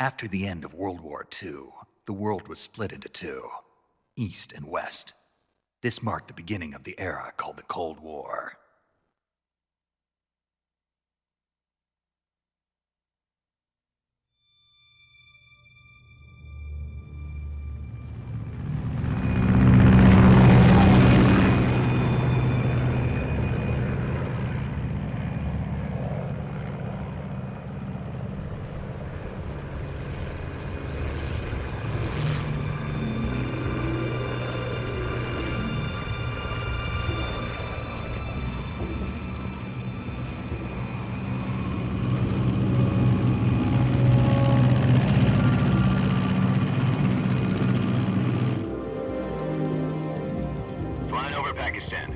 After the end of World War II, the world was split into two, East and West. This marked the beginning of the era called the Cold War.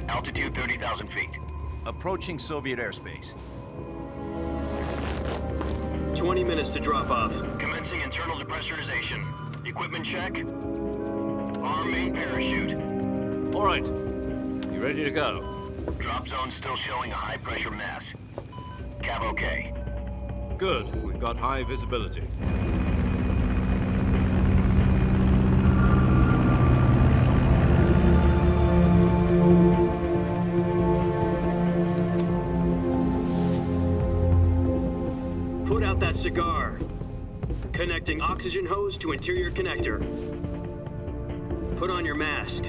Altitude 30,000 feet. Approaching Soviet airspace. 20 minutes to drop off. Commencing internal depressurization. Equipment check. Arm main parachute. All right. You ready to go? Drop zone still showing a high pressure mass. Cav okay. Good. We've got high visibility. Put out that cigar. Connecting oxygen hose to interior connector. Put on your mask.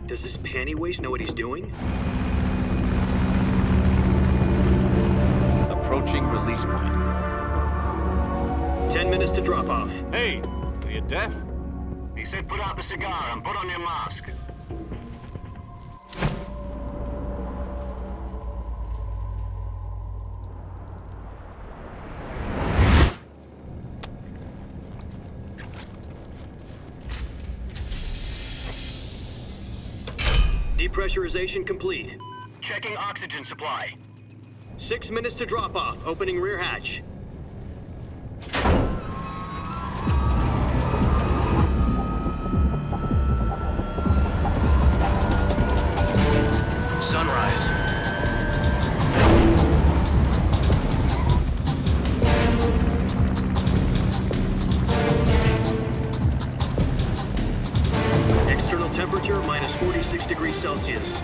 Does this panty waste know what he's doing? Approaching release point. 10 minutes to drop off. Hey, are you deaf? He said put out the cigar and put on your mask. Depressurization complete. Checking oxygen supply. 6 minutes to drop off. Opening rear hatch. Sunrise. External temperature minus 46 degrees Celsius.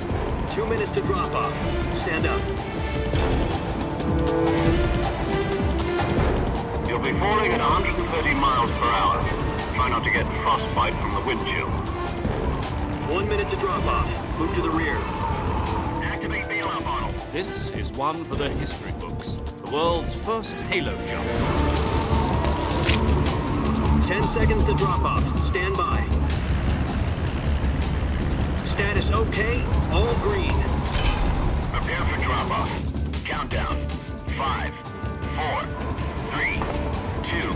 2 minutes to drop off. Stand up. You'll be falling at 130 miles per hour. Try not to get frostbite from the wind chill. 1 minute to drop off. Move to the rear. Activate bailout bottle. This is one for the history books. The world's first halo jump. 10 seconds to drop off. Stand by. Status okay. All green. Prepare for drop off. Countdown. 5, 4, 3, 2,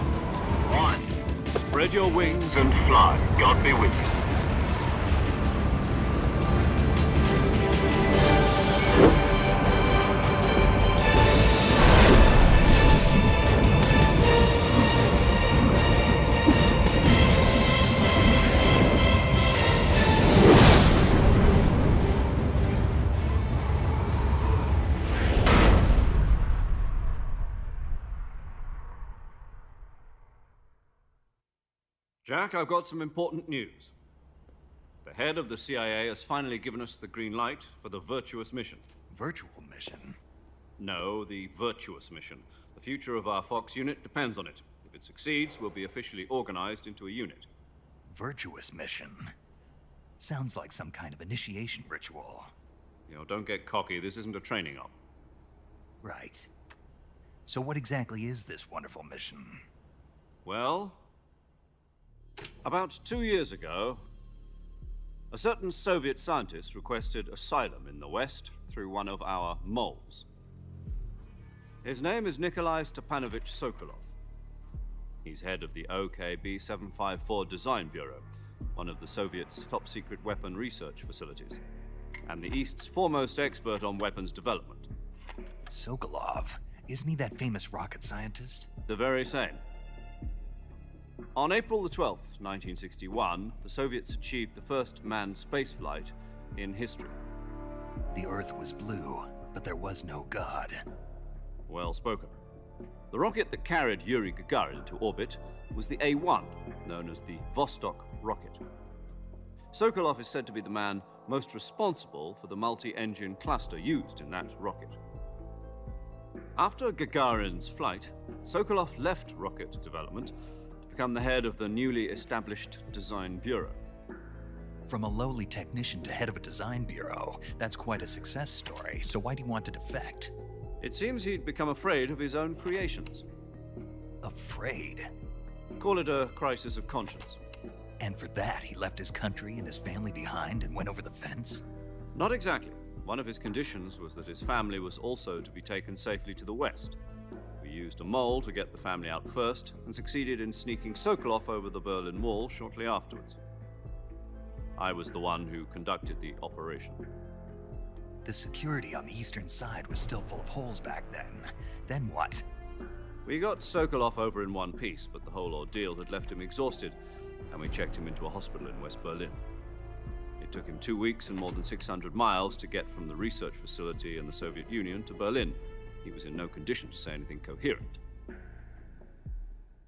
1. Spread your wings And fly. God be with you. Jack, I've got some important news. The head of the CIA has finally given us the green light for the virtuous mission. Virtual mission? No, the virtuous mission. The future of our Fox unit depends on it. If it succeeds, we'll be officially organized into a unit. Virtuous mission? Sounds like some kind of initiation ritual. You know, don't get cocky. This isn't a training op. Right. So what exactly is this wonderful mission? Well, about 2 years ago, a certain Soviet scientist requested asylum in the West through one of our moles. His name is Nikolai Stepanovich Sokolov. He's head of the OKB 754 Design Bureau, one of the Soviets' top-secret weapon research facilities, and the East's foremost expert on weapons development. Sokolov? Isn't he that famous rocket scientist? The very same. On April the 12th, 1961, the Soviets achieved the first manned spaceflight in history. The Earth was blue, but there was no God. Well spoken. The rocket that carried Yuri Gagarin to orbit was the A-1, known as the Vostok rocket. Sokolov is said to be the man most responsible for the multi-engine cluster used in that rocket. After Gagarin's flight, Sokolov left rocket development to become the head of the newly established Design Bureau. From a lowly technician to head of a design bureau, that's quite a success story, so why do you want to defect? It seems he'd become afraid of his own creations. Afraid? Call it a crisis of conscience. And for that, he left his country and his family behind and went over the fence? Not exactly. One of his conditions was that his family was also to be taken safely to the west. We used a mole to get the family out first and succeeded in sneaking Sokolov over the Berlin Wall shortly afterwards. I was the one who conducted the operation. The security on the eastern side was still full of holes back then. Then what? We got Sokolov over in one piece, but the whole ordeal had left him exhausted, and we checked him into a hospital in West Berlin. It took him 2 weeks and more than 600 miles to get from the research facility in the Soviet Union to Berlin. He was in no condition to say anything coherent.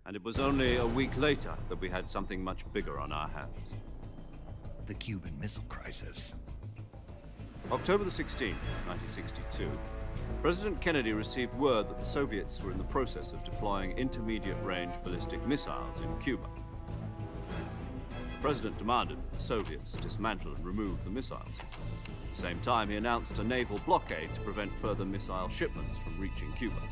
And it was only a week later that we had something much bigger on our hands. The Cuban Missile Crisis. October the 16th, 1962, President Kennedy received word that the Soviets were in the process of deploying intermediate-range ballistic missiles in Cuba. The President demanded that the Soviets dismantle and remove the missiles. At the same time, he announced a naval blockade to prevent further missile shipments from reaching Cuba.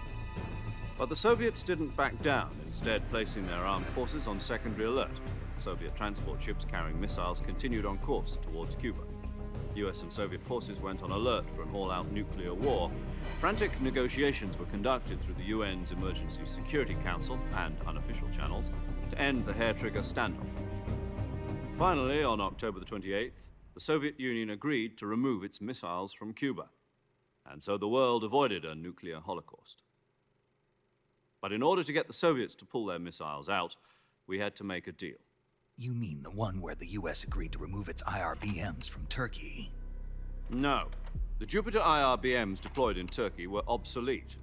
But the Soviets didn't back down, instead placing their armed forces on secondary alert. Soviet transport ships carrying missiles continued on course towards Cuba. US and Soviet forces went on alert for an all-out nuclear war. Frantic negotiations were conducted through the UN's Emergency Security Council and unofficial channels to end the hair-trigger standoff. Finally, on October the 28th, the Soviet Union agreed to remove its missiles from Cuba. And so the world avoided a nuclear holocaust. But in order to get the Soviets to pull their missiles out, we had to make a deal. You mean the one where the US agreed to remove its IRBMs from Turkey? No. The Jupiter IRBMs deployed in Turkey were obsolete,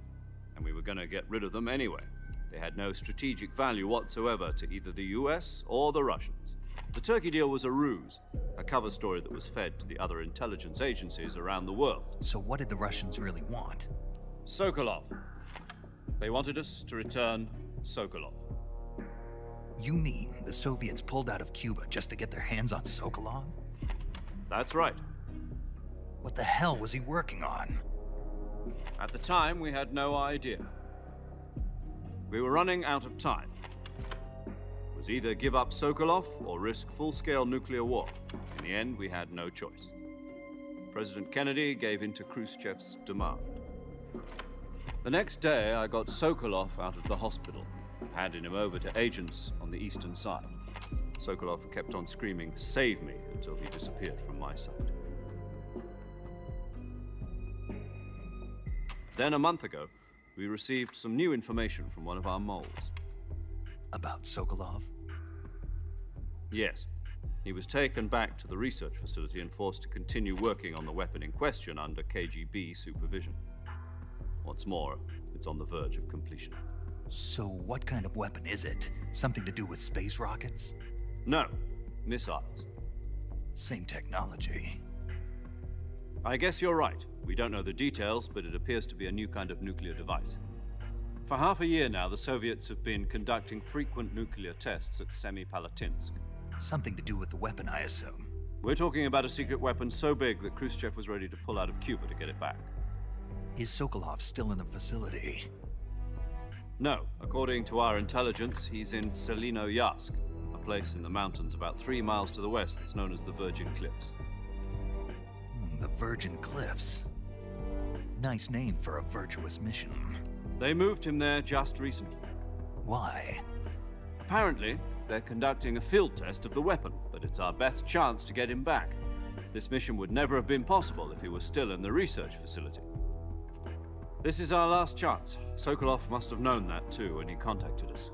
and we were going to get rid of them anyway. They had no strategic value whatsoever to either the US or the Russians. The Turkey deal was a ruse, a cover story that was fed to the other intelligence agencies around the world. So what did the Russians really want? Sokolov. They wanted us to return Sokolov. You mean the Soviets pulled out of Cuba just to get their hands on Sokolov? That's right. What the hell was he working on? At the time, we had no idea. We were running out of time. It was either give up Sokolov or risk full-scale nuclear war. In the end, we had no choice. President Kennedy gave in to Khrushchev's demand. The next day, I got Sokolov out of the hospital, handing him over to agents on the eastern side. Sokolov kept on screaming, "Save me," until he disappeared from my sight. Then a month ago, we received some new information from one of our moles. About Sokolov? Yes. He was taken back to the research facility and forced to continue working on the weapon in question under KGB supervision. What's more, it's on the verge of completion. So what kind of weapon is it? Something to do with space rockets? No, missiles. Same technology. I guess you're right. We don't know the details, but it appears to be a new kind of nuclear device. For half a year now, the Soviets have been conducting frequent nuclear tests at Semipalatinsk. Something to do with the weapon, I assume. We're talking about a secret weapon so big that Khrushchev was ready to pull out of Cuba to get it back. Is Sokolov still in the facility? No. According to our intelligence, he's in Selinoyarsk, a place in the mountains about 3 miles to the west that's known as the Virgin Cliffs. The Virgin Cliffs. Nice name for a virtuous mission. They moved him there just recently. Why? Apparently, they're conducting a field test of the weapon, but it's our best chance to get him back. This mission would never have been possible if he was still in the research facility. This is our last chance. Sokolov must have known that too when he contacted us.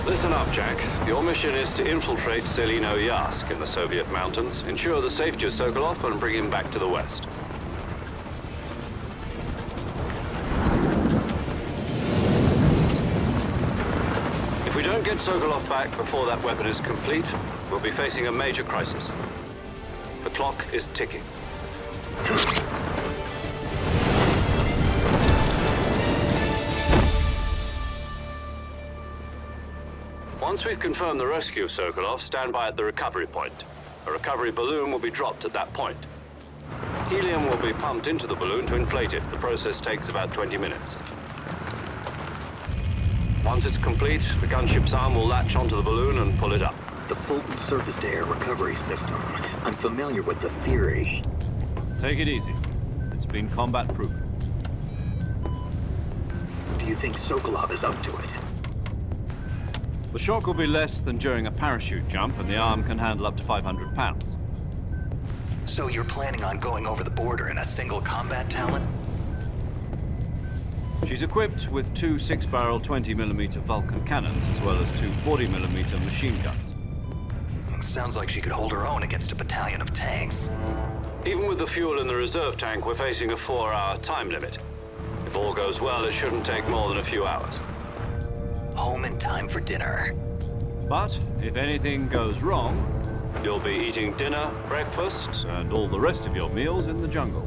Listen up, Jack. Your mission is to infiltrate Selino-Yask in the Soviet mountains, ensure the safety of Sokolov, and bring him back to the west. If we don't get Sokolov back before that weapon is complete, we'll be facing a major crisis. The clock is ticking. Once we've confirmed the rescue of Sokolov, stand by at the recovery point. A recovery balloon will be dropped at that point. Helium will be pumped into the balloon to inflate it. The process takes about 20 minutes. Once it's complete, the gunship's arm will latch onto the balloon and pull it up. The Fulton surface-to-air recovery system. I'm familiar with the theory. Take it easy. It's been combat-proven. Do you think Sokolov is up to it? The shock will be less than during a parachute jump, and the arm can handle up to 500 pounds. So you're planning on going over the border in a single combat talent? She's equipped with two 6-barrel 20mm Vulcan cannons, as well as two 40mm machine guns. Sounds like she could hold her own against a battalion of tanks. Even with the fuel in the reserve tank, we're facing a 4-hour time limit. If all goes well, it shouldn't take more than a few hours. Home in time for dinner. But if anything goes wrong, you'll be eating dinner, breakfast, and all the rest of your meals in the jungle.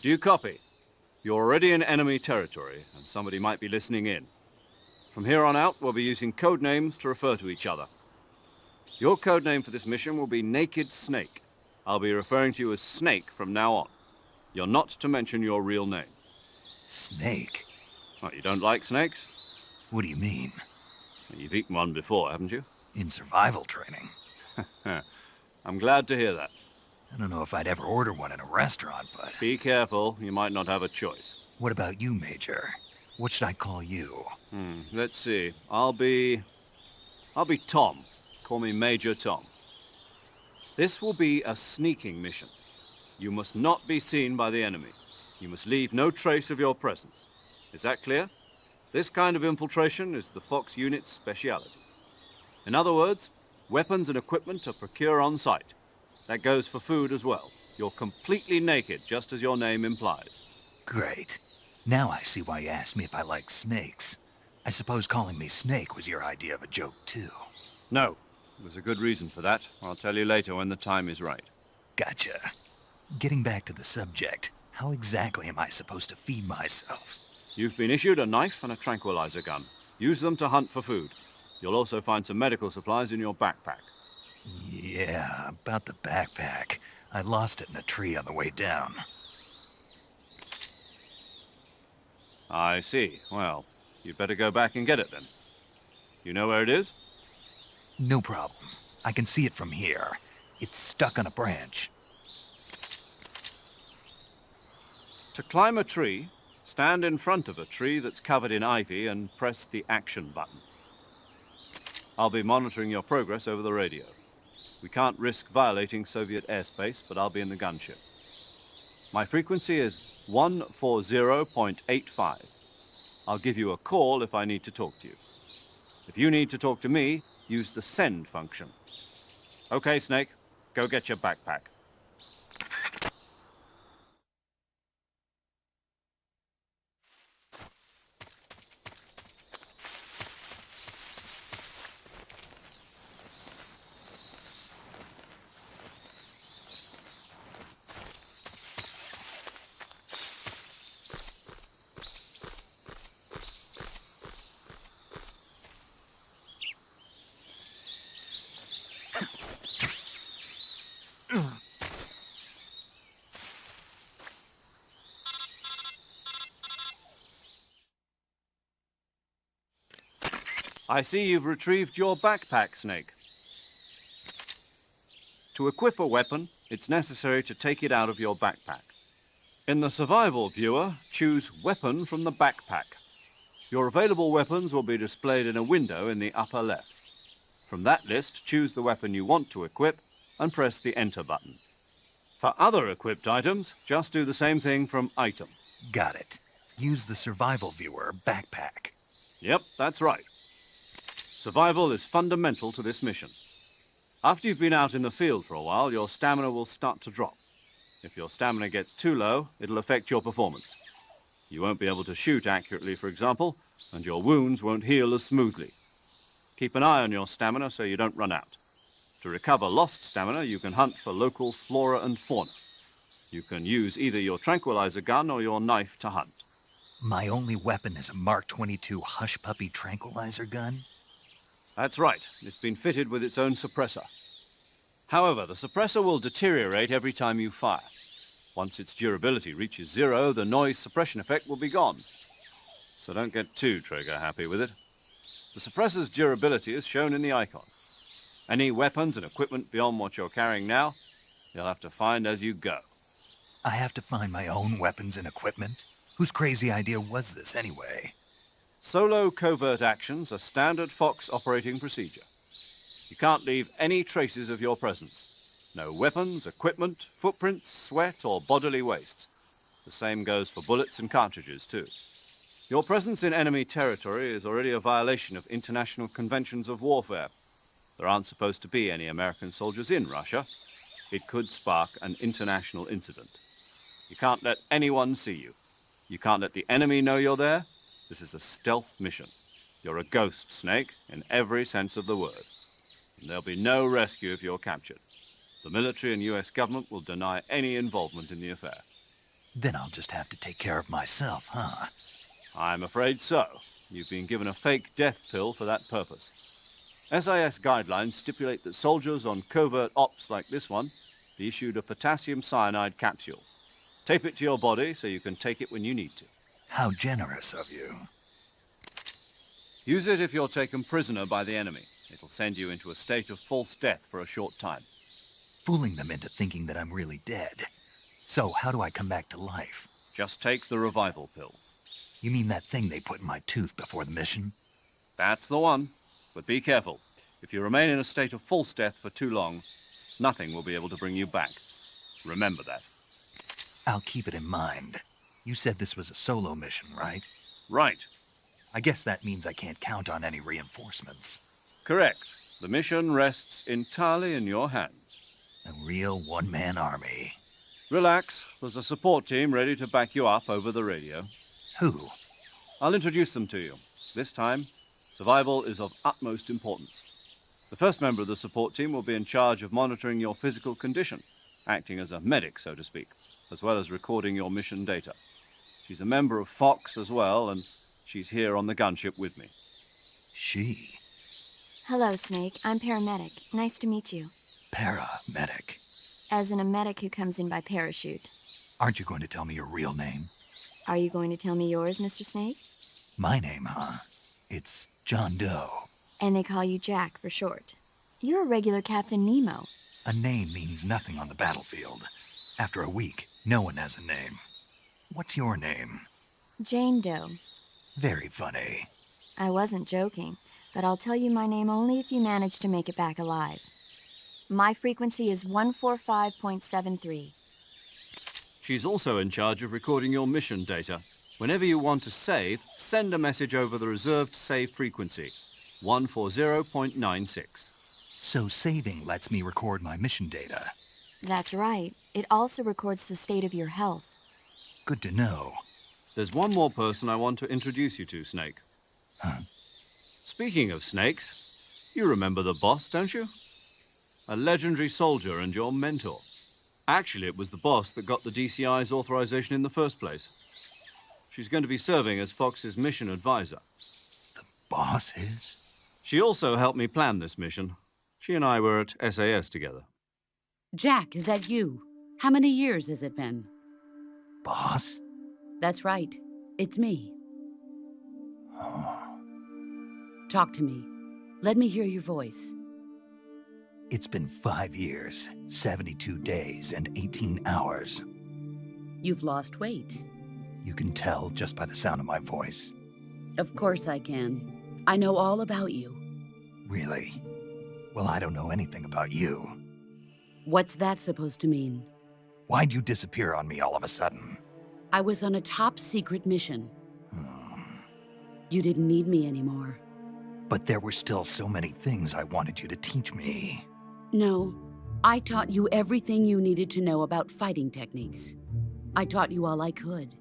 Do you copy? You're already in enemy territory, and somebody might be listening in. From here on out, we'll be using code names to refer to each other. Your code name for this mission will be Neicked Снейк. I'll be referring to you as Snake from now on. You're not to mention your real name. Snake? What, you don't like snakes? What do you mean? You've eaten one before, haven't you? In survival training. I'm glad to hear that. I don't know if I'd ever order one in a restaurant, but... Be careful, you might not have a choice. What about you, Major? What should I call you? Let's see. I'll be Tom. Call me Major Tom. This will be a sneaking mission. You must not be seen by the enemy. You must leave no trace of your presence. Is that clear? This kind of infiltration is the Fox unit's speciality. In other words, weapons and equipment are procured on site. That goes for food as well. You're completely naked, just as your name implies. Great. Now I see why you asked me if I like snakes. I suppose calling me Snake was your idea of a joke, too. No. There's a good reason for that. I'll tell you later when the time is right. Gotcha. Getting back to the subject, how exactly am I supposed to feed myself? You've been issued a knife and a tranquilizer gun. Use them to hunt for food. You'll also find some medical supplies in your backpack. Yeah, about the backpack. I lost it in a tree on the way down. I see. Well, you'd better go back and get it then. You know where it is? No problem. I can see it from here. It's stuck on a branch. To climb a tree, stand in front of a tree that's covered in ivy and press the action button. I'll be monitoring your progress over the radio. We can't risk violating Soviet airspace, but I'll be in the gunship. My frequency is 140.85. I'll give you a call if I need to talk to you. If you need to talk to me, use the send function. Okay, Snake, go get your backpack. I see you've retrieved your backpack, Snake. To equip a weapon, it's necessary to take it out of your backpack. In the survival viewer, choose Weapon from the backpack. Your available weapons will be displayed in a window in the upper left. From that list, choose the weapon you want to equip and press the Enter button. For other equipped items, just do the same thing from Item. Got it. Use the survival viewer backpack. Yep, that's right. Survival is fundamental to this mission. After you've been out in the field for a while, your stamina will start to drop. If your stamina gets too low, it'll affect your performance. You won't be able to shoot accurately, for example, and your wounds won't heal as smoothly. Keep an eye on your stamina so you don't run out. To recover lost stamina, you can hunt for local flora and fauna. You can use either your tranquilizer gun or your knife to hunt. My only weapon is a Mark 22 Hush Puppy tranquilizer gun? That's right. It's been fitted with its own suppressor. However, the suppressor will deteriorate every time you fire. Once its durability reaches 0, the noise suppression effect will be gone. So don't get too trigger-happy with it. The suppressor's durability is shown in the icon. Any weapons and equipment beyond what you're carrying now, you'll have to find as you go. I have to find my own weapons and equipment? Whose crazy idea was this anyway? Solo covert actions are standard Fox operating procedure. You can't leave any traces of your presence. No weapons, equipment, footprints, sweat, or bodily waste. The same goes for bullets and cartridges, too. Your presence in enemy territory is already a violation of international conventions of warfare. There aren't supposed to be any American soldiers in Russia. It could spark an international incident. You can't let anyone see you. You can't let the enemy know you're there. This is a stealth mission. You're a ghost, Snake, in every sense of the word. And there'll be no rescue if you're captured. The military and US government will deny any involvement in the affair. Then I'll just have to take care of myself, huh? I'm afraid so. You've been given a fake death pill for that purpose. SIS guidelines stipulate that soldiers on covert ops like this one be issued a potassium cyanide capsule. Tape it to your body so you can take it when you need to. How generous of you. Use it if you're taken prisoner by the enemy. It'll send you into a state of false death for a short time. Fooling them into thinking that I'm really dead. So how do I come back to life? Just take the revival pill. You mean that thing they put in my tooth before the mission? That's the one. But be careful. If you remain in a state of false death for too long, nothing will be able to bring you back. Remember that. I'll keep it in mind. You said this was a solo mission, right? Right. I guess that means I can't count on any reinforcements. Correct. The mission rests entirely in your hands. A real one-man army. Relax. There's a support team ready to back you up over the radio. Who? I'll introduce them to you. This time, survival is of utmost importance. The first member of the support team will be in charge of monitoring your physical condition, acting as a medic, so to speak, as well as recording your mission data. She's a member of Fox as well, and she's here on the gunship with me. She? Hello, Snake. I'm paramedic. Nice to meet you. Paramedic. As in a medic who comes in by parachute. Aren't you going to tell me your real name? Are you going to tell me yours, Mr. Snake? My name, huh? It's John Doe. And they call you Jack for short. You're a regular Captain Nemo. A name means nothing on the battlefield. After a week, no one has a name. What's your name? Jane Doe. Very funny. I wasn't joking, but I'll tell you my name only if you manage to make it back alive. My frequency is 145.73. She's also in charge of recording your mission data. Whenever you want to save, send a message over the reserved save frequency, 140.96. So saving lets me record my mission data. That's right. It also records the state of your health. Good to know. There's one more person I want to introduce you to, Snake. Huh? Speaking of snakes, you remember the boss, don't you? A legendary soldier and your mentor. Actually, it was the boss that got the DCI's authorization in the first place. She's going to be serving as Fox's mission advisor. The boss is? She also helped me plan this mission. She and I were at SAS together. Jack, is that you? How many years has it been? Boss? That's right. It's me. Oh. Talk to me. Let me hear your voice. It's been 5 years, 72 days, and 18 hours. You've lost weight. You can tell just by the sound of my voice. Of course I can. I know all about you. Really? Well, I don't know anything about you. What's that supposed to mean? Why'd you disappear on me all of a sudden? I was on a top-secret mission. You didn't need me anymore. But there were still so many things I wanted you to teach me. No, I taught you everything you needed to know about fighting techniques. I taught you all I could.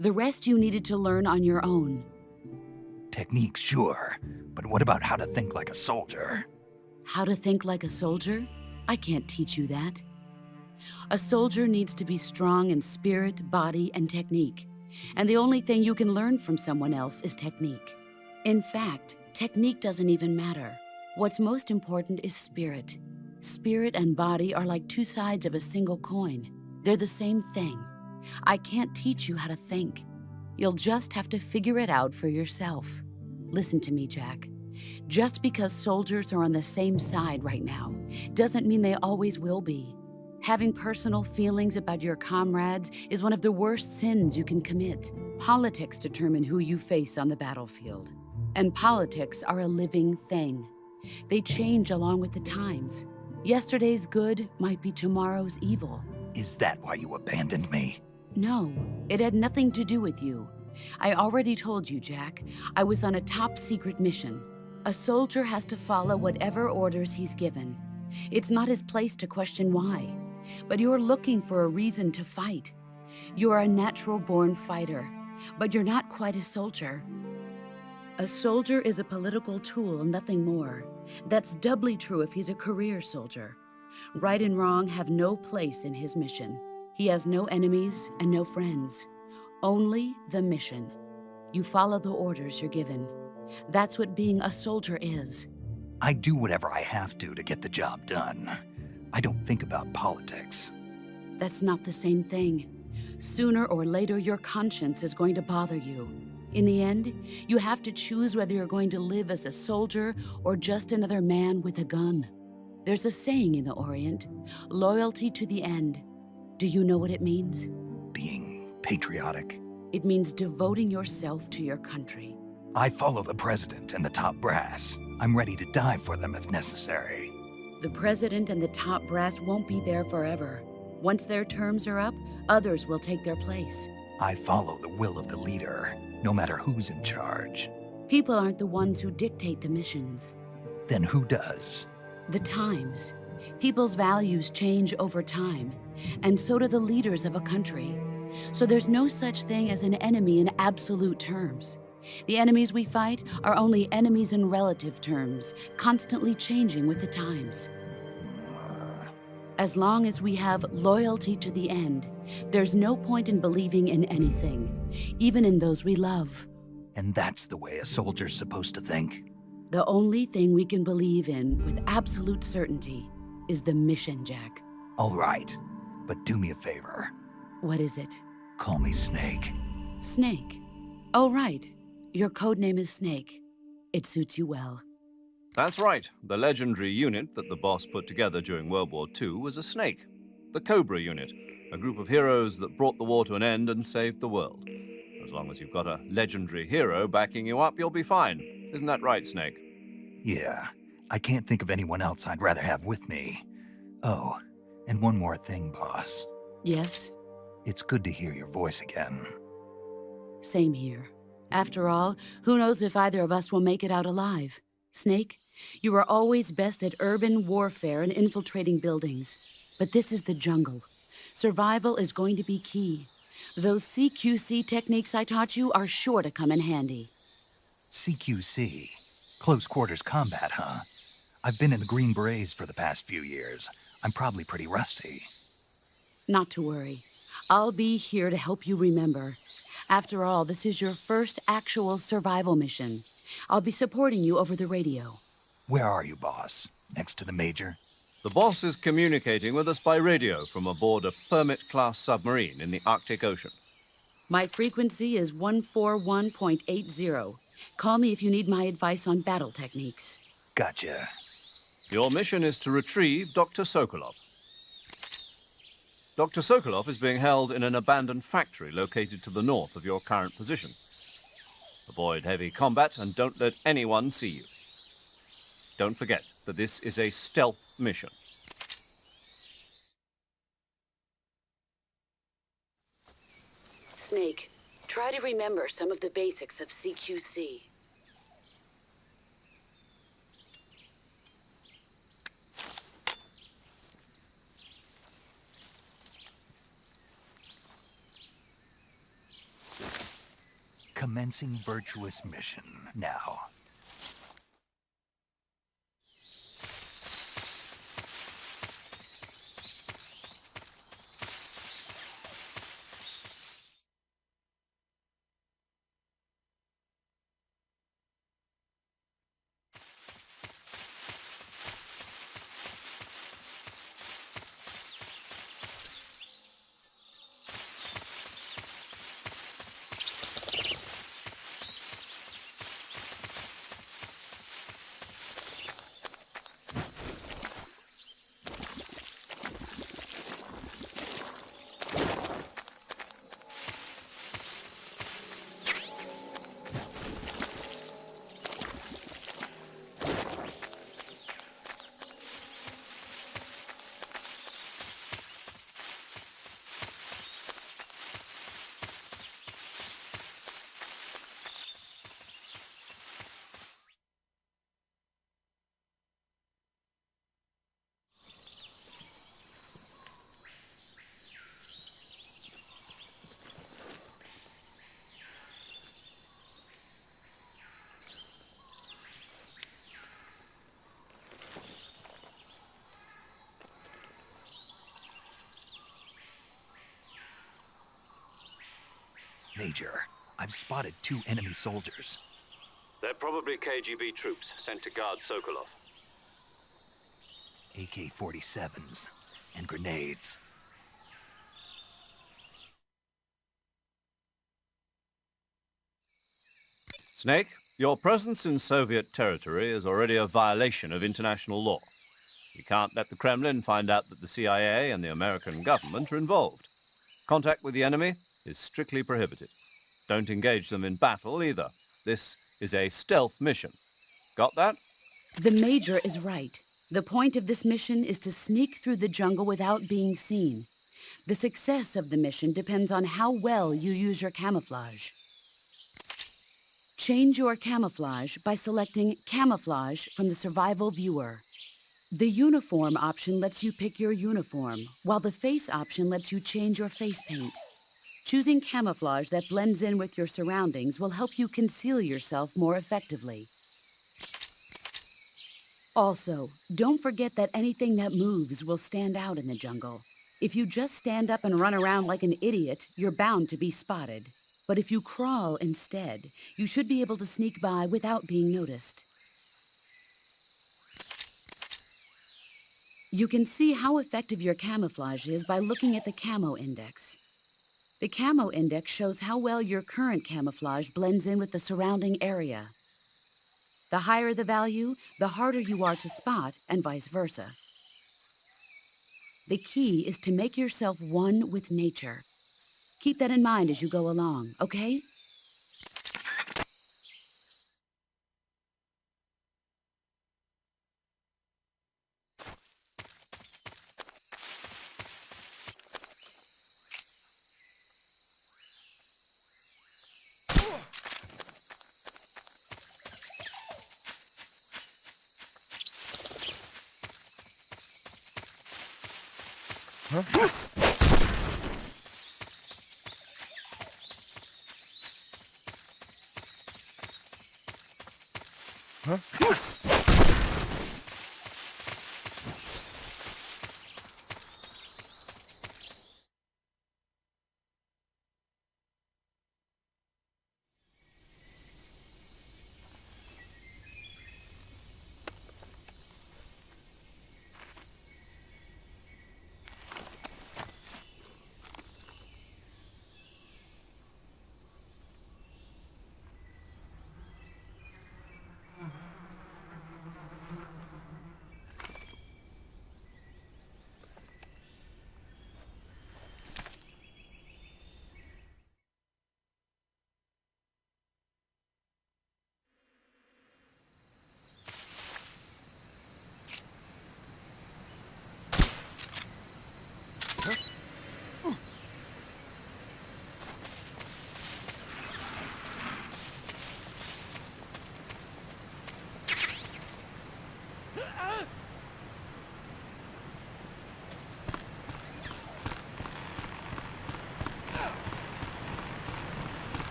The rest you needed to learn on your own. Techniques, sure. But what about how to think like a soldier? How to think like a soldier? I can't teach you that. A soldier needs to be strong in spirit, body, and technique. And the only thing you can learn from someone else is technique. In fact, technique doesn't even matter. What's most important is spirit. Spirit and body are like two sides of a single coin. They're the same thing. I can't teach you how to think. You'll just have to figure it out for yourself. Listen to me, Jack. Just because soldiers are on the same side right now doesn't mean they always will be. Having personal feelings about your comrades is one of the worst sins you can commit. Politics determine who you face on the battlefield. And politics are a living thing. They change along with the times. Yesterday's good might be tomorrow's evil. Is that why you abandoned me? No, it had nothing to do with you. I already told you, Jack. I was on a top-secret mission. A soldier has to follow whatever orders he's given. It's not his place to question why. But you're looking for a reason to fight. You are a natural-born fighter, but you're not quite a soldier. A soldier is a political tool, nothing more. That's doubly true if he's a career soldier. Right and wrong have no place in his mission. He has no enemies and no friends. Only the mission. You follow the orders you're given. That's what being a soldier is. I do whatever I have to get the job done. I don't think about politics. That's not the same thing. Sooner or later, your conscience is going to bother you. In the end, you have to choose whether you're going to live as a soldier or just another man with a gun. There's a saying in the Orient, loyalty to the end. Do you know what it means? Being patriotic. It means devoting yourself to your country. I follow the president and the top brass. I'm ready to die for them if necessary. The president and the top brass won't be there forever. Once their terms are up, others will take their place. I follow the will of the leader, no matter who's in charge. People aren't the ones who dictate the missions. Then who does? The times. People's values change over time, and so do the leaders of a country. So there's no such thing as an enemy in absolute terms. The enemies we fight are only enemies in relative terms, constantly changing with the times. As long as we have loyalty to the end, there's no point in believing in anything, even in those we love. And that's the way a soldier's supposed to think? The only thing we can believe in with absolute certainty is the mission, Jack. All right, but do me a favor. What is it? Call me Snake. Snake. Oh, right. Your code name is Snake. It suits you well. That's right. The legendary unit that the boss put together during World War II was a snake. The Cobra unit, a group of heroes that brought the war to an end and saved the world. As long as you've got a legendary hero backing you up, you'll be fine. Isn't that right, Snake? Yeah, I can't think of anyone else I'd rather have with me. Oh, and one more thing, boss. Yes? It's good to hear your voice again. Same here. After all, who knows if either of us will make it out alive? Snake, you are always best at urban warfare and infiltrating buildings. But this is the jungle. Survival is going to be key. Those CQC techniques I taught you are sure to come in handy. CQC? Close quarters combat, huh? I've been in the Green Berets for the past few years. I'm probably pretty rusty. Not to worry. I'll be here to help you remember. After all, this is your first actual survival mission. I'll be supporting you over the radio. Where are you, boss? Next to the Major? The boss is communicating with us by radio from aboard a Permit-class submarine in the Arctic Ocean. My frequency is 141.80. Call me if you need my advice on battle techniques. Gotcha. Your mission is to retrieve Dr. Sokolov. Dr. Sokolov is being held in an abandoned factory located to the north of your current position. Avoid heavy combat and don't let anyone see you. Don't forget that this is a stealth mission. Snake, try to remember some of the basics of CQC. Commencing virtuous mission now. Major, I've spotted 2 enemy soldiers. They're probably KGB troops sent to guard Sokolov. AK-47s and grenades. Snake, your presence in Soviet territory is already a violation of international law. You can't let the Kremlin find out that the CIA and the American government are involved. Contact with the enemy is strictly prohibited. Don't engage them in battle either. This is a stealth mission. Got that? The Major is right. The point of this mission is to sneak through the jungle without being seen. The success of the mission depends on how well you use your camouflage. Change your camouflage by selecting Camouflage from the Survival Viewer. The Uniform option lets you pick your uniform, while the Face option lets you change your face paint. Choosing camouflage that blends in with your surroundings will help you conceal yourself more effectively. Also, don't forget that anything that moves will stand out in the jungle. If you just stand up and run around like an idiot, you're bound to be spotted. But if you crawl instead, you should be able to sneak by without being noticed. You can see how effective your camouflage is by looking at the Camo Index. The Camo Index shows how well your current camouflage blends in with the surrounding area. The higher the value, the harder you are to spot, and vice versa. The key is to make yourself one with nature. Keep that in mind as you go along, okay?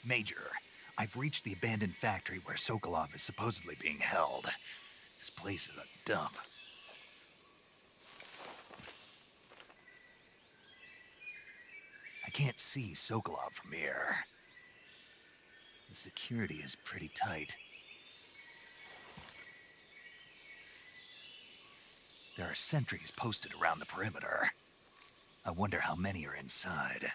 Major, I've reached the abandoned factory where Sokolov is supposedly being held. This place is a dump. I can't see Sokolov from here. The security is pretty tight. There are sentries posted around the perimeter. I wonder how many are inside.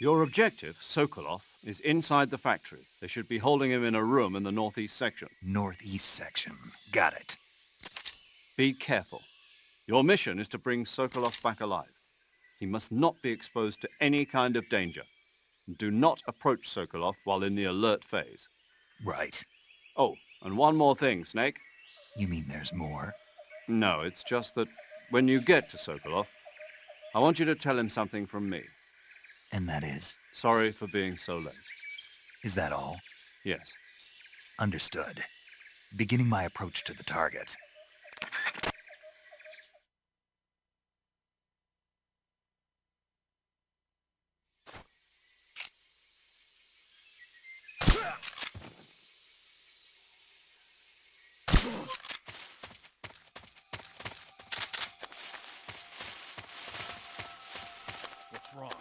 Your objective, Sokolov, is inside the factory. They should be holding him in a room in the northeast section. Northeast section. Got it. Be careful. Your mission is to bring Sokolov back alive. He must not be exposed to any kind of danger. Do not approach Sokolov while in the alert phase. Right. Oh, and one more thing, Snake. You mean there's more? No, it's just that when you get to Sokolov, I want you to tell him something from me. And that is? Sorry for being so late. Is that all? Yes. Understood. Beginning my approach to the target. What's wrong?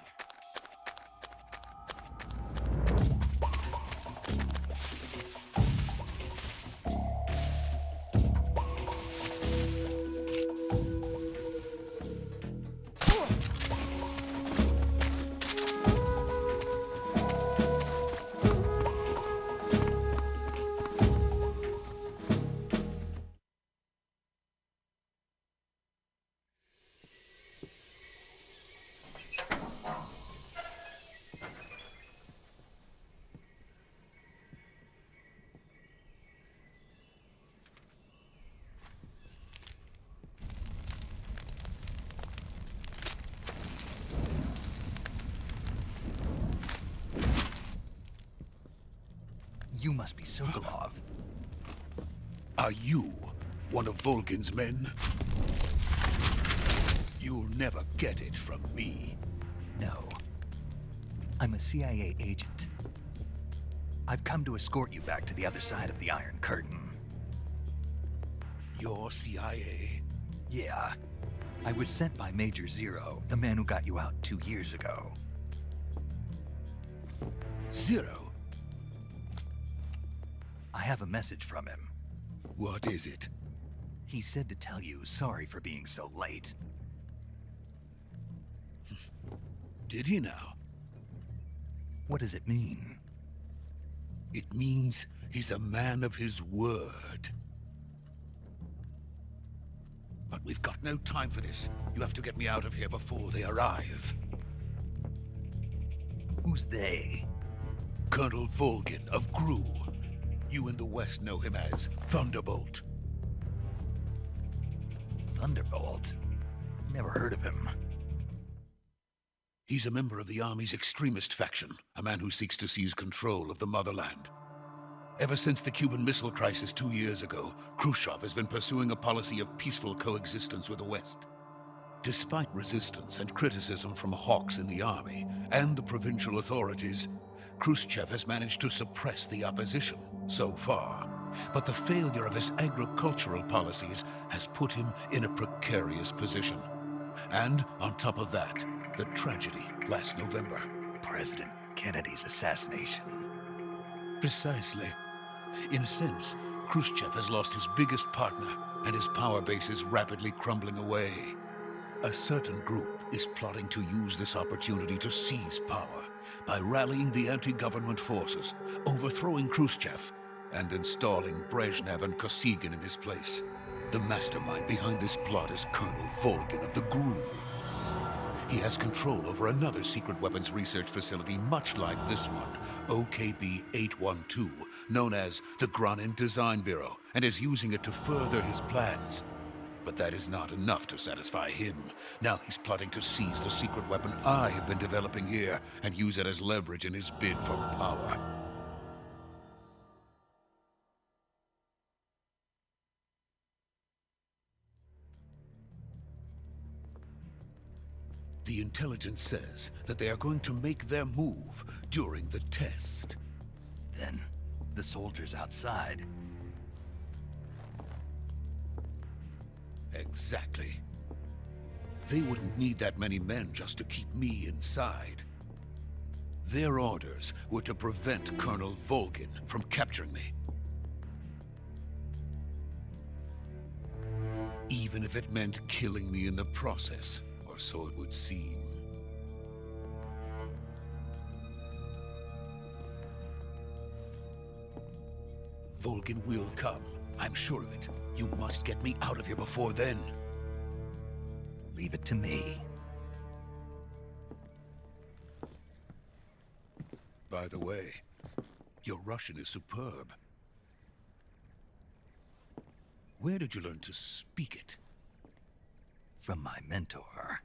You must be Sokolov. Are you one of Volgin's men? You'll never get it from me. No. I'm a CIA agent. I've come to escort you back to the other side of the Iron Curtain. You're CIA? Yeah. I was sent by Major Zero, the man who got you out 2 years ago. Zero? I have a message from him. What is it? He said to tell you sorry for being so late. Did he now? What does it mean? It means he's a man of his word. But we've got no time for this. You have to get me out of here before they arrive. Who's they? Colonel Volgin of GRU. You in the West know him as Thunderbolt. Thunderbolt? Never heard of him. He's a member of the Army's extremist faction, a man who seeks to seize control of the motherland. Ever since the Cuban Missile Crisis 2 years ago, Khrushchev has been pursuing a policy of peaceful coexistence with the West. Despite resistance and criticism from hawks in the army and the provincial authorities, Khrushchev has managed to suppress the opposition so far. But the failure of his agricultural policies has put him in a precarious position. And on top of that, the tragedy last November. President Kennedy's assassination. Precisely. In a sense, Khrushchev has lost his biggest partner, and his power base is rapidly crumbling away. A certain group is plotting to use this opportunity to seize power by rallying the anti-government forces, overthrowing Khrushchev, and installing Brezhnev and Kosygin in his place. The mastermind behind this plot is Colonel Volgin of the GRU. He has control over another secret weapons research facility much like this one, OKB-812, known as the Granin Design Bureau, and is using it to further his plans. But that is not enough to satisfy him. Now he's plotting to seize the secret weapon I have been developing here and use it as leverage in his bid for power. The intelligence says that they are going to make their move during the test. Then, the soldiers outside. Exactly. They wouldn't need that many men just to keep me inside. Their orders were to prevent Colonel Volgin from capturing me. Even if it meant killing me in the process. So it would seem. Volgin will come. I'm sure of it. You must get me out of here before then. Leave it to me. By the way, your Russian is superb. Where did you learn to speak it? From my mentor.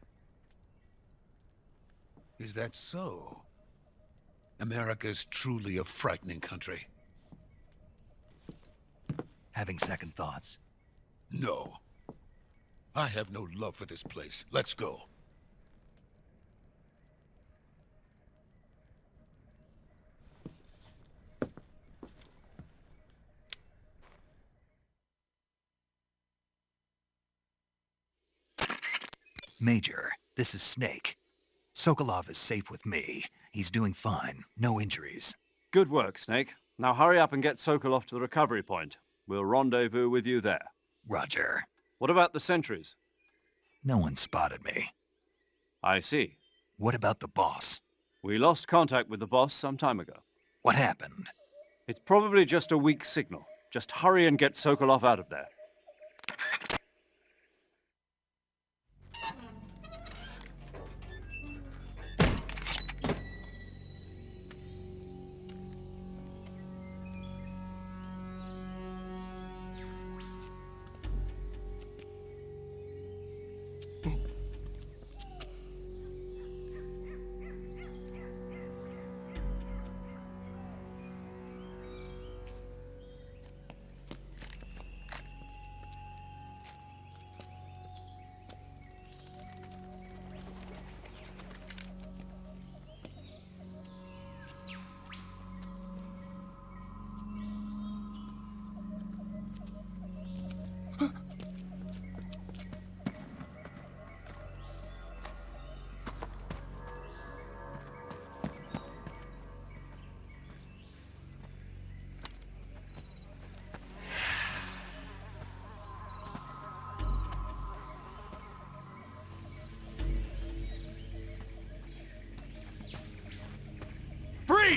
Is that so? America's truly a frightening country. Having second thoughts? No. I have no love for this place. Let's go. Major, this is Snake. Sokolov is safe with me. He's doing fine. No injuries. Good work, Snake. Now hurry up and get Sokolov to the recovery point. We'll rendezvous with you there. Roger. What about the sentries? No one spotted me. I see. What about the boss? We lost contact with the boss some time ago. What happened? It's probably just a weak signal. Just hurry and get Sokolov out of there.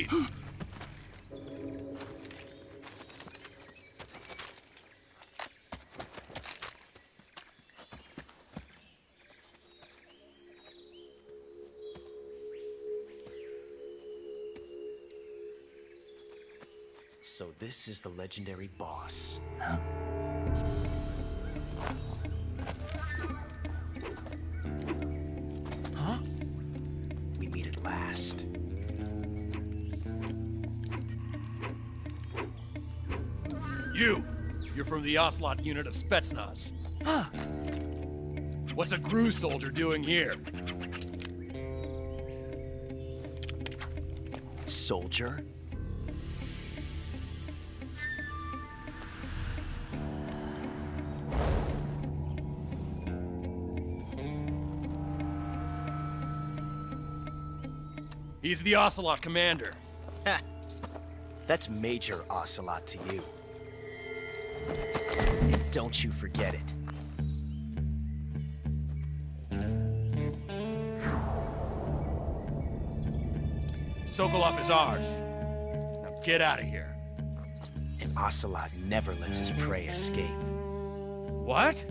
Freeze! So this is the legendary boss. Huh? We meet at last. You're from the Ocelot unit of Spetsnaz. Huh. What's a GRU soldier doing here? Soldier? He's the Ocelot commander. Ha! That's Major Ocelot to you. And don't you forget it. Sokolov is ours. Now get out of here. And Ocelot never lets his prey escape. What?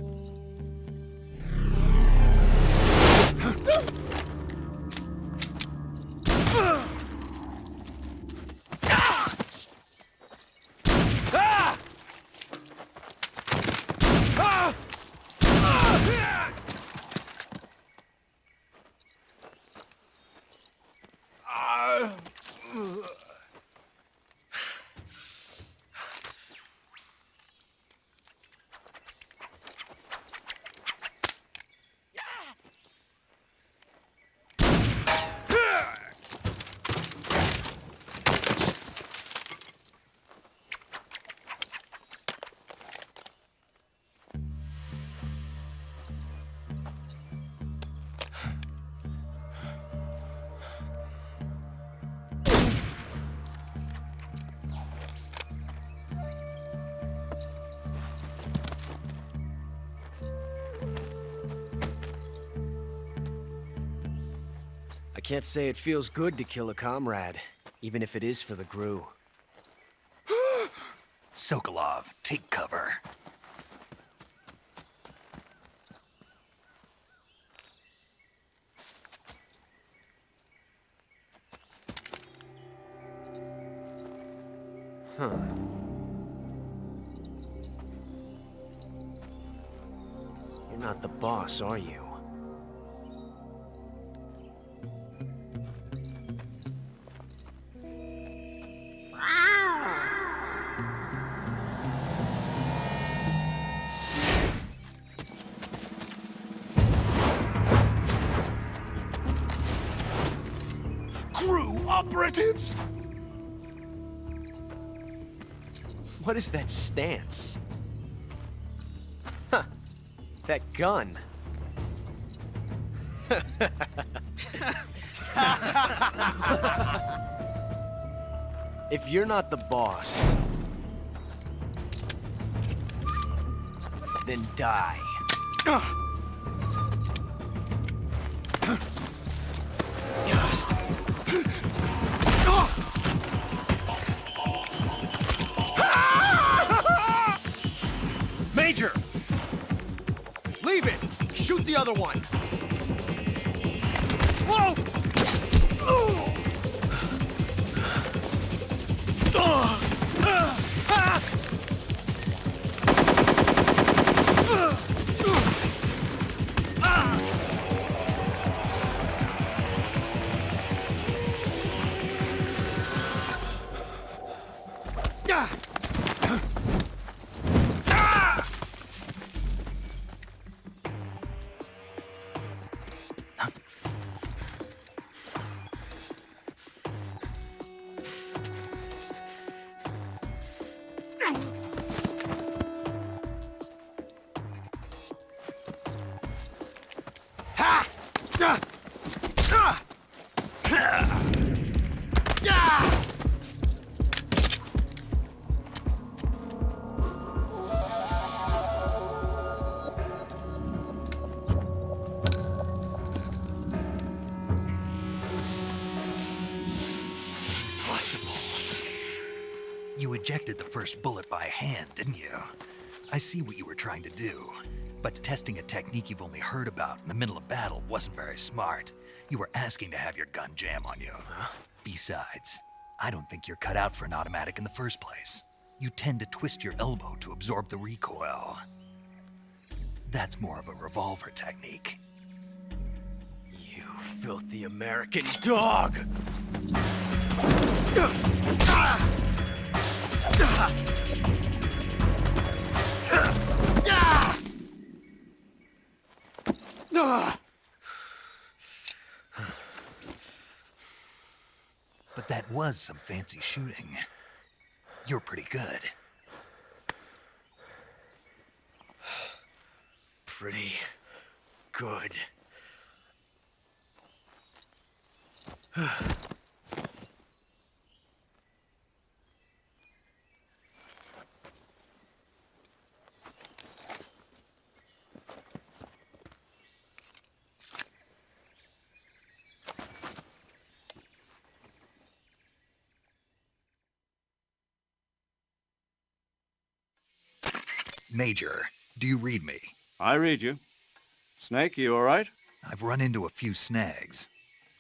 I can't say it feels good to kill a comrade, even if it is for the GRU. Sokolov, take cover. Huh. You're not the boss, are you? GRU operatives! What is that stance? Huh. That gun. If you're not the boss, then die. Major! Leave it! Shoot the other one! Whoa! did the first bullet by hand, didn't you? I see what you were trying to do. But testing a technique you've only heard about in the middle of battle wasn't very smart. You were asking to have your gun jam on you. Huh? Besides, I don't think you're cut out for an automatic in the first place. You tend to twist your elbow to absorb the recoil. That's more of a revolver technique. You filthy American dog! But that was some fancy shooting. You're pretty good. Pretty good. Major, do you read me? I read you. Snake, you all right? I've run into a few snags.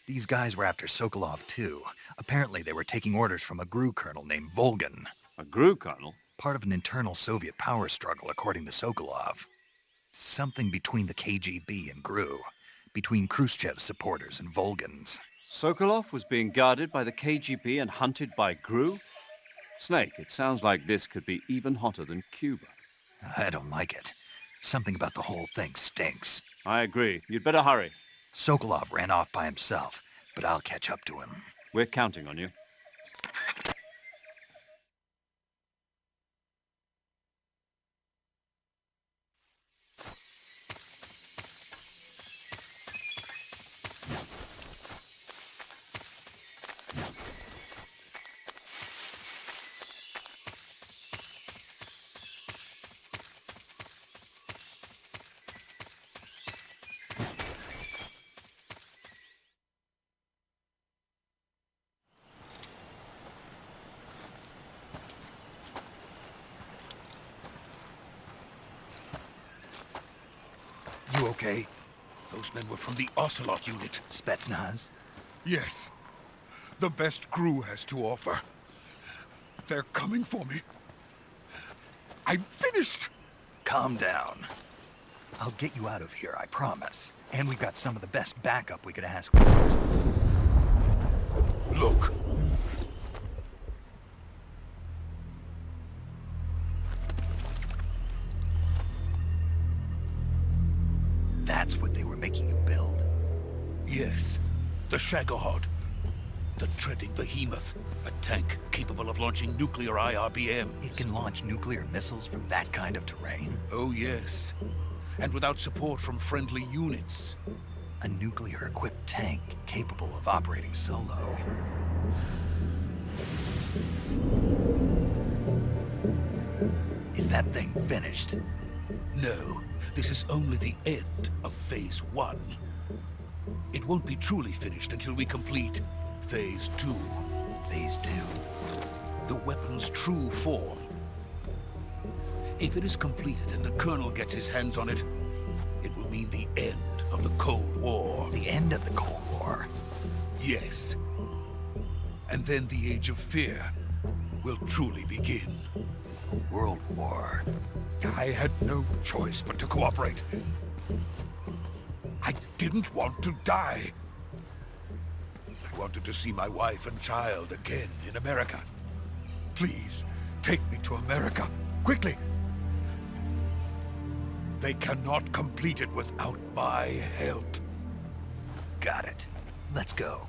These guys were after Sokolov too. Apparently they were taking orders from a GRU colonel named Volgan. A GRU colonel? Part of an internal Soviet power struggle, according to Sokolov. Something between the KGB and GRU. Between Khrushchev's supporters and Volgan's. Sokolov was being guarded by the KGB and hunted by GRU? Snake, it sounds like this could be even hotter than Cuba. I don't like it. Something about the whole thing stinks. I agree. You'd better hurry. Sokolov ran off by himself, but I'll catch up to him. We're counting on you. You okay? Those men were from the Ocelot unit. Spetsnaz? Yes. The best GRU has to offer. They're coming for me. I'm finished! Calm down. I'll get you out of here, I promise. And we've got some of the best backup we could ask for. Look. That's what they were making you build? Yes. The Shagохod. The treading behemoth. A tank capable of launching nuclear IRBMs. It can launch nuclear missiles from that kind of terrain? Oh, yes. And without support from friendly units. A nuclear-equipped tank capable of operating solo. Is that thing finished? No. This is only the end of Phase 1. It won't be truly finished until we complete Phase 2. Phase 2? The weapon's true form. If it is completed and the Colonel gets his hands on it, it will mean the end of the Cold War. The end of the Cold War? Yes. And then the Age of Fear will truly begin. A world war. I had no choice but to cooperate. I didn't want to die. I wanted to see my wife and child again in America. Please, take me to America, quickly. They cannot complete it without my help. Got it. Let's go.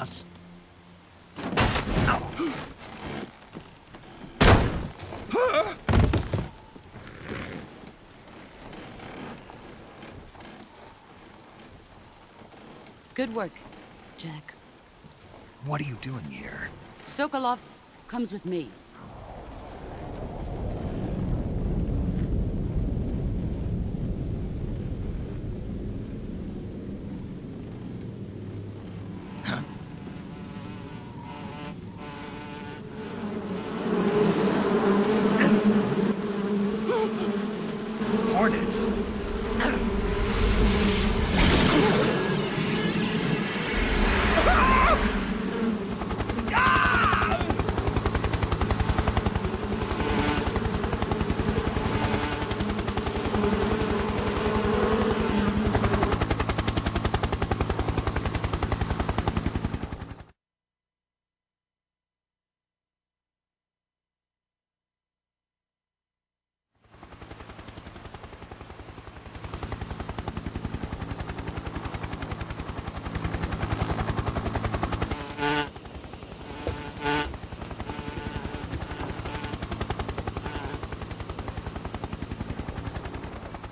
boss. Good work, Jack. What are you doing here? Sokolov comes with me. Hornets.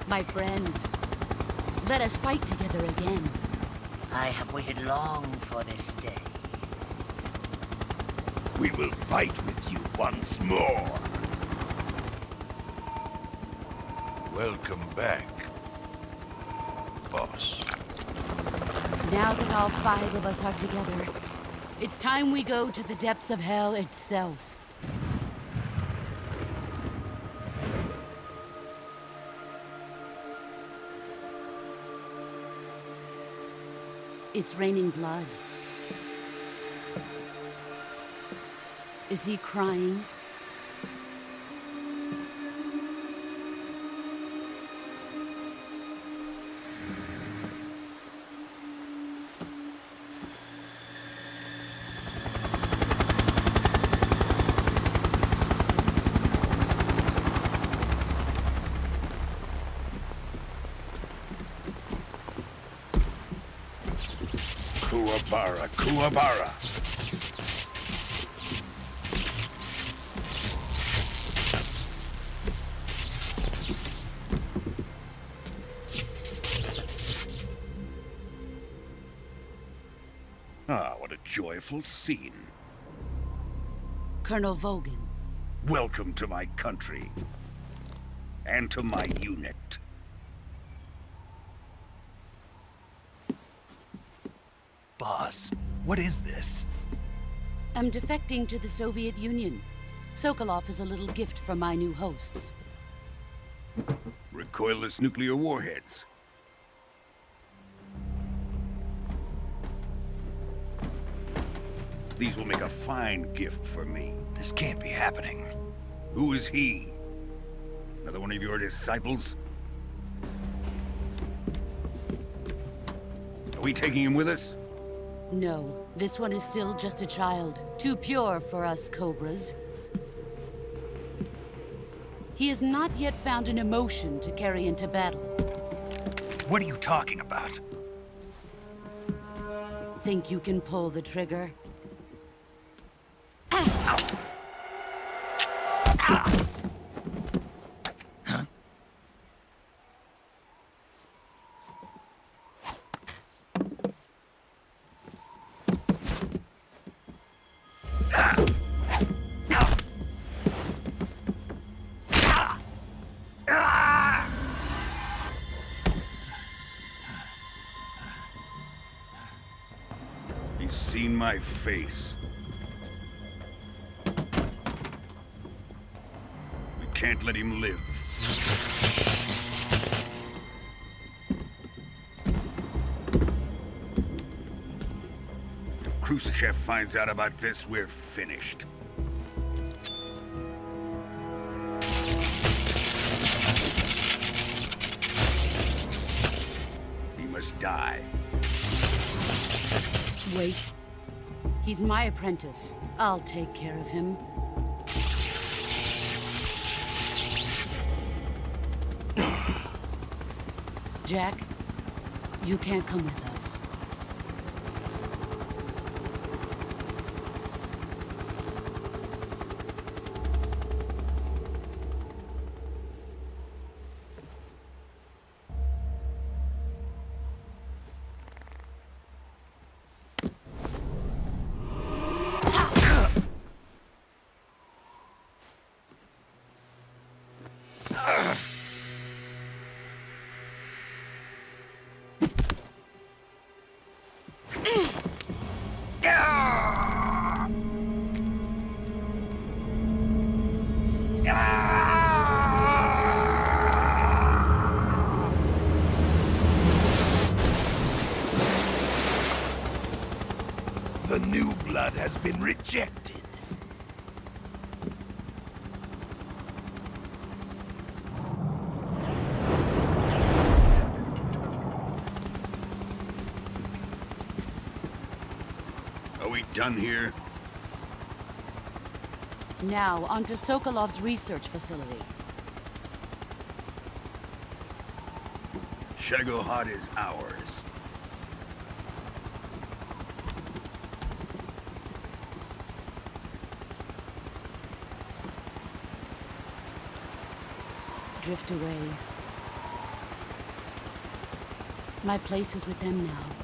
My friends, let us fight together again. I have waited long for this day. We will fight with you once more. Welcome back, boss. Now that all 5 of us are together, it's time we go to the depths of hell itself. It's raining blood. Is he crying? Kuwabara, Kuwabara. Ah, what a joyful scene. Colonel Vogan. Welcome to my country. And to my unit. Boss, what is this? I'm defecting to the Soviet Union. Sokolov is a little gift from my new hosts. Recoilless nuclear warheads. These will make a fine gift for me. This can't be happening. Who is he? Another one of your disciples? Are we taking him with us? No, this one is still just a child. Too pure for us Cobras. He has not yet found an emotion to carry into battle. What are you talking about? Think you can pull the trigger? He's seen my face. We can't let him live. If Khrushchev finds out about this, we're finished. He must die. Wait. He's my apprentice. I'll take care of him. Jack, you can't come with us. The new blood has been rejected. Are we done here? Now, on to Sokolov's research facility. Shagохod is ours. Drift away. My place is with them now.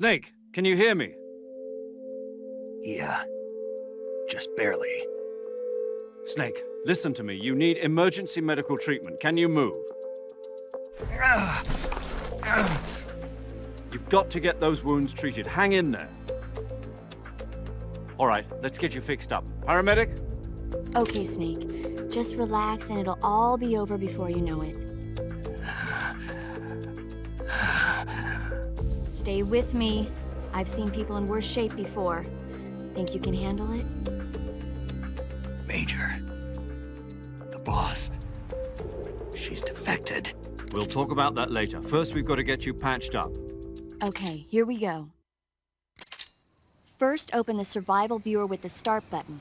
Snake, can you hear me? Yeah. Just barely. Snake, listen to me. You need emergency medical treatment. Can you move? You've got to get those wounds treated. Hang in there. All right, let's get you fixed up. Paramedic? Okay, Snake. Just relax and it'll all be over before you know it. Stay with me. I've seen people in worse shape before. Think you can handle it? Major. The boss. She's defected. We'll talk about that later. First, we've got to get you patched up. Okay, here we go. First, open the survival viewer with the start button.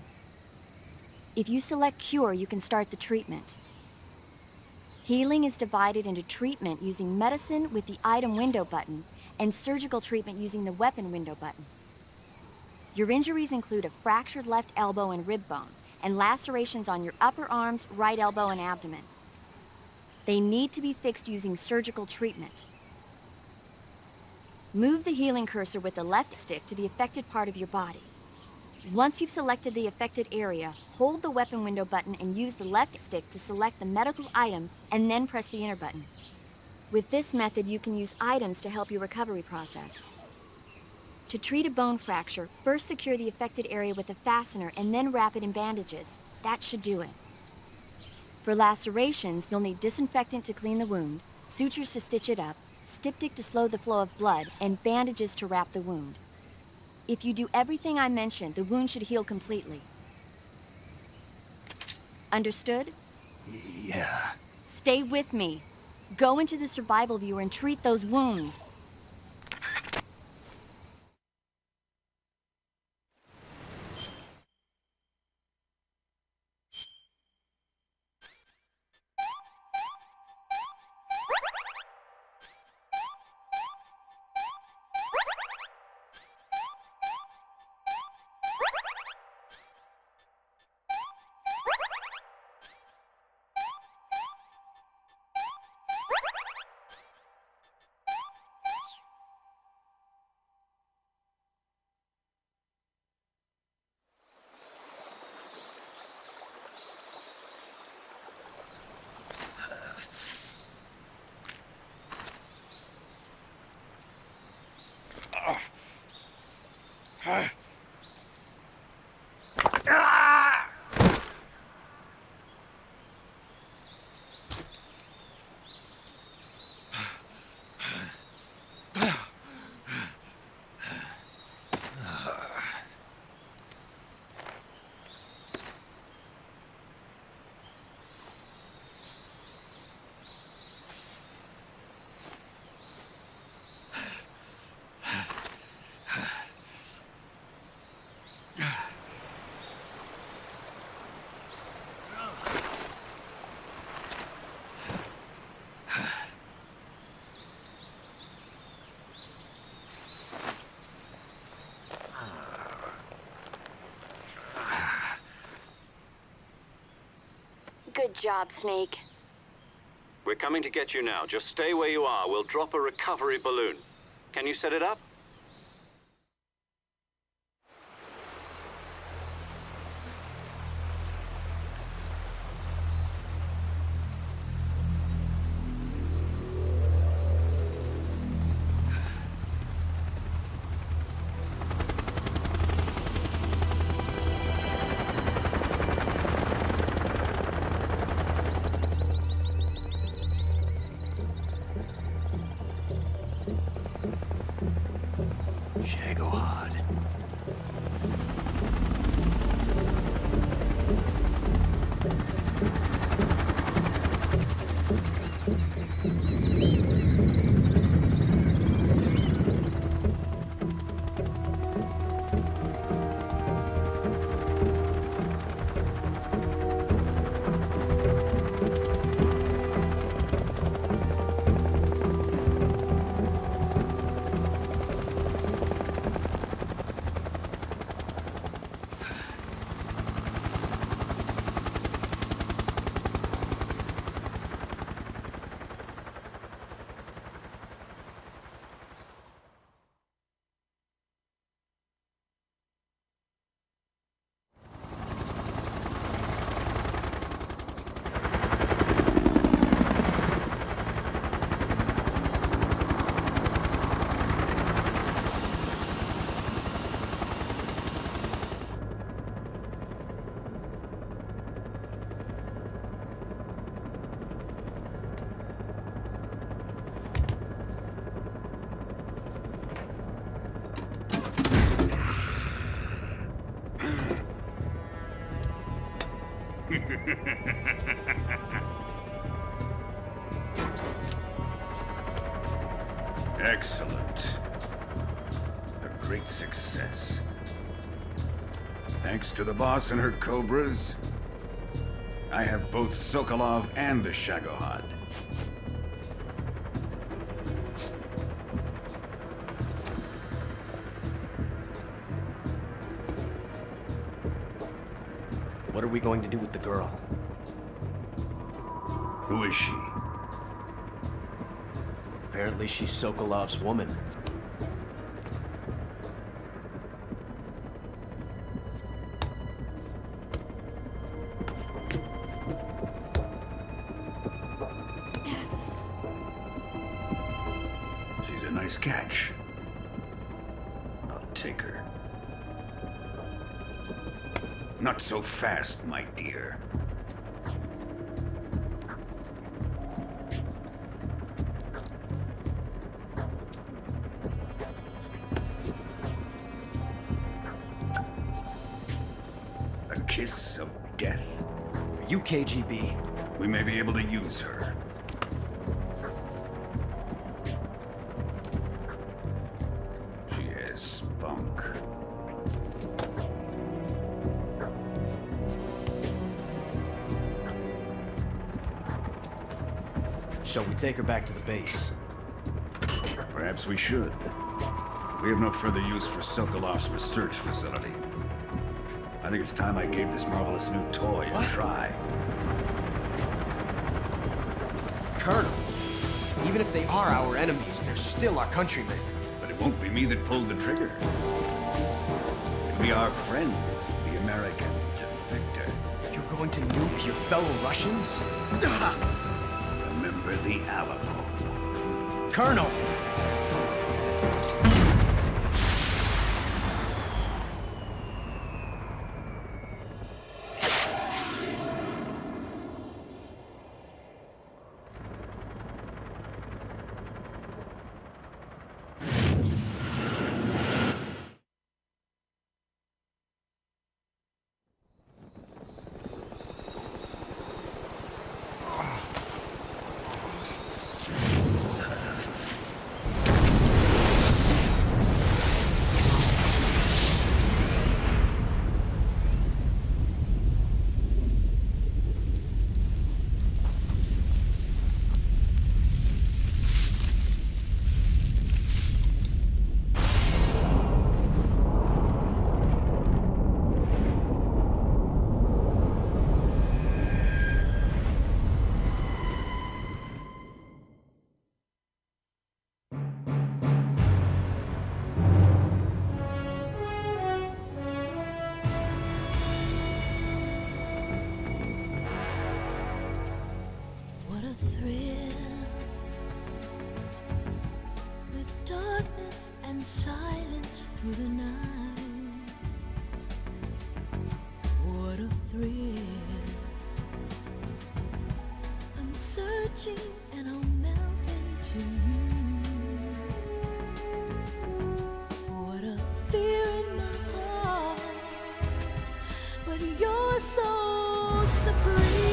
If you select cure, you can start the treatment. Healing is divided into treatment using medicine with the item window button and surgical treatment using the weapon window button. Your injuries include a fractured left elbow and rib bone, and lacerations on your upper arms, right elbow, and abdomen. They need to be fixed using surgical treatment. Move the healing cursor with the left stick to the affected part of your body. Once you've selected the affected area, hold the weapon window button and use the left stick to select the medical item, and then press the enter button. With this method, you can use items to help your recovery process. To treat a bone fracture, first secure the affected area with a fastener and then wrap it in bandages. That should do it. For lacerations, you'll need disinfectant to clean the wound, sutures to stitch it up, styptic to slow the flow of blood, and bandages to wrap the wound. If you do everything I mentioned, the wound should heal completely. Understood? Yeah. Stay with me. Go into the survival viewer and treat those wounds. Good job, Snake. We're coming to get you now. Just stay where you are. We'll drop a recovery balloon. Can you set it up? Shagохod. Excellent. A great success. Thanks to the boss and her cobras, I have both Sokolov and the Shagохod. What are we going to do with the girl? Who is she? Apparently she's Sokolov's woman. She's a nice catch. I'll take her. Not so fast, my dear. A kiss of death. Are you KGB? We may be able to use her. She has spunk. Shall we take her back to the base? Perhaps we should. We have no further use for Sokolov's research facility. I think it's time I gave this marvelous new toy a try. Colonel, even if they are our enemies, they're still our countrymen. But it won't be me that pulled the trigger. It'll be our friend, the American defector. You're going to nuke your fellow Russians? Remember the Alamo. Colonel! thrill with darkness and silence through the night. What a thrill. I'm searching and I'll melt into you. What a fear in my heart, but you're so supreme.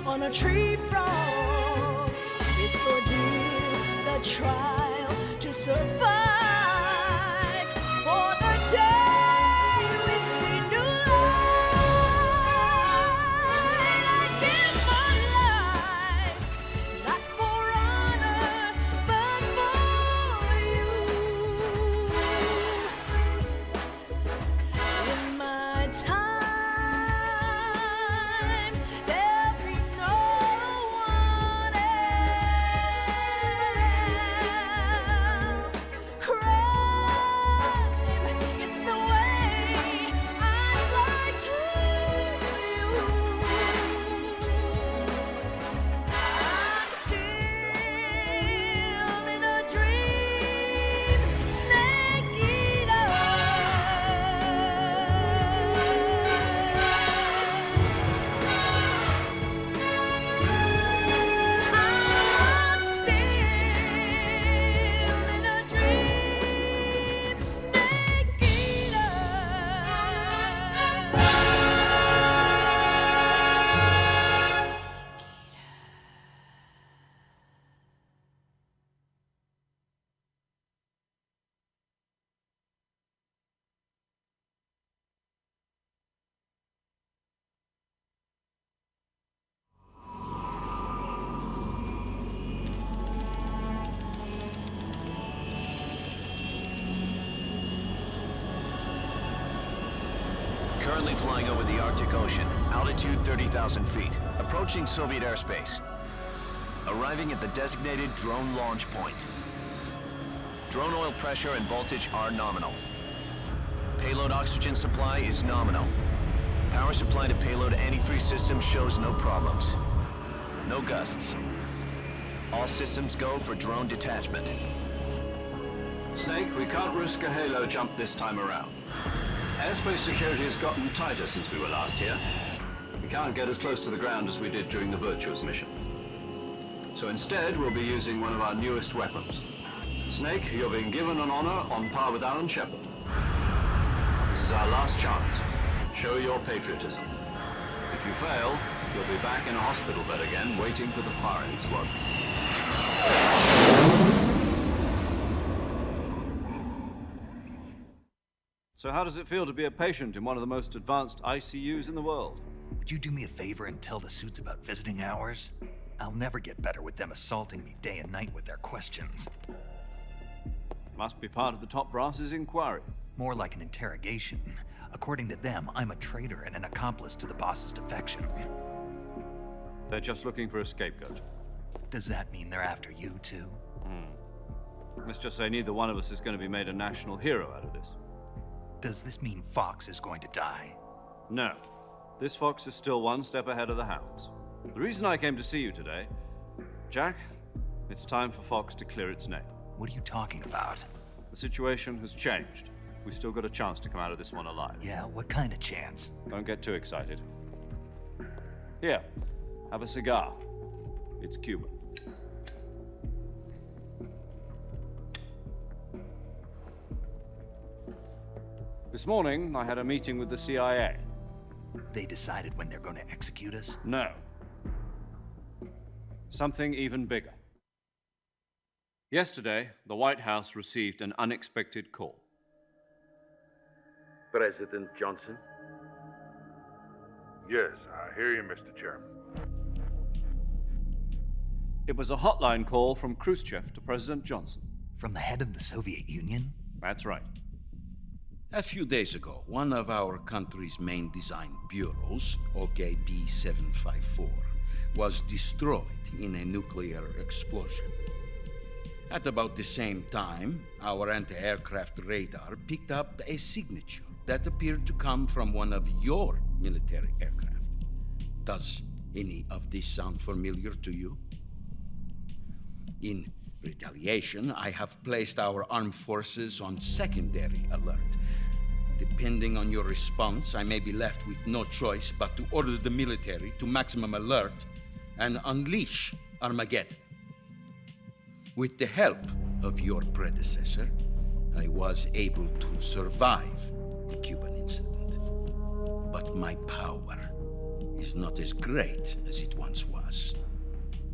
On a tree frog, it's ordeal, the trial to survive. For the day we see new light, I give my life, not for honor, but for you. In my time, Currently flying over the Arctic Ocean, altitude 30,000 feet, approaching Soviet airspace. Arriving at the designated drone launch point. Drone oil pressure and voltage are nominal. Payload oxygen supply is nominal. Power supply to payload antifreeze system shows no problems. No gusts. All systems go for drone detachment. Snake, we can't risk a halo jump this time around. Airspace security has gotten tighter since we were last here. We can't get as close to the ground as we did during the Virtuous mission. So instead, we'll be using one of our newest weapons. Snake, you're being given an honor on par with Alan Shepard. This is our last chance. Show your patriotism. If you fail, you'll be back in a hospital bed again, waiting for the firing squad. So how does it feel to be a patient in one of the most advanced ICUs in the world? Would you do me a favor and tell the suits about visiting hours? I'll never get better with them assaulting me day and night with their questions. Must be part of the top brass's inquiry. More like an interrogation. According to them, I'm a traitor and an accomplice to the boss's defection. They're just looking for a scapegoat. Does that mean they're after you, too? Let's just say neither one of us is going to be made a national hero out of this. Does this mean Fox is going to die? No. This fox is still one step ahead of the hounds. The reason I came to see you today, Jack, it's time for Fox to clear its name. What are you talking about? The situation has changed. We've still got a chance to come out of this one alive. Yeah, what kind of chance? Don't get too excited. Here, have a cigar. It's Cuban. This morning, I had a meeting with the CIA. They decided when they're going to execute us? No. Something even bigger. Yesterday, the White House received an unexpected call. President Johnson? Yes, I hear you, Mr. Chairman. It was a hotline call from Khrushchev to President Johnson. From the head of the Soviet Union? That's right. A few days ago, one of our country's main design bureaus, OKB 754, was destroyed in a nuclear explosion. At about the same time, our anti-aircraft radar picked up a signature that appeared to come from one of your military aircraft. Does any of this sound familiar to you? In retaliation, I have placed our armed forces on secondary alert. Depending on your response, I may be left with no choice but to order the military to maximum alert and unleash Armageddon. With the help of your predecessor, I was able to survive the Cuban incident. But my power is not as great as it once was.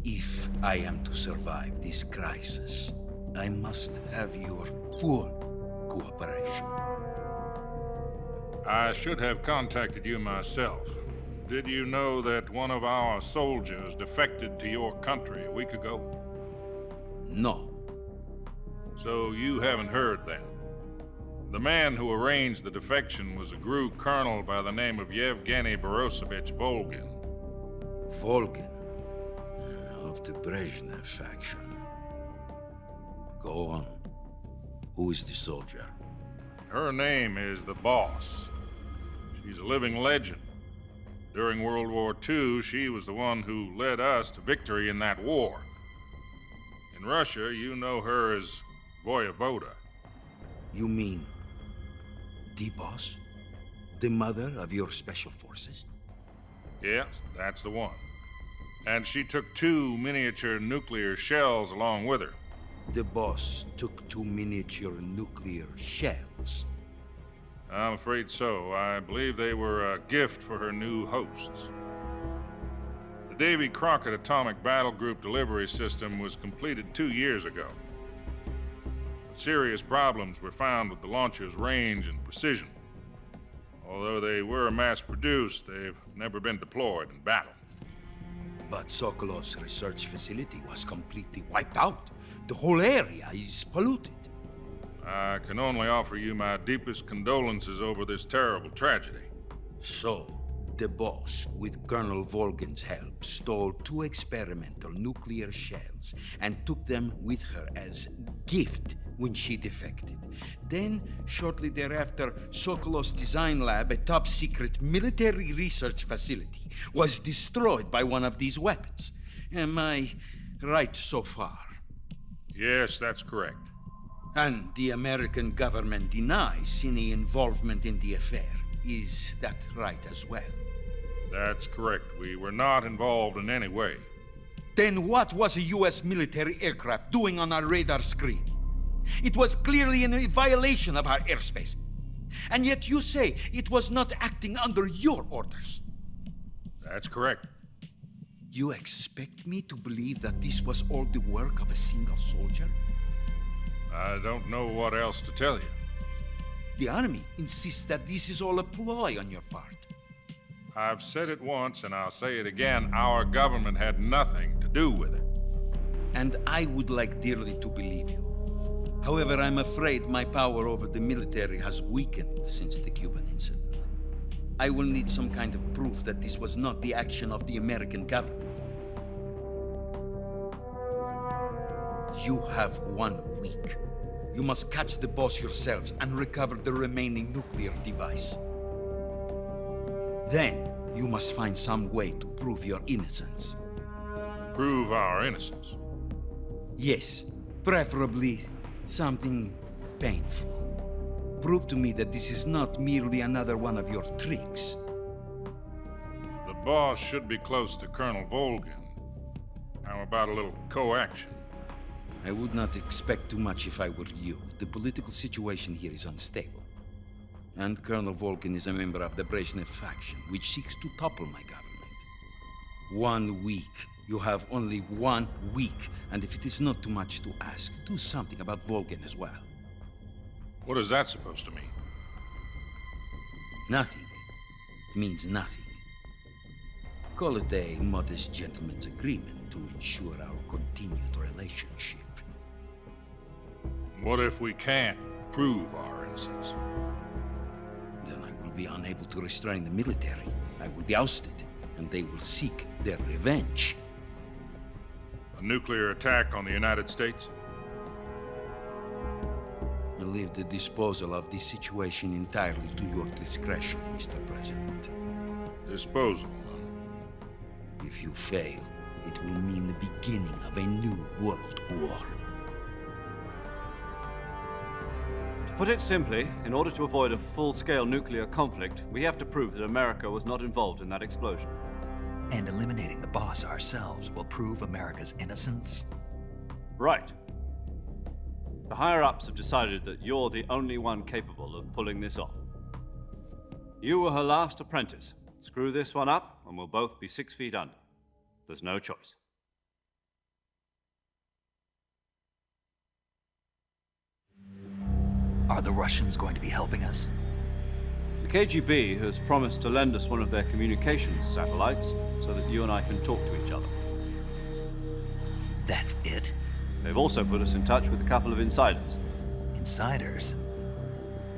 If I am to survive this crisis, I must have your full cooperation. I should have contacted you myself. Did you know that one of our soldiers defected to your country a week ago? No. So you haven't heard then. The man who arranged the defection was a GRU colonel by the name of Yevgeny Borisovich Volgin. Volgin? Of the Brezhnev faction. Go on. Who is the soldier? Her name is the Boss. She's a living legend. During World War II, she was the one who led us to victory in that war. In Russia, you know her as Voyevoda. You mean the Boss? The mother of your special forces? Yes, that's the one. And she took 2 miniature nuclear shells along with her. The Boss took 2 miniature nuclear shells? I'm afraid so. I believe they were a gift for her new hosts. The Davy Crockett Atomic Battle Group delivery system was completed 2 years ago. But serious problems were found with the launcher's range and precision. Although they were mass-produced, they've never been deployed in battle. But Sokolov's research facility was completely wiped out. The whole area is polluted. I can only offer you my deepest condolences over this terrible tragedy. So, the Boss, with Colonel Volgin's help, stole 2 experimental nuclear shells and took them with her as gift when she defected. Then, shortly thereafter, Sokolov's design lab, a top-secret military research facility, was destroyed by one of these weapons. Am I right so far? Yes, that's correct. And the American government denies any involvement in the affair. Is that right as well? That's correct. We were not involved in any way. Then what was a U.S. military aircraft doing on our radar screen? It was clearly in a violation of our airspace. And yet you say it was not acting under your orders. That's correct. You expect me to believe that this was all the work of a single soldier? I don't know what else to tell you. The Army insists that this is all a ploy on your part. I've said it once, and I'll say it again. Our government had nothing to do with it. And I would like dearly to believe you. However, I'm afraid my power over the military has weakened since the Cuban incident. I will need some kind of proof that this was not the action of the American government. You have 1 week. You must catch the Boss yourselves and recover the remaining nuclear device. Then, you must find some way to prove your innocence. Prove our innocence? Yes, preferably something painful. Prove to me that this is not merely another one of your tricks. The Boss should be close to Colonel Volgin. How about a little coaction? I would not expect too much if I were you. The political situation here is unstable. And Colonel Volkin is a member of the Brezhnev faction, which seeks to topple my government. 1 week. You have only 1 week, and if it is not too much to ask, do something about Volkin as well. What is that supposed to mean? Nothing. It means nothing. Call it a modest gentleman's agreement to ensure our continued relationship. What if we can't prove our innocence? Then I will be unable to restrain the military. I will be ousted, and they will seek their revenge. A nuclear attack on the United States? I leave the disposal of this situation entirely to your discretion, Mr. President. Disposal? If you fail, it will mean the beginning of a new world war. To put it simply, in order to avoid a full-scale nuclear conflict, we have to prove that America was not involved in that explosion. And eliminating the boss ourselves will prove America's innocence? Right. The higher-ups have decided that you're the only one capable of pulling this off. You were her last apprentice. Screw this one up, and we'll both be 6 feet under. There's no choice. Are the Russians going to be helping us? The KGB has promised to lend us one of their communications satellites so that you and I can talk to each other. That's it? They've also put us in touch with a couple of insiders. Insiders?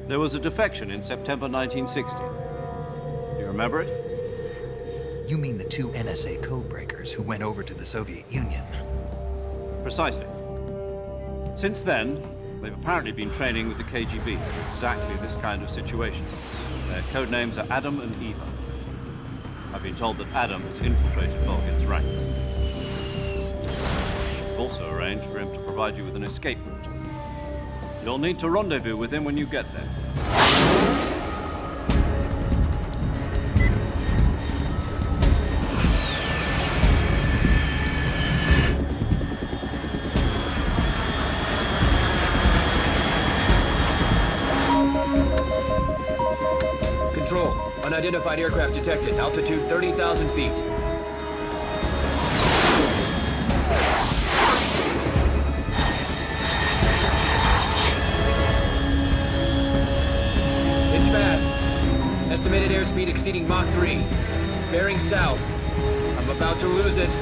There was a defection in September 1960. Do you remember it? You mean the 2 NSA codebreakers who went over to the Soviet Union? Precisely. Since then, they've apparently been training with the KGB for exactly this kind of situation. Their code names are Adam and Eva. I've been told that Adam has infiltrated Volgin's ranks. We've also arranged for him to provide you with an escape route. You'll need to rendezvous with him when you get there. Control. Unidentified aircraft detected. Altitude 30,000 feet. It's fast. Estimated airspeed exceeding Mach 3. Bearing south. I'm about to lose it.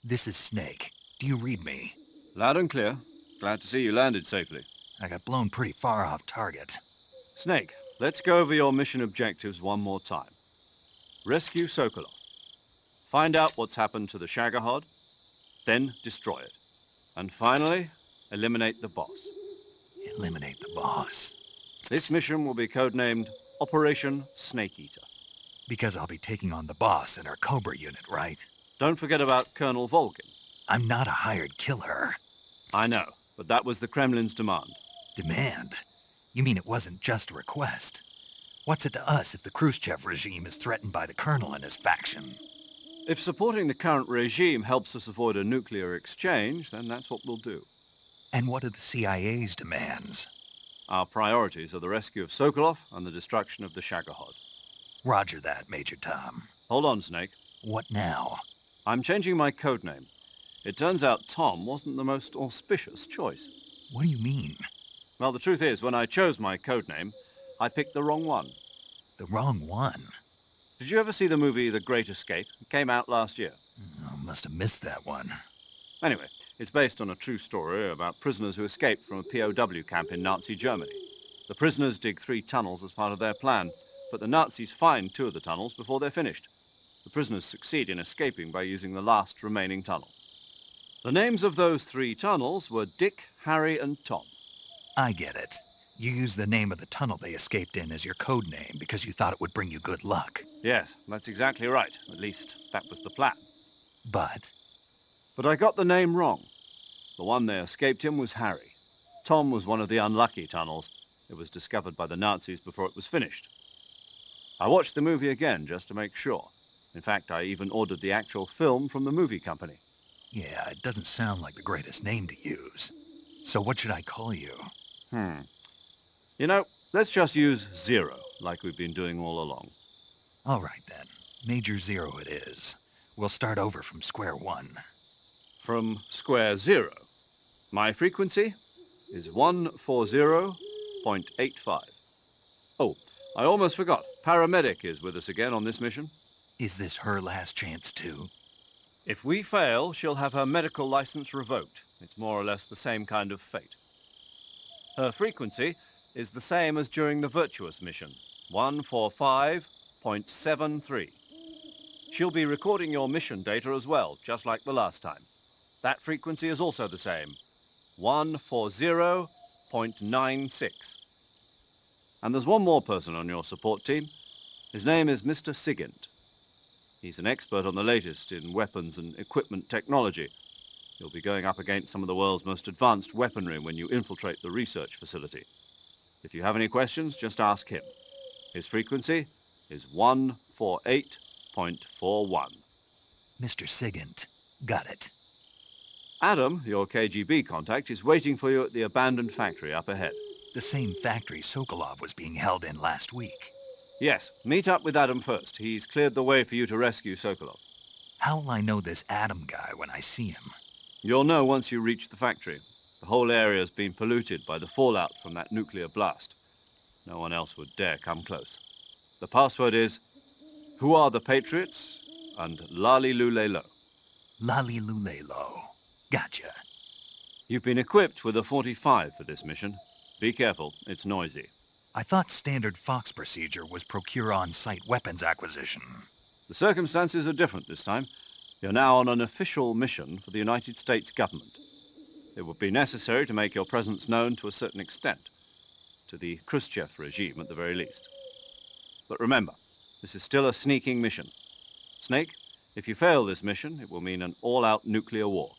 This is Snake. Do you read me? Loud and clear. Glad to see you landed safely. I got blown pretty far off target. Snake, let's go over your mission objectives one more time. Rescue Sokolov. Find out what's happened to the Shagоход, then destroy it. And finally, eliminate the boss. Eliminate the boss? This mission will be codenamed Operation Snake Eater. Because I'll be taking on the boss in our Cobra unit, right? Don't forget about Colonel Volkin. I'm not a hired killer. I know, but that was the Kremlin's demand. Demand? You mean it wasn't just a request? What's it to us if the Khrushchev regime is threatened by the Colonel and his faction? If supporting the current regime helps us avoid a nuclear exchange, then that's what we'll do. And what are the CIA's demands? Our priorities are the rescue of Sokolov and the destruction of the Shagохod. Roger that, Major Tom. Hold on, Snake. What now? I'm changing my codename. It turns out Tom wasn't the most auspicious choice. What do you mean? Well, the truth is, when I chose my codename, I picked the wrong one. The wrong one? Did you ever see the movie The Great Escape? It came out last year. Oh, must have missed that one. Anyway, it's based on a true story about prisoners who escaped from a POW camp in Nazi Germany. The prisoners dig 3 tunnels as part of their plan, but the Nazis find 2 of the tunnels before they're finished. The prisoners succeed in escaping by using the last remaining tunnel. The names of those 3 tunnels were Dick, Harry, and Tom. I get it. You used the name of the tunnel they escaped in as your code name because you thought it would bring you good luck. Yes, that's exactly right. At least, that was the plan. But I got the name wrong. The one they escaped in was Harry. Tom was one of the unlucky tunnels. It was discovered by the Nazis before it was finished. I watched the movie again just to make sure. In fact, I even ordered the actual film from the movie company. yeah, it doesn't sound like the greatest name to use. So what should I call you? You know, let's just use Zero, like we've been doing all along. All right, then. Major Zero it is. We'll start over from square one. From square zero. My frequency is 140.85. Oh, I almost forgot. Paramedic is with us again on this mission. Is this her last chance, too? If we fail, she'll have her medical license revoked. It's more or less the same kind of fate. Her frequency is the same as during the Virtuous mission, 145.73. She'll be recording your mission data as well, just like the last time. That frequency is also the same, 140.96. And there's one more person on your support team. His name is Mr. Sigint. He's an expert on the latest in weapons and equipment technology. You'll be going up against some of the world's most advanced weaponry when you infiltrate the research facility. If you have any questions, just ask him. His frequency is 148.41. Mr. Sigint. Got it. Adam, your KGB contact, is waiting for you at the abandoned factory up ahead. The same factory Sokolov was being held in last week. Yes, meet up with Adam first. He's cleared the way for you to rescue Sokolov. How will I know this Adam guy when I see him? You'll know once you reach the factory. The whole area's been polluted by the fallout from that nuclear blast. No one else would dare come close. The password is, "Who are the Patriots?" and Lali Lule Lo. Lali Lule Lo. Gotcha. You've been equipped with a 45 for this mission. Be careful, it's noisy. I thought standard Fox procedure was procure on-site weapons acquisition. The circumstances are different this time. You're now on an official mission for the United States government. It would be necessary to make your presence known to a certain extent, to the Khrushchev regime at the very least. But remember, this is still a sneaking mission. Snake, if you fail this mission, it will mean an all-out nuclear war.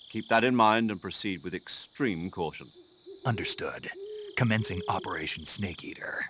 Keep that in mind and proceed with extreme caution. Understood. Commencing Operation Snake Eater.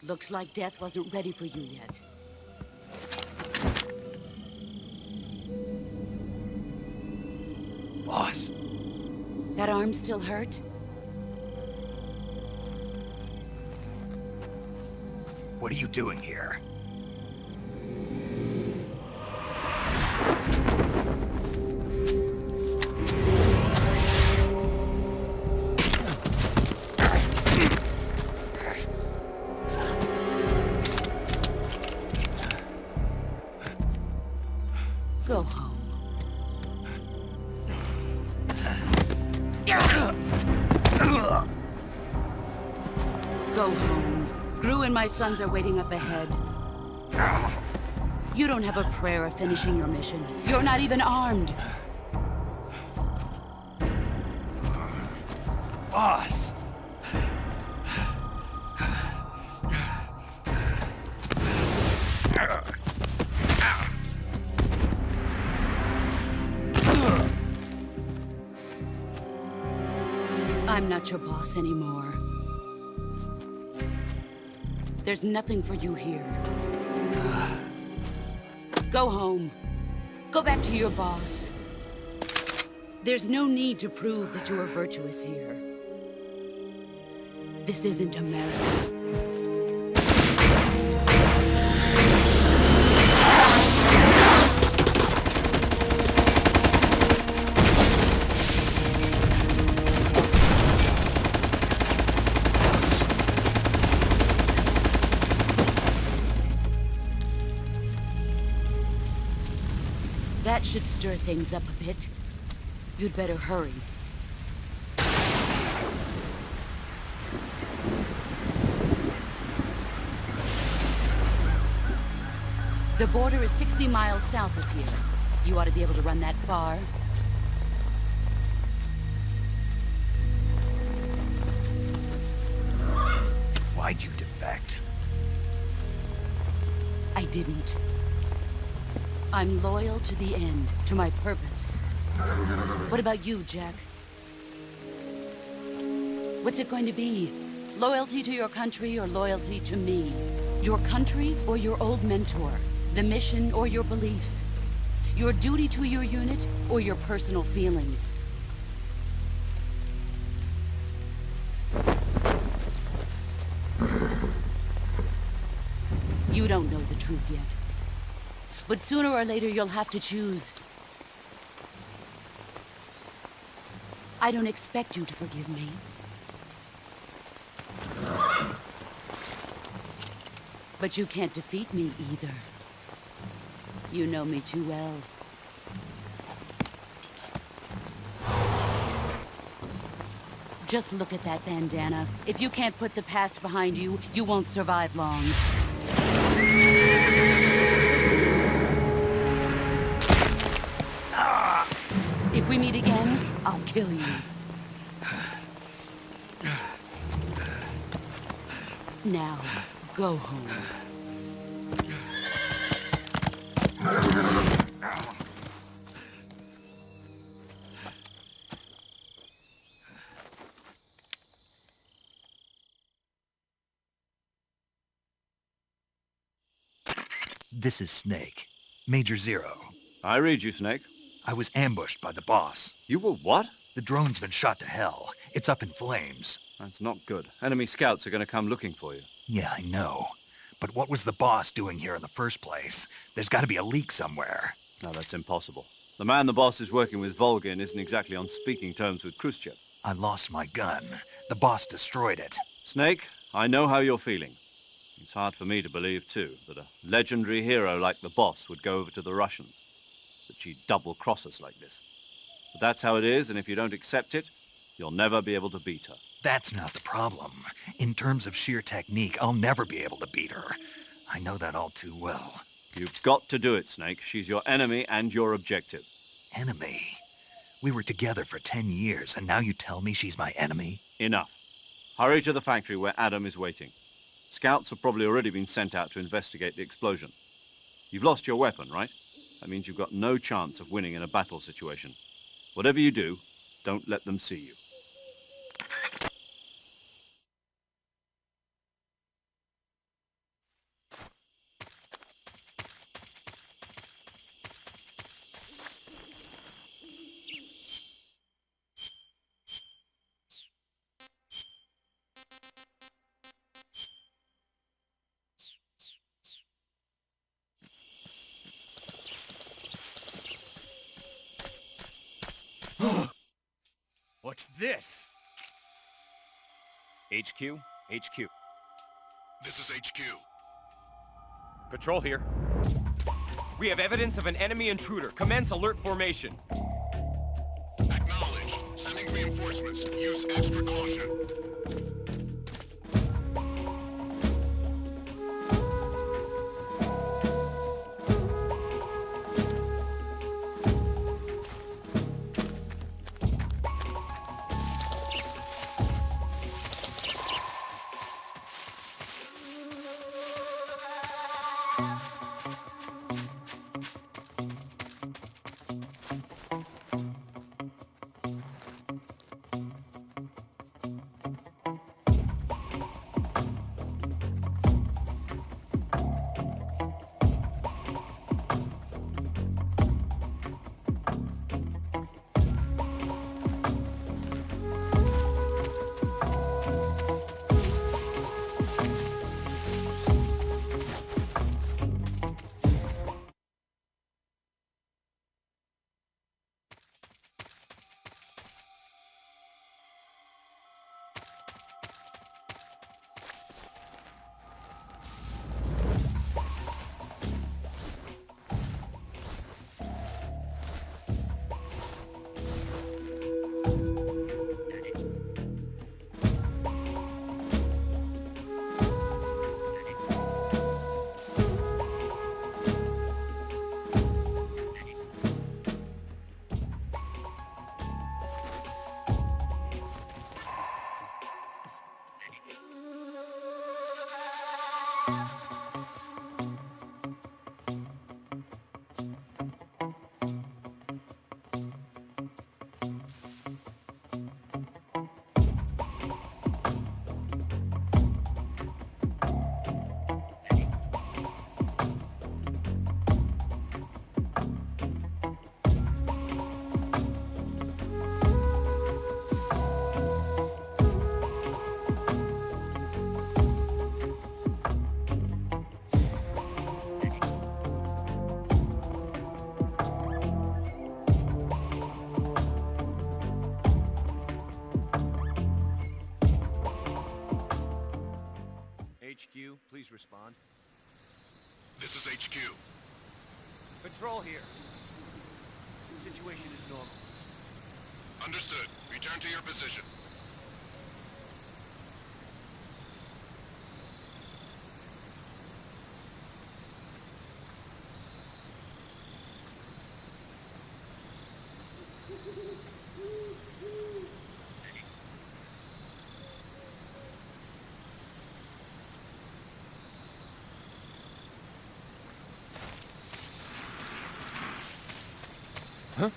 Looks like death wasn't ready for you yet. Boss. That arm still hurt? What are you doing here? Go home. Go home. Gru and my sons are waiting up ahead. You don't have a prayer of finishing your mission. You're not even armed. Boss! I'm not your boss anymore. There's nothing for you here. Go home. Go back to your boss. There's no need to prove that you are virtuous here. This isn't America. That should stir things up a bit. You'd better hurry. The border is 60 miles south of here. You ought to be able to run that far. Why'd you defect? I didn't. I'm loyal to the end, to my purpose. What about you, Jack? What's it going to be? Loyalty to your country or loyalty to me? Your country or your old mentor? The mission or your beliefs? Your duty to your unit or your personal feelings? You don't know the truth yet. But sooner or later, you'll have to choose. I don't expect you to forgive me. But you can't defeat me either. You know me too well. Just look at that bandana. If you can't put the past behind you, you won't survive long. If we meet again, I'll kill you. Now, go home. This is Snake. Major Zero. I read you, Snake. I was ambushed by the boss. You were what? The drone's been shot to hell. It's up in flames. That's not good. Enemy scouts are going to come looking for you. Yeah, I know. But what was the boss doing here in the first place? There's got to be a leak somewhere. No, that's impossible. The man the boss is working with, Volgin, isn't exactly on speaking terms with Khrushchev. I lost my gun. The boss destroyed it. Snake, I know how you're feeling. It's hard for me to believe, too, that a legendary hero like the boss would go over to the Russians. That she'd double-cross us like this. But that's how it is, and if you don't accept it, you'll never be able to beat her. That's not the problem. In terms of sheer technique, I'll never be able to beat her. I know that all too well. You've got to do it, Snake. She's your enemy and your objective. Enemy? We were together for 10 years, and now you tell me she's my enemy? Enough. Hurry to the factory where Adam is waiting. Scouts have probably already been sent out to investigate the explosion. You've lost your weapon, right? That means you've got no chance of winning in a battle situation. Whatever you do, don't let them see you. this? HQ? HQ. This is HQ. Patrol here. We have evidence of an enemy intruder. Commence alert formation. Acknowledged. Sending reinforcements. Use extra caution. HQ, please respond. This is HQ. Patrol here. The situation is normal. Understood. Return to your position. Huh?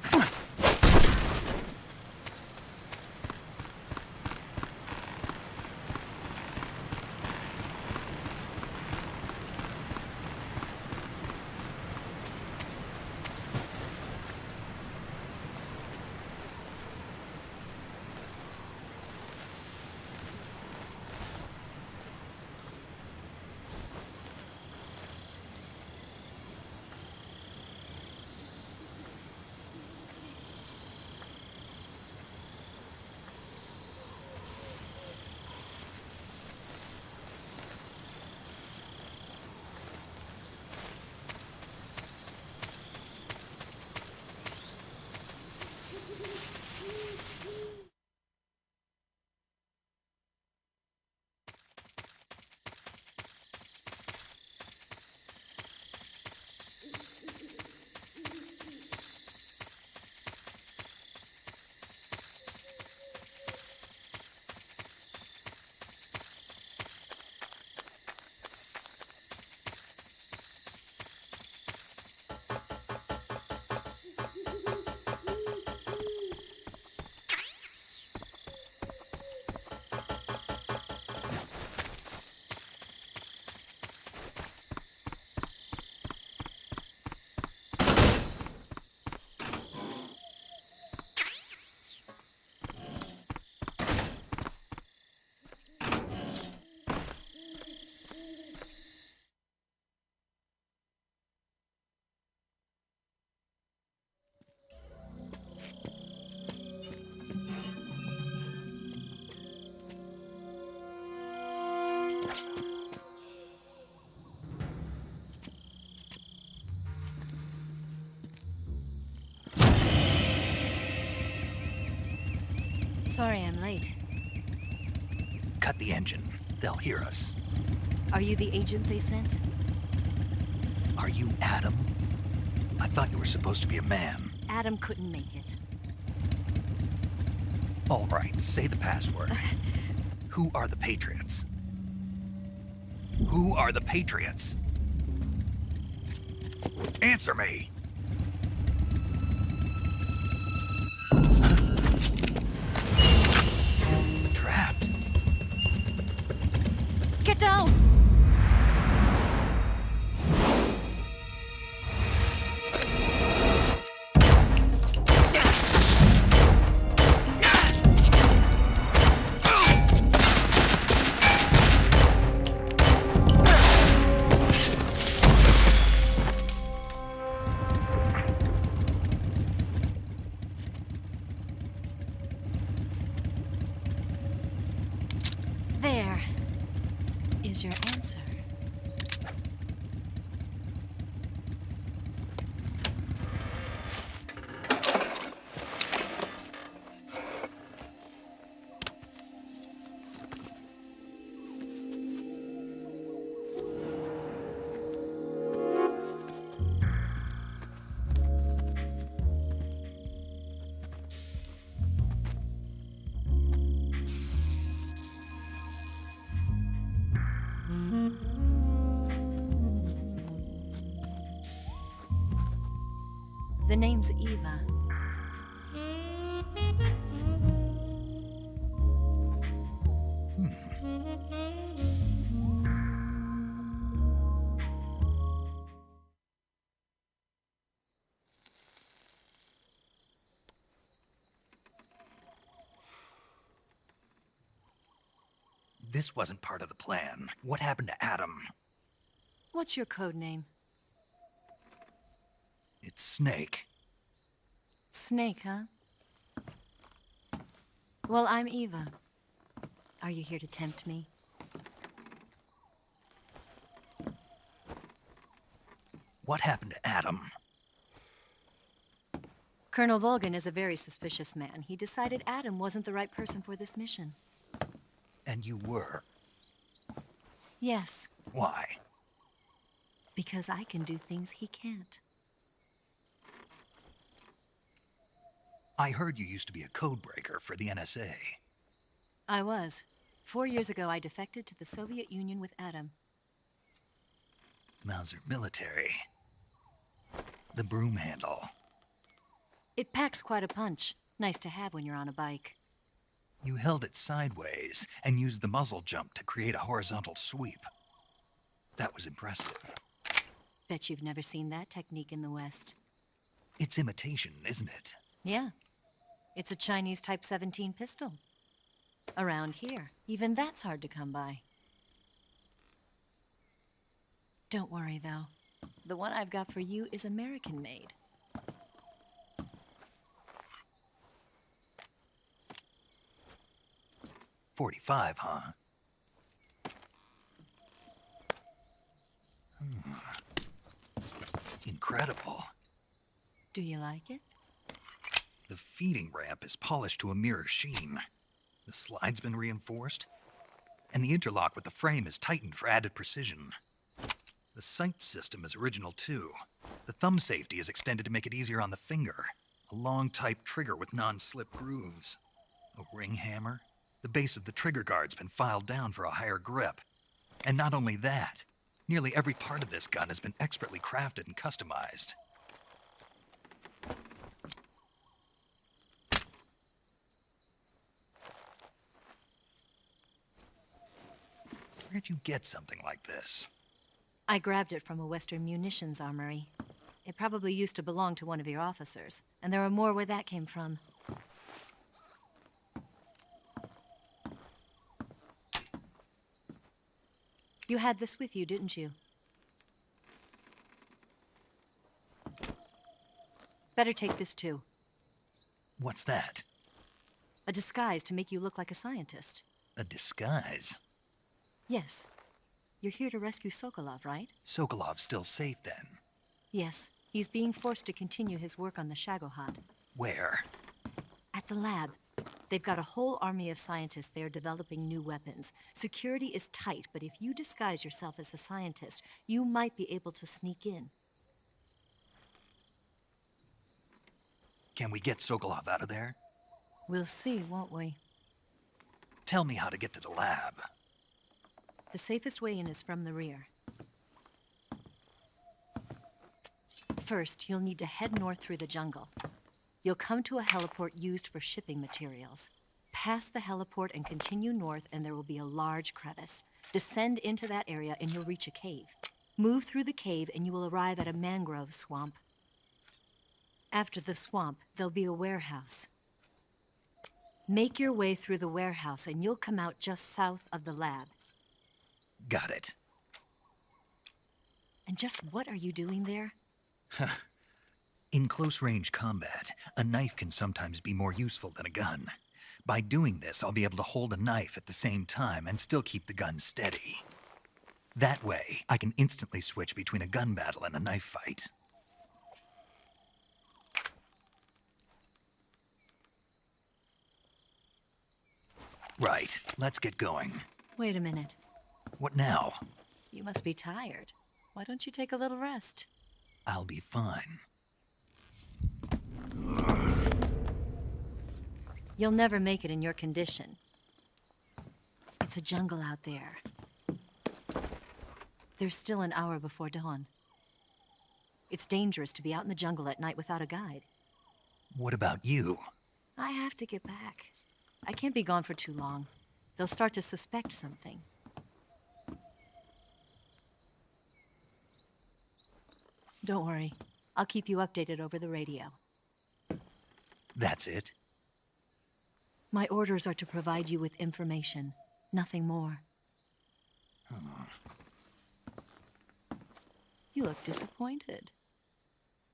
Sorry I'm late. Cut the engine. They'll hear us. Are you the agent they sent? Are you Adam? I thought you were supposed to be a man. Adam couldn't make it. All right, say the password. Who are the Patriots? Who are the Patriots? Answer me! Trapped. Get down! There is your answer. The name's Eva. This wasn't part of the plan. What happened to Adam? What's your code name? It's Snake. Snake, huh? Well, I'm Eva. Are you here to tempt me? What happened to Adam? Colonel Volgan is a very suspicious man. He decided Adam wasn't the right person for this mission. And you were? Yes. Why? Because I can do things he can't. I heard you used to be a codebreaker for the NSA. I was. 4 years ago, I defected to the Soviet Union with Adam. Mauser military. The broom handle. It packs quite a punch. Nice to have when you're on a bike. You held it sideways and used the muzzle jump to create a horizontal sweep. That was impressive. Bet you've never seen that technique in the West. It's imitation, isn't it? Yeah. It's a Chinese Type 17 pistol. Around here, even that's hard to come by. Don't worry, though. The one I've got for you is American-made. .45, huh? Incredible. Do you like it? The feeding ramp is polished to a mirror sheen. The slide's been reinforced, and the interlock with the frame is tightened for added precision. The sight system is original too. The thumb safety is extended to make it easier on the finger. A long type trigger with non-slip grooves. A ring hammer. The base of the trigger guard's been filed down for a higher grip. And not only that, nearly every part of this gun has been expertly crafted and customized. Where'd you get something like this? I grabbed it from a Western munitions armory. It probably used to belong to one of your officers, and there are more where that came from. You had this with you, didn't you? Better take this too. What's that? A disguise to make you look like a scientist. A disguise? Yes. You're here to rescue Sokolov, right? Sokolov's still safe then. Yes. He's being forced to continue his work on the Shagохod. Where? At the lab. They've got a whole army of scientists there developing new weapons. Security is tight, but if you disguise yourself as a scientist, you might be able to sneak in. Can we get Sokolov out of there? We'll see, won't we? Tell me how to get to the lab. The safest way in is from the rear. First, you'll need to head north through the jungle. You'll come to a heliport used for shipping materials. Pass the heliport and continue north, and there will be a large crevice. Descend into that area, and you'll reach a cave. Move through the cave, and you will arrive at a mangrove swamp. After the swamp, there'll be a warehouse. Make your way through the warehouse, and you'll come out just south of the lab. Got it. And just what are you doing there? In close-range combat, a knife can sometimes be more useful than a gun. By doing this, I'll be able to hold a knife at the same time and still keep the gun steady. That way, I can instantly switch between a gun battle and a knife fight. Right, let's get going. Wait a minute. What now? You must be tired. Why don't you take a little rest? I'll be fine. You'll never make it in your condition. It's a jungle out there. There's still an hour before dawn. It's dangerous to be out in the jungle at night without a guide. What about you? I have to get back. I can't be gone for too long. They'll start to suspect something. Don't worry. I'll keep you updated over the radio. That's it? My orders are to provide you with information, nothing more. You look disappointed.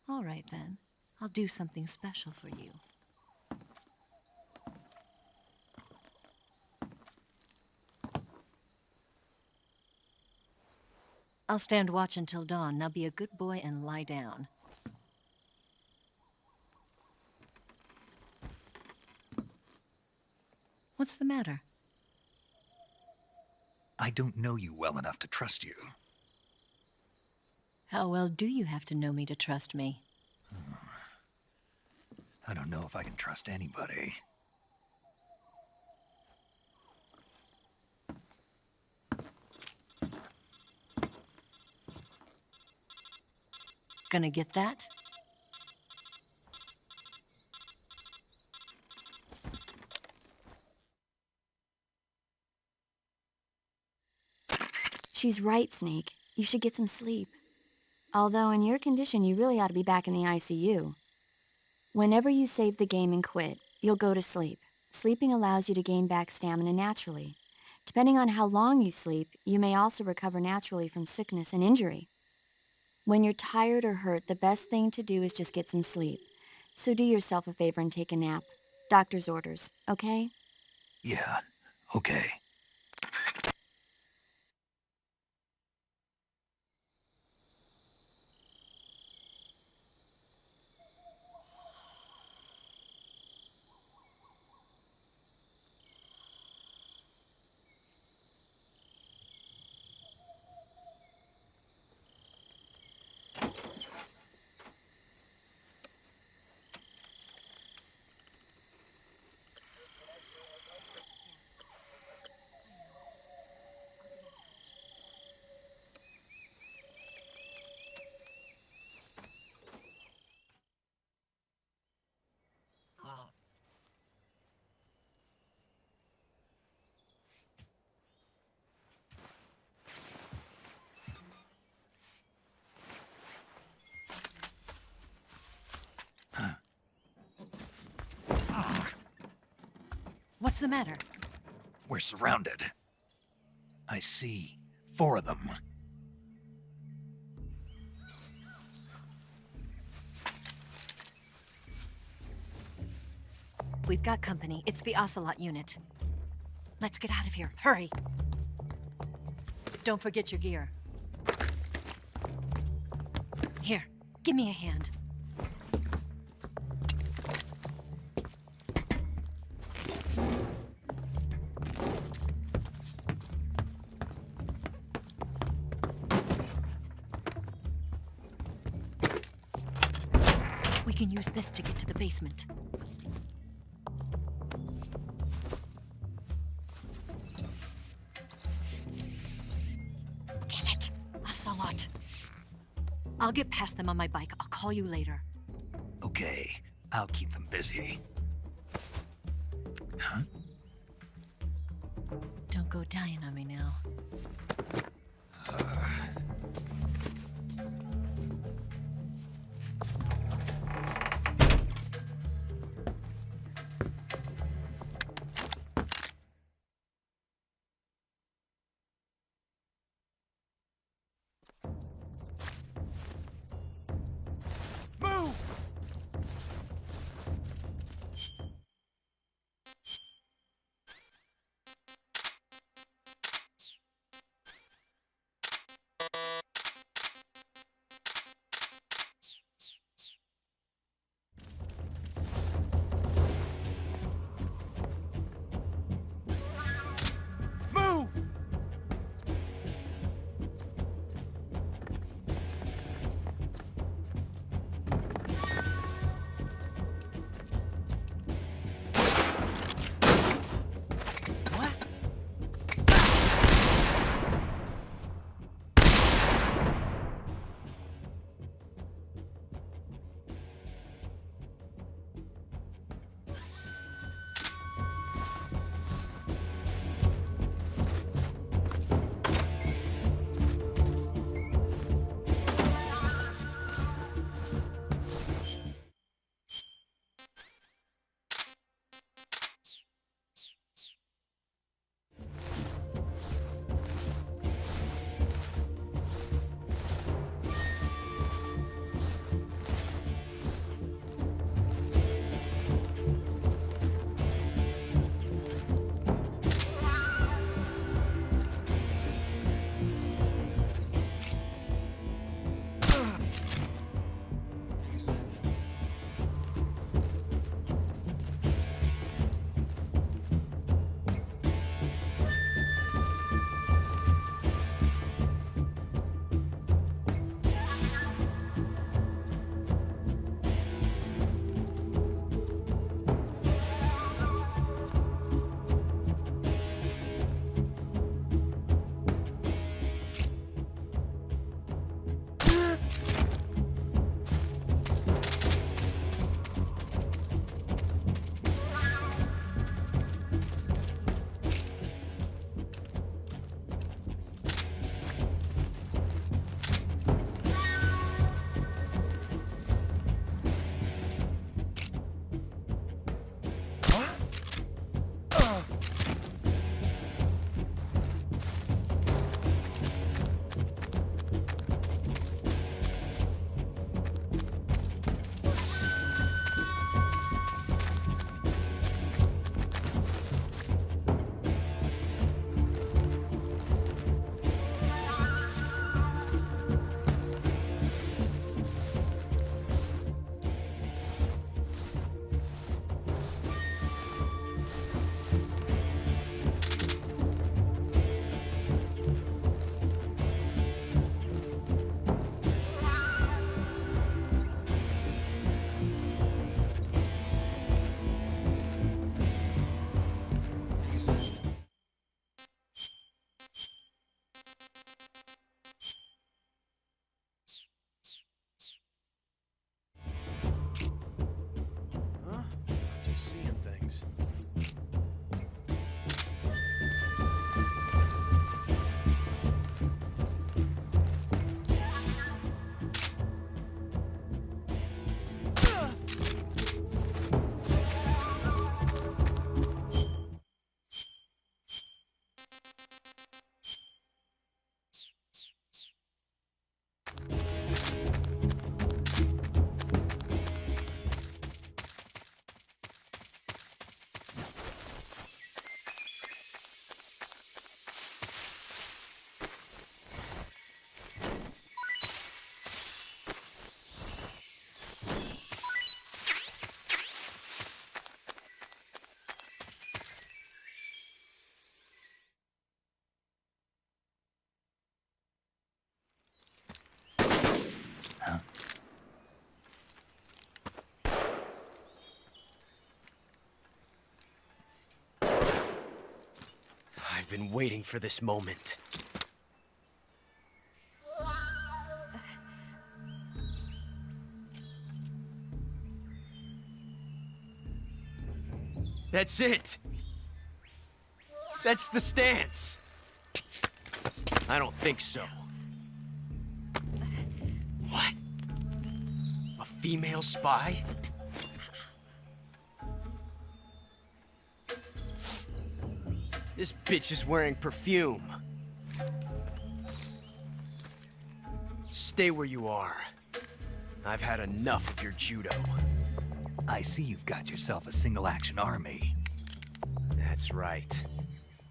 All right, then. I'll do something special for you. I'll stand watch until dawn. Now be a good boy and lie down. What's the matter? I don't know you well enough to trust you. How well do you have to know me to trust me? I don't know if I can trust anybody. Gonna get that? She's right, Snake. You should get some sleep. Although in your condition, you really ought to be back in the ICU. Whenever you save the game and quit, you'll go to sleep. Sleeping allows you to gain back stamina naturally. Depending on how long you sleep, you may also recover naturally from sickness and injury. When you're tired or hurt, the best thing to do is just get some sleep. So do yourself a favor and take a nap. Doctor's orders, okay? Yeah, okay. What's the matter? We're surrounded. I see 4 of them. We've got company. It's the Ocelot unit. Let's get out of here. Hurry. Don't forget your gear. Here, give me a hand. We can use this to get to the basement. Damn it! Ocelot. I'll get past them on my bike. I'll call you later. Okay, I'll keep them busy. Huh? Don't go dying on me now. been waiting for this moment. That's it! That's the stance! I don't think so. What? A female spy? This bitch is wearing perfume. Stay where you are. I've had enough of your judo. I see you've got yourself a single-action army. That's right.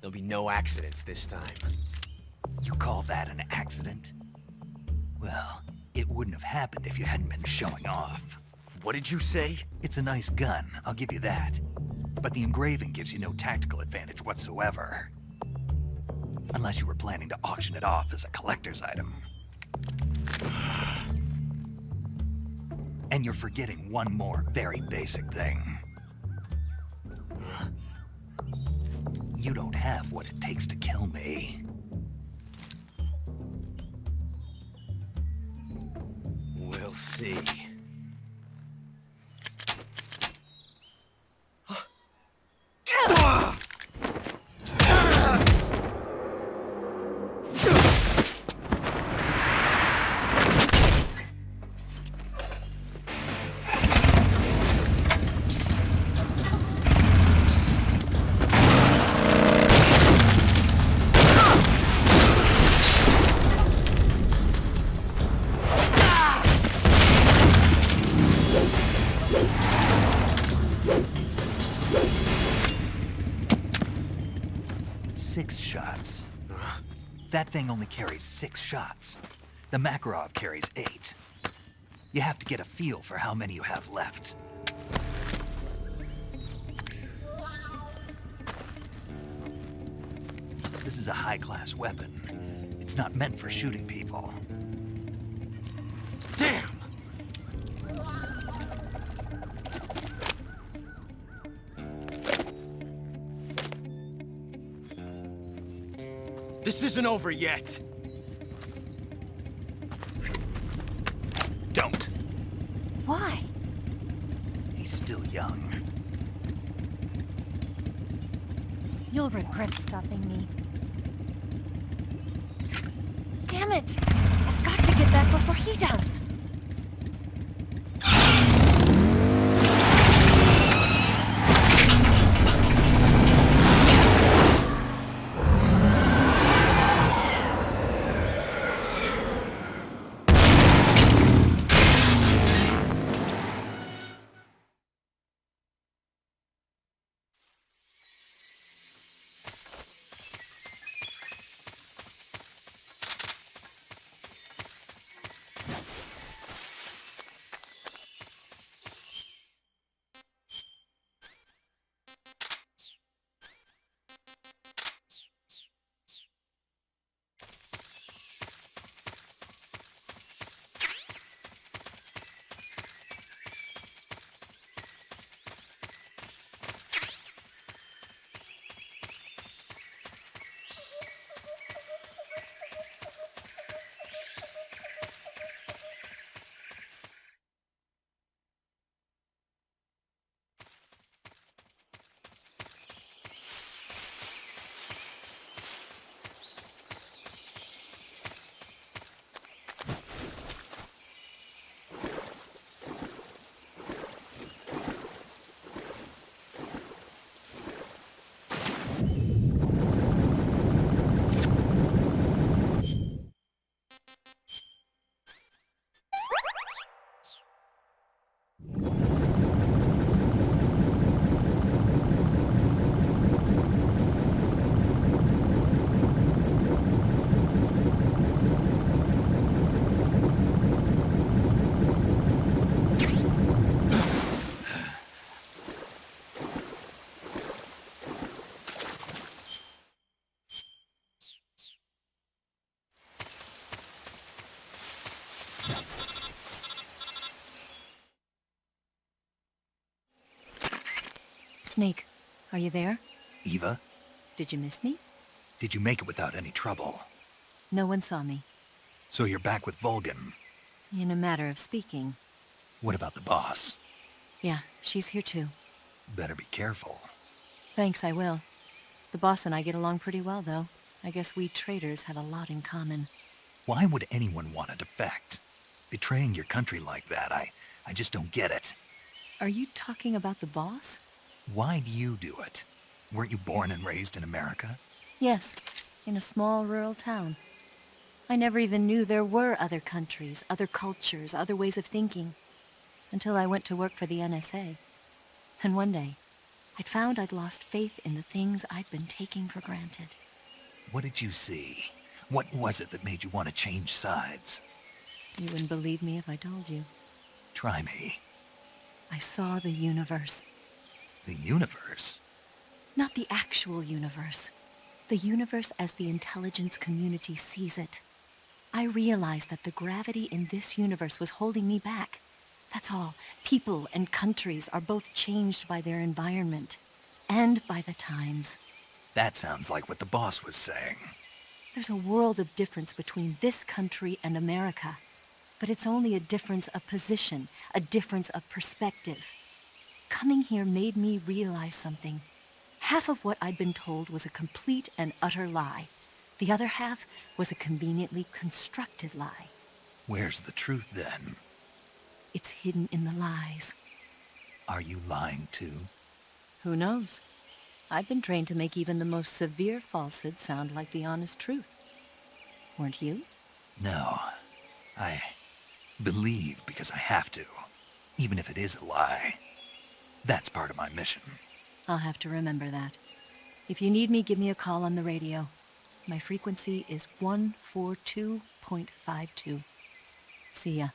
There'll be no accidents this time. You call that an accident? Well, it wouldn't have happened if you hadn't been showing off. What did you say? It's a nice gun, I'll give you that. But the engraving gives you no tactical advantage whatsoever. Unless you were planning to auction it off as a collector's item. And you're forgetting one more very basic thing. You don't have what it takes to kill me. We'll see. That thing only carries 6 shots. The Makarov carries 8. You have to get a feel for how many you have left. This is a high-class weapon. It's not meant for shooting people. Damn! This isn't over yet. Don't. Why? He's still young. You'll regret stopping me. Damn it! I've got to get back before he does. Snake, are you there? Eva? Did you miss me? Did you make it without any trouble? No one saw me. So you're back with Volgan. In a matter of speaking. What about the boss? Yeah, she's here too. Better be careful. Thanks, I will. The boss and I get along pretty well, though. I guess we traitors have a lot in common. Why would anyone want to defect? Betraying your country like that, I just don't get it. Are you talking about the boss? Why do you do it? Weren't you born and raised in America? Yes, in a small rural town. I never even knew there were other countries, other cultures, other ways of thinking, until I went to work for the NSA. And one day, I'd found I'd lost faith in the things I'd been taking for granted. What did you see? What was it that made you want to change sides? You wouldn't believe me if I told you. Try me. I saw the universe. The universe? Not the actual universe. The universe as the intelligence community sees it. I realized that the gravity in this universe was holding me back. That's all. People and countries are both changed by their environment and by the times. That sounds like what the boss was saying. There's a world of difference between this country and America. But it's only a difference of position, a difference of perspective. Coming here made me realize something. Half of what I'd been told was a complete and utter lie. The other half was a conveniently constructed lie. Where's the truth, then? It's hidden in the lies. Are you lying, too? Who knows? I've been trained to make even the most severe falsehood sound like the honest truth. Weren't you? No. I believe because I have to, even if it is a lie. That's part of my mission. I'll have to remember that. If you need me, give me a call on the radio. My frequency is 142.52. See ya.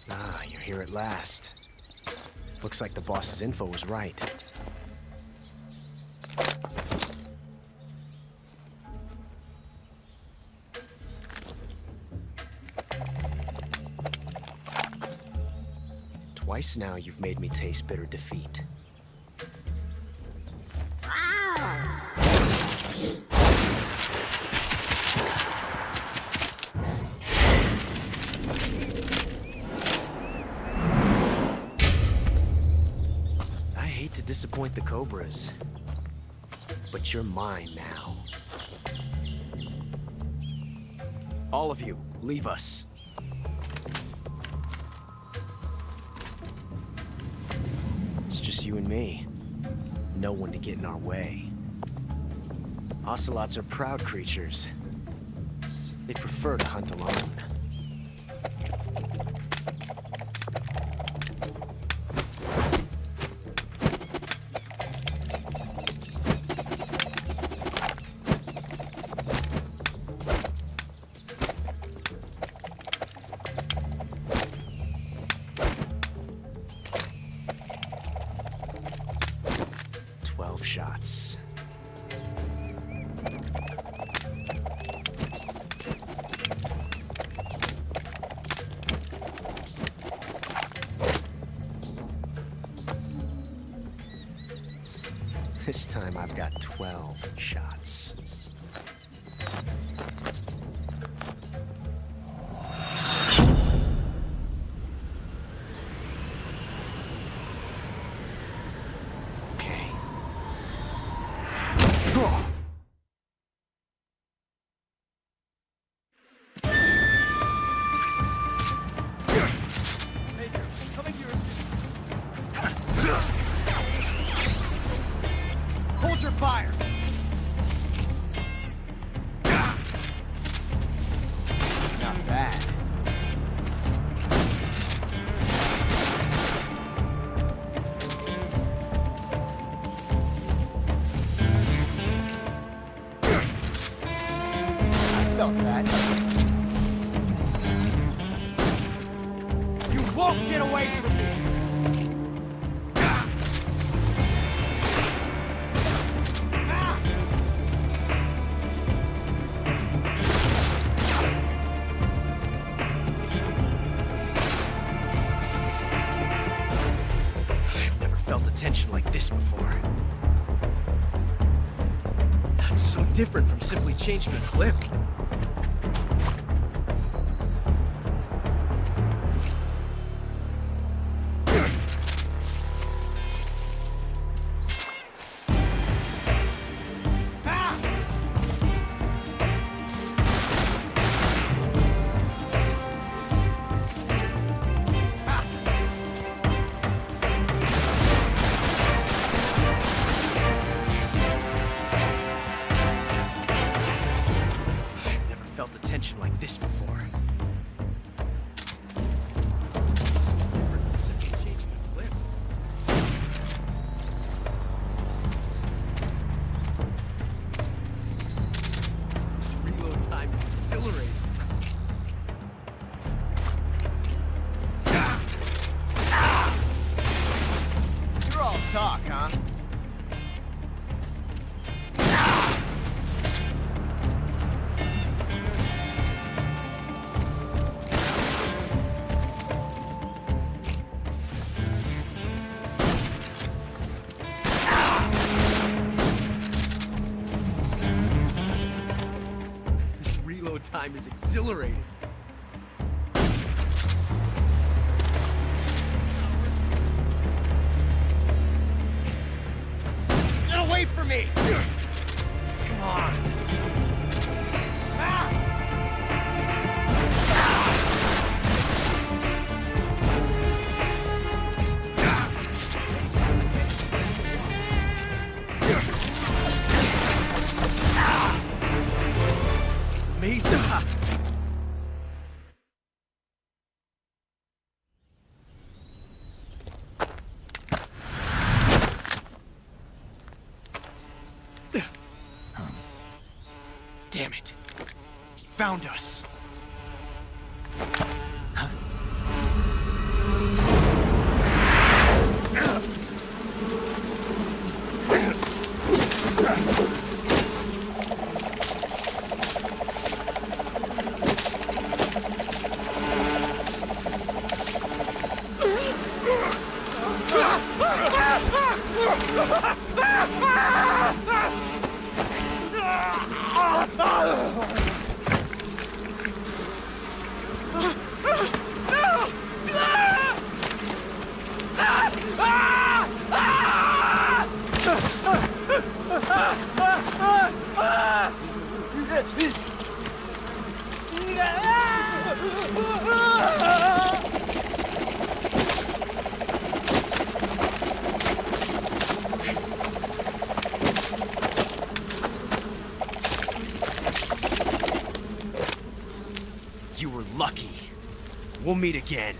Ah, you're here at last. Looks like the boss's info was right. Twice now you've made me taste bitter defeat. Disappoint the Cobras, but you're mine now. All of you, leave us. It's just you and me. No one to get in our way. Ocelots are proud creatures. They prefer to hunt alone. Shots. This time I've got 12 shots. Hold your fire! Not bad. I felt that. You won't get away from me! Tension like this before. That's so different from simply changing a clip. Tension like this before. This reload time is exhilarating. You're all talk, huh? Time is exhilarating. away from me! Come on. Mesa! Damn it. He found us. You were lucky. We'll meet again.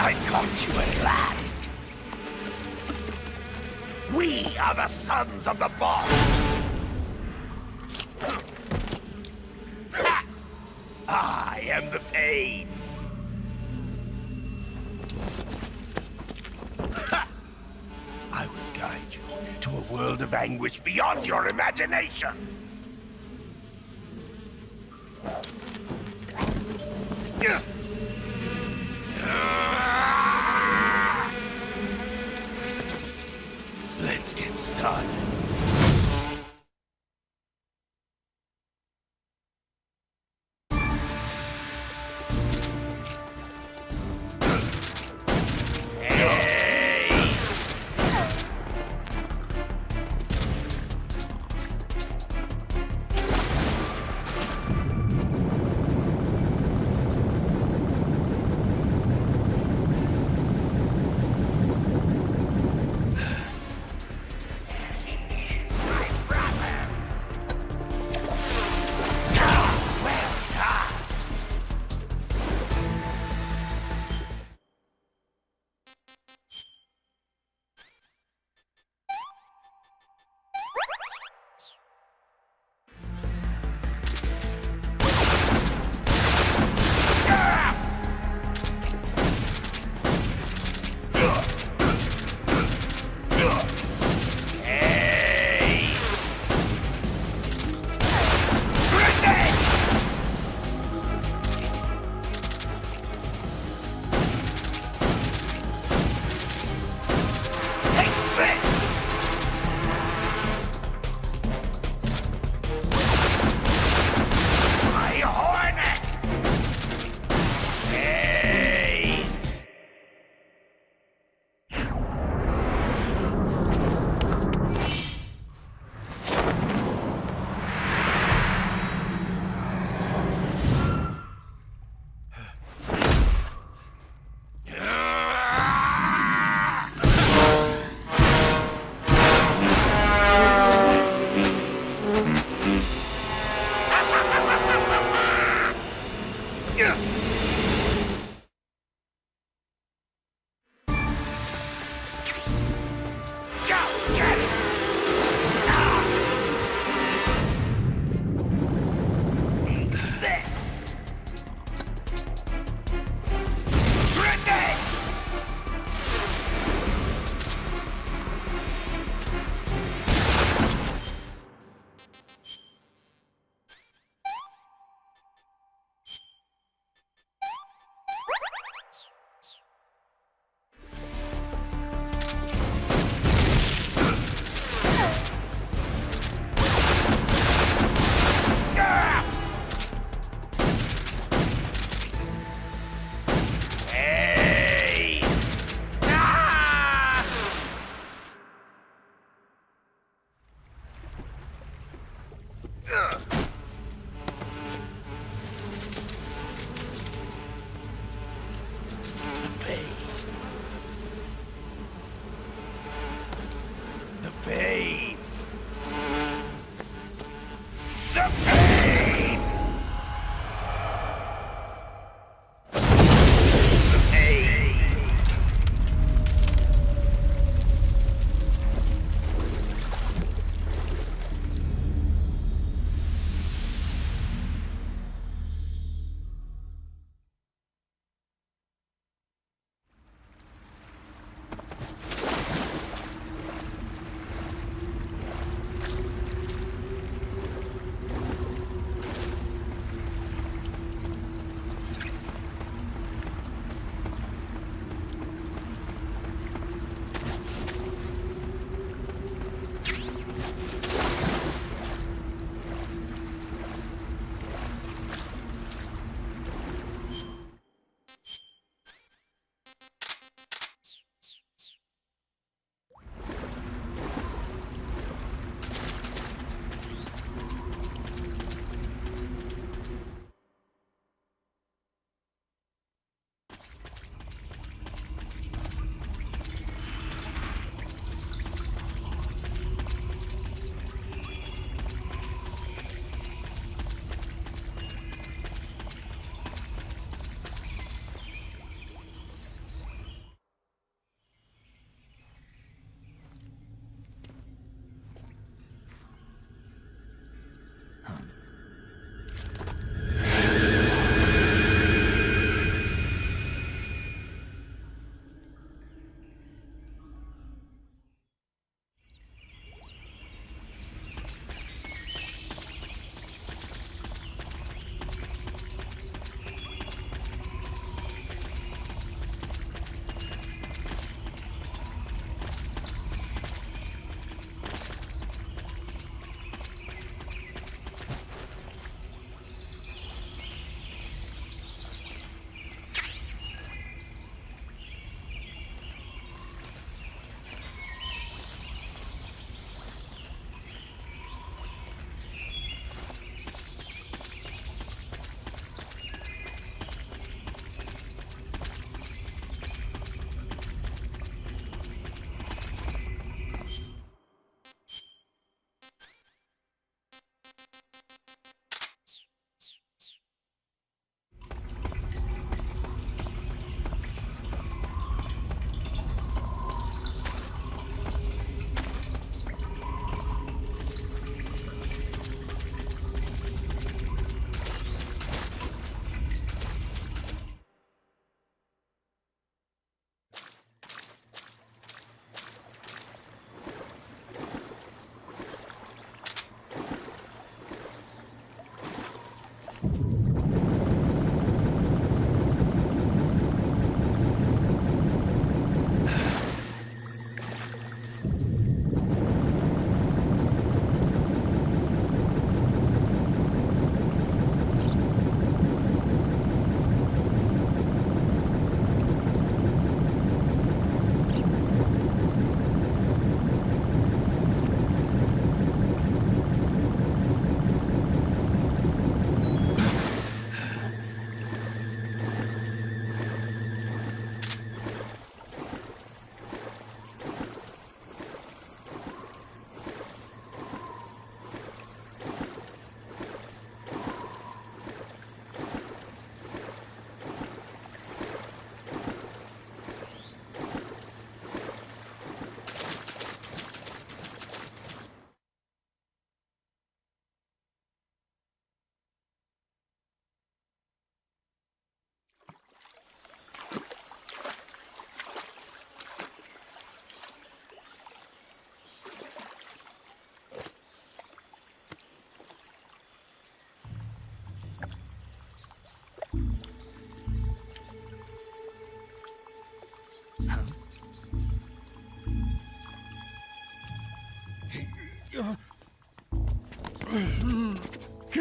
I've caught you at last. We are the sons of the boss. Ha! I am the pain. Ha! I will guide you to a world of anguish beyond your imagination. Let's get started.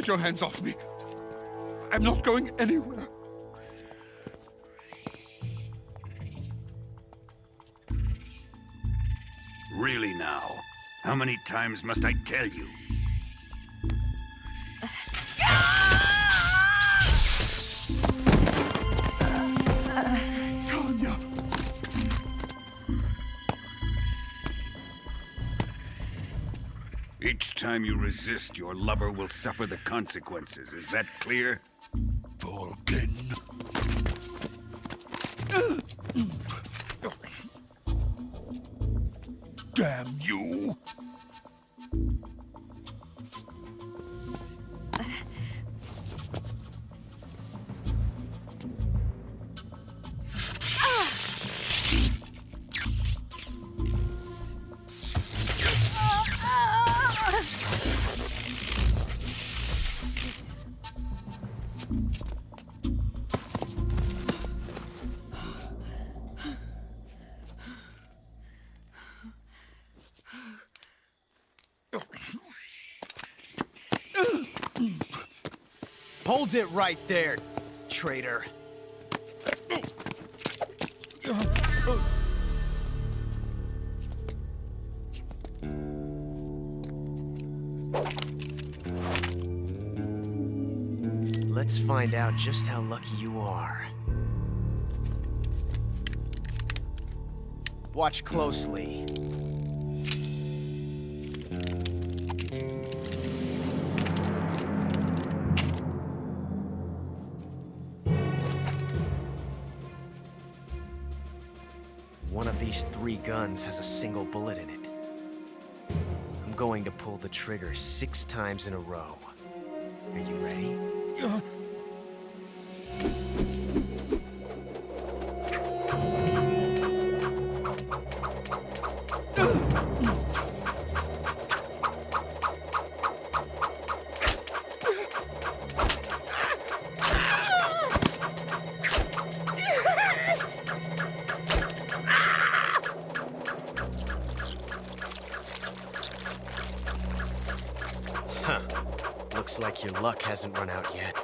Get your hands off me. I'm not going anywhere. Really now? How many times must I tell you? Tanya! Each time you resist, your lover will suffer the consequences. Is that clear? Vulcan. Damn you! Hold it right there, traitor. Let's find out just how lucky you are. Watch closely. One of these 3 guns has a single bullet in it. I'm going to pull the trigger 6 times in a row. Are you ready? Huh. Looks like your luck hasn't run out yet.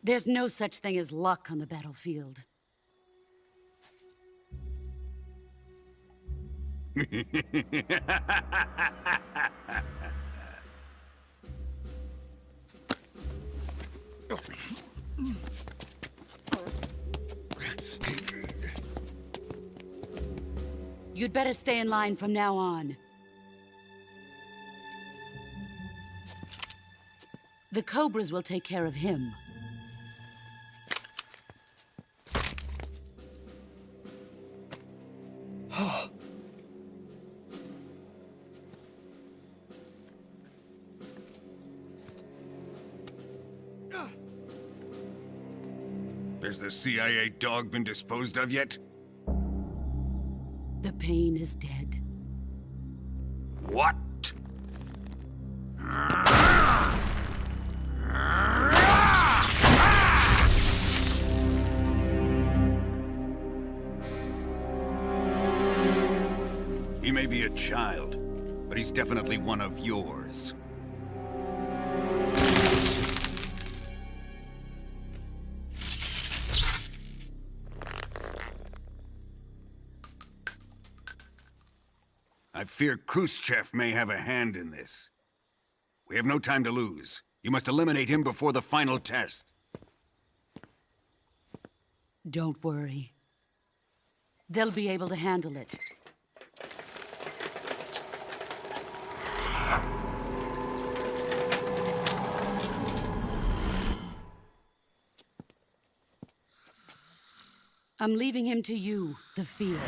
There's no such thing as luck on the battlefield. You'd better stay in line from now on. The Cobras will take care of him. Has the CIA dog been disposed of yet? The pain is dead. What? He may be a child, but he's definitely one of yours. I fear Khrushchev may have a hand in this. We have no time to lose. You must eliminate him before the final test. Don't worry. They'll be able to handle it. I'm leaving him to you, the field.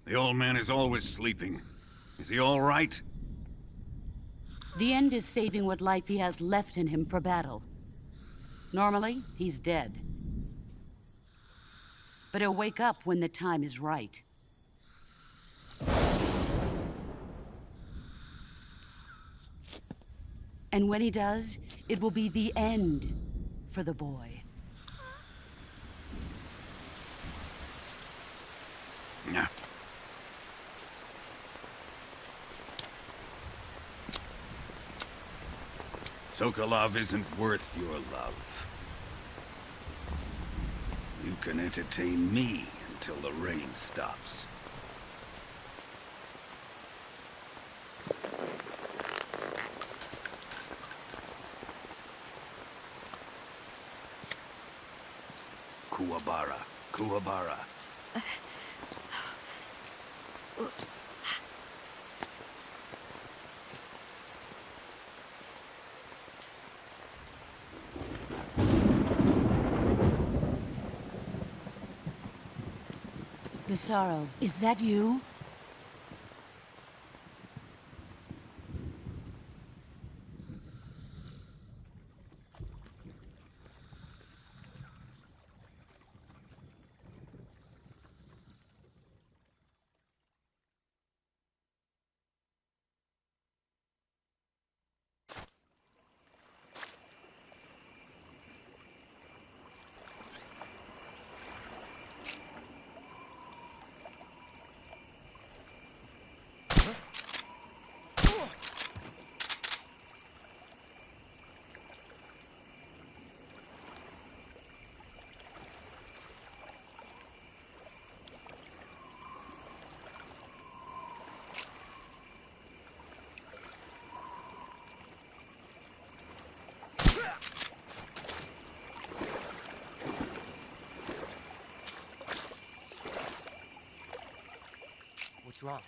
The old man is always sleeping. Is he all right? The end is saving what life he has left in him for battle. Normally, he's dead. But he'll wake up when the time is right. And when he does, it will be the end for the boy. Yeah. Sokolov isn't worth your love. You can entertain me until the rain stops. Kuwabara. Kuwabara. Desaro, is that you? What's wrong?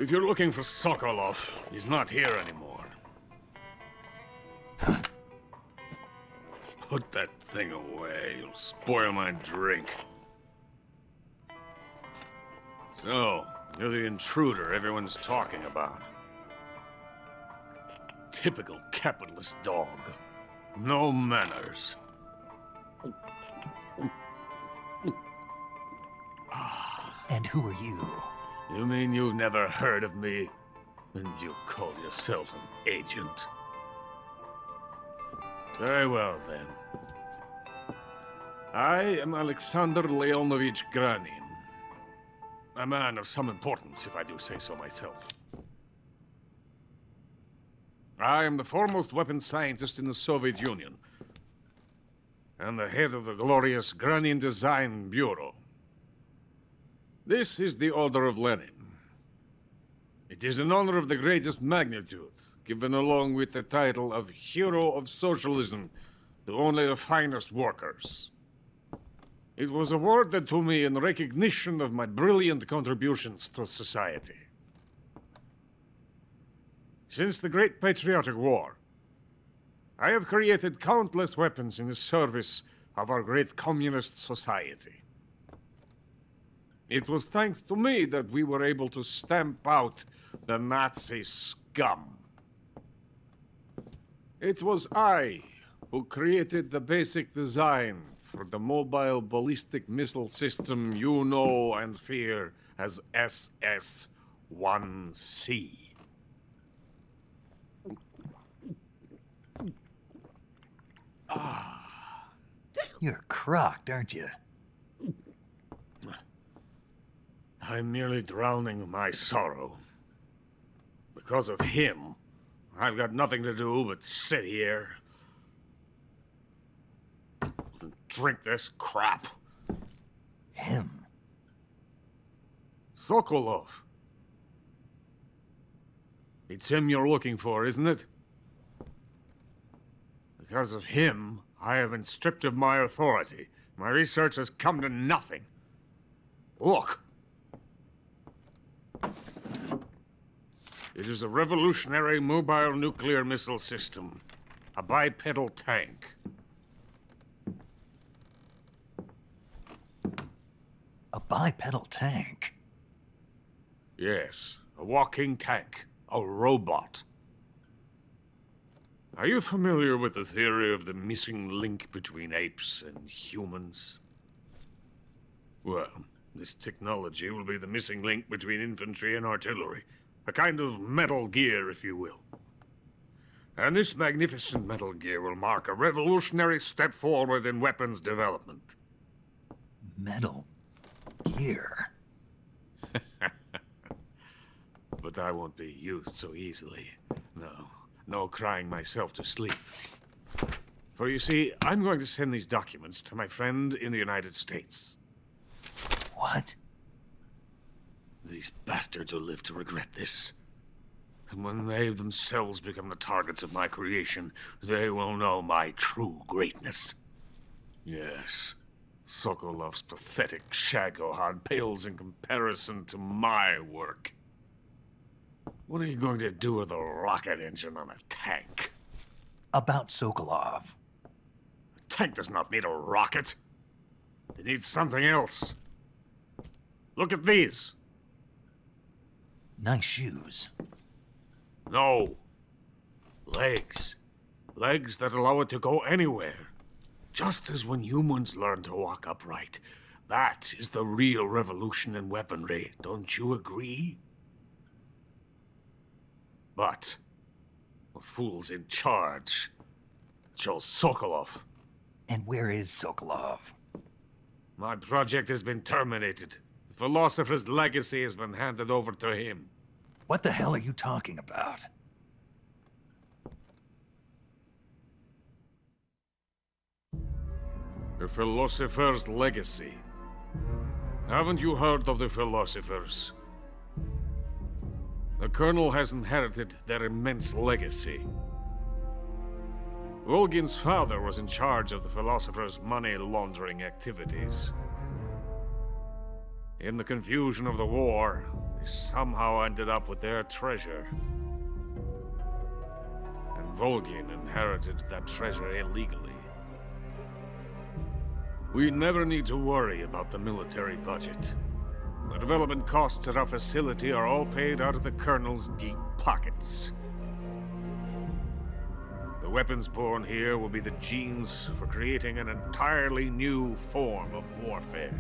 If you're looking for Sokolov, he's not here anymore. Put that thing away. You'll spoil my drink. So, you're the intruder everyone's talking about. Typical capitalist dog. No manners. And who are you? You mean you've never heard of me? And you call yourself an agent? Very well, then. I am Alexander Leonovich Granin. A man of some importance, if I do say so myself. I am the foremost weapons scientist in the Soviet Union, and the head of the glorious Granin Design Bureau. This is the Order of Lenin. It is an honor of the greatest magnitude, given along with the title of Hero of Socialism to only the finest workers. It was awarded to me in recognition of my brilliant contributions to society. Since the Great Patriotic War, I have created countless weapons in the service of our great communist society. It was thanks to me that we were able to stamp out the Nazi scum. It was I who created the basic design for the mobile ballistic missile system you know and fear as SS-1C. You're crocked, aren't you? I'm merely drowning my sorrow. Because of him, I've got nothing to do but sit here and drink this crap. Him? Sokolov. It's him you're looking for, isn't it? Because of him, I have been stripped of my authority. My research has come to nothing. Look. It is a revolutionary mobile nuclear missile system. A bipedal tank. A bipedal tank? Yes, a walking tank. A robot. Are you familiar with the theory of the missing link between apes and humans? Well, this technology will be the missing link between infantry and artillery. A kind of Metal Gear, if you will. And this magnificent Metal Gear will mark a revolutionary step forward in weapons development. Metal Gear? But I won't be used so easily. No crying myself to sleep. For you see, I'm going to send these documents to my friend in the United States. What? These bastards will live to regret this. And when they themselves become the targets of my creation, they will know my true greatness. Yes, Sokolov's pathetic Shagоход pales in comparison to my work. What are you going to do with a rocket engine on a tank? About Sokolov. A tank does not need a rocket. It needs something else. Look at these. Nice shoes. No. Legs. Legs that allow it to go anywhere. Just as when humans learn to walk upright. That is the real revolution in weaponry. Don't you agree? But the fool's in charge. Chose Sokolov. And where is Sokolov? My project has been terminated. The philosopher's legacy has been handed over to him. What the hell are you talking about? The philosopher's legacy. Haven't you heard of the philosophers? The Colonel has inherited their immense legacy. Volgin's father was in charge of the philosophers' money laundering activities. In the confusion of the war, we somehow ended up with their treasure. And Volgin inherited that treasure illegally. We never need to worry about the military budget. The development costs at our facility are all paid out of the Colonel's deep pockets. The weapons born here will be the genes for creating an entirely new form of warfare.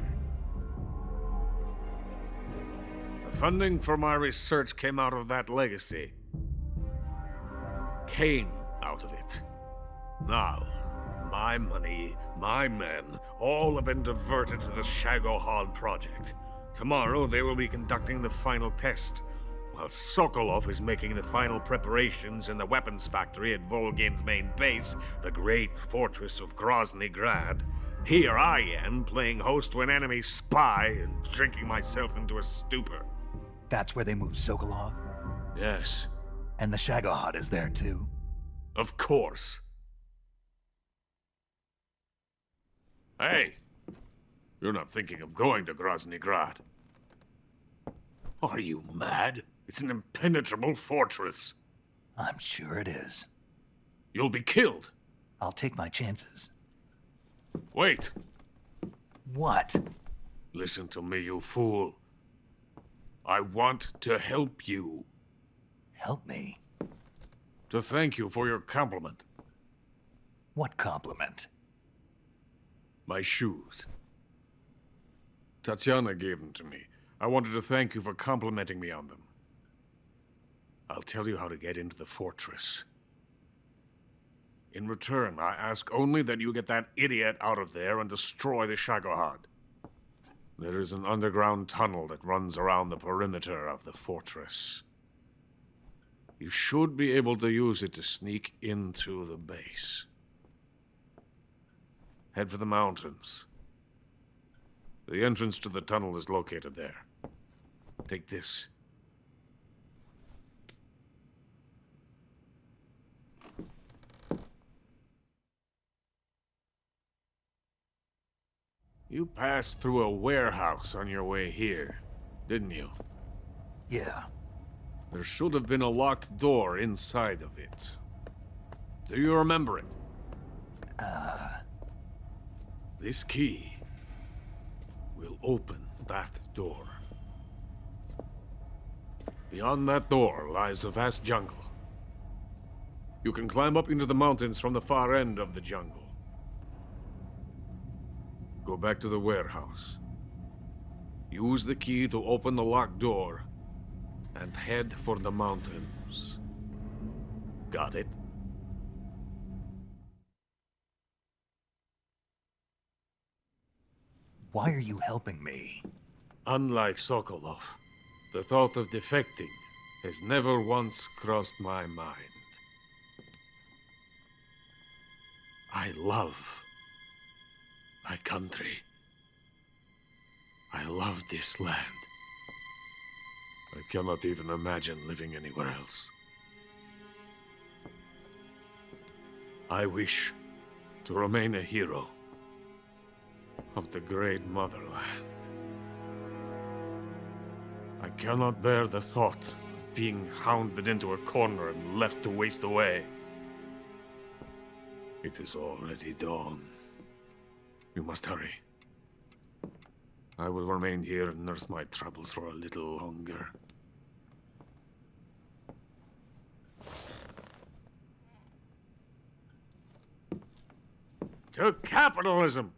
The funding for my research came out of that legacy. Came out of it. Now, my money, my men, all have been diverted to the Shagохod project. Tomorrow they will be conducting the final test, while Sokolov is making the final preparations in the weapons factory at Volgin's main base, the great fortress of Grozny Grad. Here I am, playing host to an enemy spy and drinking myself into a stupor. That's where they moved Sokolov? Yes. And the Shagохod is there too? Of course. Hey! You're not thinking of going to Grozny Grad. Are you mad? It's an impenetrable fortress. I'm sure it is. You'll be killed. I'll take my chances. Wait. What? Listen to me, you fool. I want to help you. Help me? To thank you for your compliment. What compliment? My shoes. Tatiana gave them to me. I wanted to thank you for complimenting me on them. I'll tell you how to get into the fortress. In return, I ask only that you get that idiot out of there and destroy the Shagохod. There is an underground tunnel that runs around the perimeter of the fortress. You should be able to use it to sneak into the base. Head for the mountains. The entrance to the tunnel is located there. Take this. You passed through a warehouse on your way here, didn't you? Yeah. There should have been a locked door inside of it. Do you remember it? This key will open that door. Beyond that door lies a vast jungle. You can climb up into the mountains from the far end of the jungle. Go back to the warehouse. Use the key to open the locked door and head for the mountains. Got it? Why are you helping me? Unlike Sokolov, the thought of defecting has never once crossed my mind. I love my country. I love this land. I cannot even imagine living anywhere else. I wish to remain a hero of the great motherland. I cannot bear the thought of being hounded into a corner and left to waste away. It is already dawn. You must hurry. I will remain here and nurse my troubles for a little longer. To capitalism!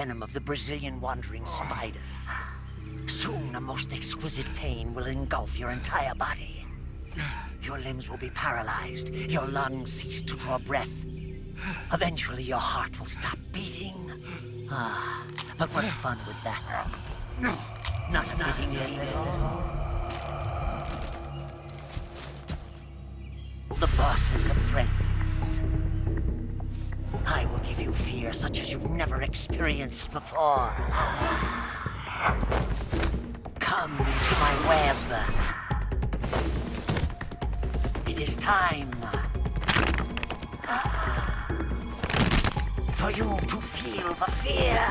venom of the Brazilian wandering spider. Soon, a most exquisite pain will engulf your entire body. Your limbs will be paralyzed, your lungs cease to draw breath. Eventually, your heart will stop beating. Ah, but what fun would that be? Not a fitting day at all. The boss's apprentice. I will give you fear such as you've never experienced before. Come into my web. It is time for you to feel the fear.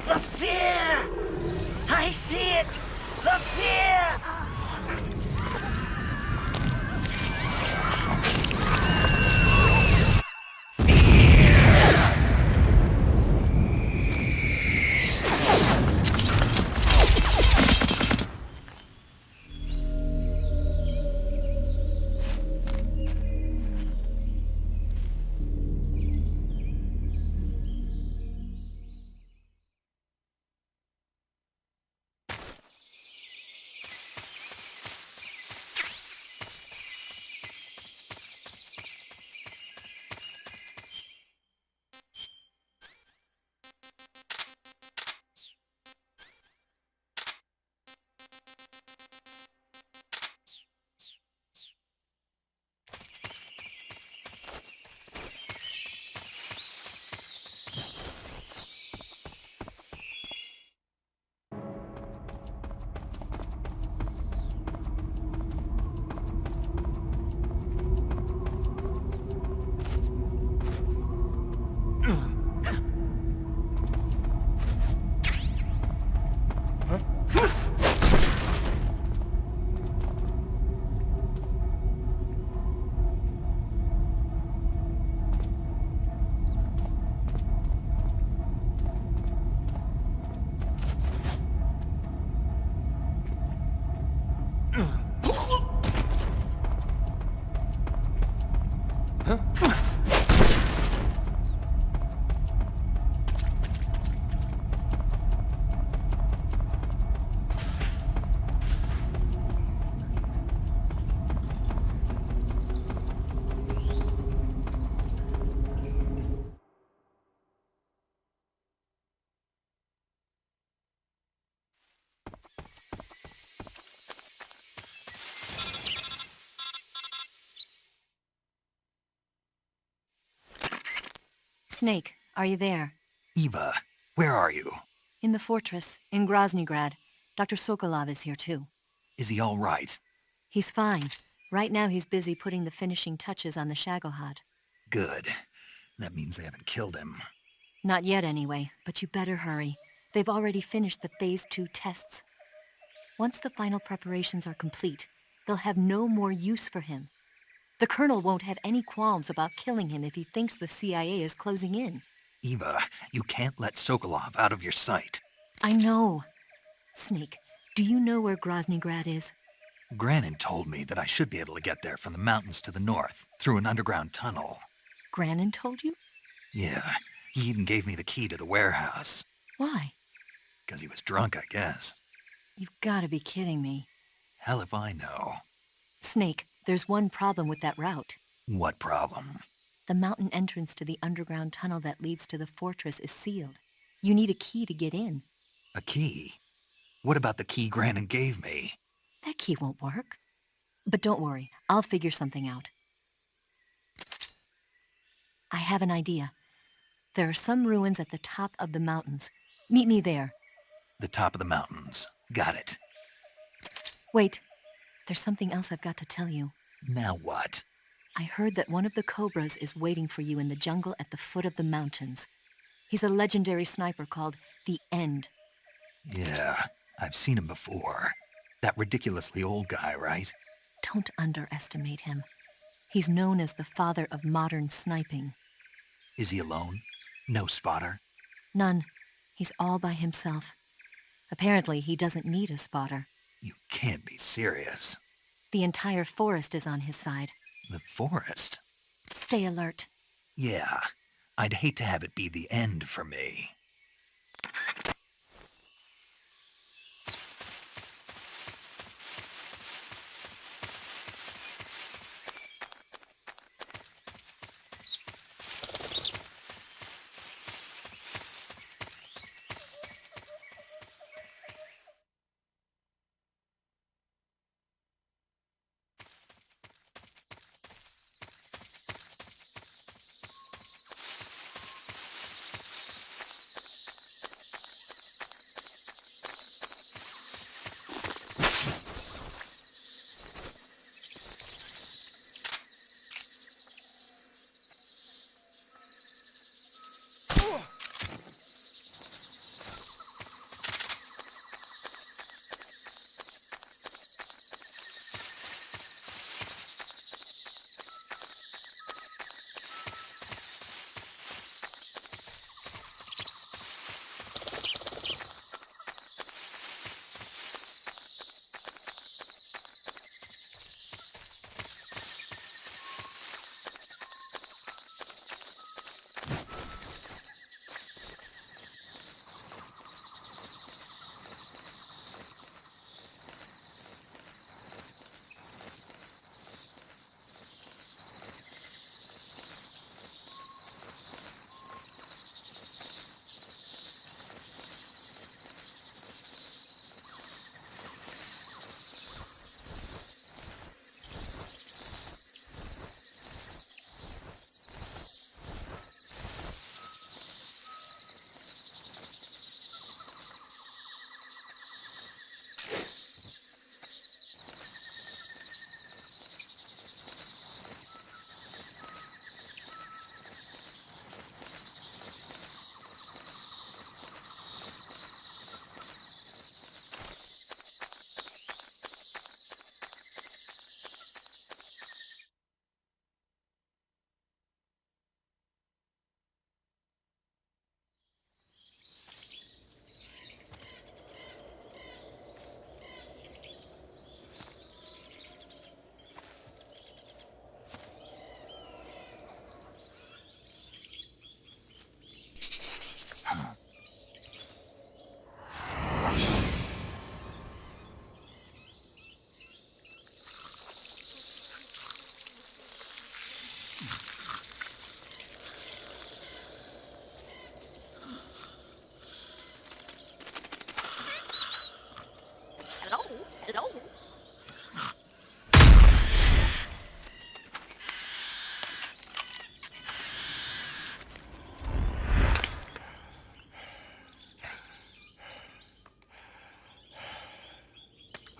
The fear! I see it! The fear! Snake, are you there? Eva, where are you? In the fortress, in Groznygrad. Dr. Sokolov is here too. Is he all right? He's fine. Right now he's busy putting the finishing touches on the Shagохod. Good. That means they haven't killed him. Not yet anyway, but you better hurry. They've already finished the Phase 2 tests. Once the final preparations are complete, they'll have no more use for him. The Colonel won't have any qualms about killing him if he thinks the CIA is closing in. Eva, you can't let Sokolov out of your sight. I know. Snake, do you know where Groznygrad is? Granin told me that I should be able to get there from the mountains to the north, through an underground tunnel. Granin told you? Yeah, He even gave me the key to the warehouse. Why? Because he was drunk, I guess. You've got to be kidding me. Hell if I know. Snake, there's one problem with that route. What problem? The mountain entrance to the underground tunnel that leads to the fortress is sealed. You need a key to get in. A key? What about the key Grannon gave me? That key won't work. But don't worry, I'll figure something out. I have an idea. There are some ruins at the top of the mountains. Meet me there. The top of the mountains. Got it. Wait, there's something else I've got to tell you. Now what? I heard that one of the Cobras is waiting for you in the jungle at the foot of the mountains. He's a legendary sniper called the End. Yeah, I've seen him before. That ridiculously old guy, right? Don't underestimate him. He's known as the father of modern sniping. Is he alone? No spotter? None. He's all by himself. Apparently, he doesn't need a spotter. You can't be serious. The entire forest is on his side. The forest? Stay alert. Yeah, I'd hate to have it be the end for me.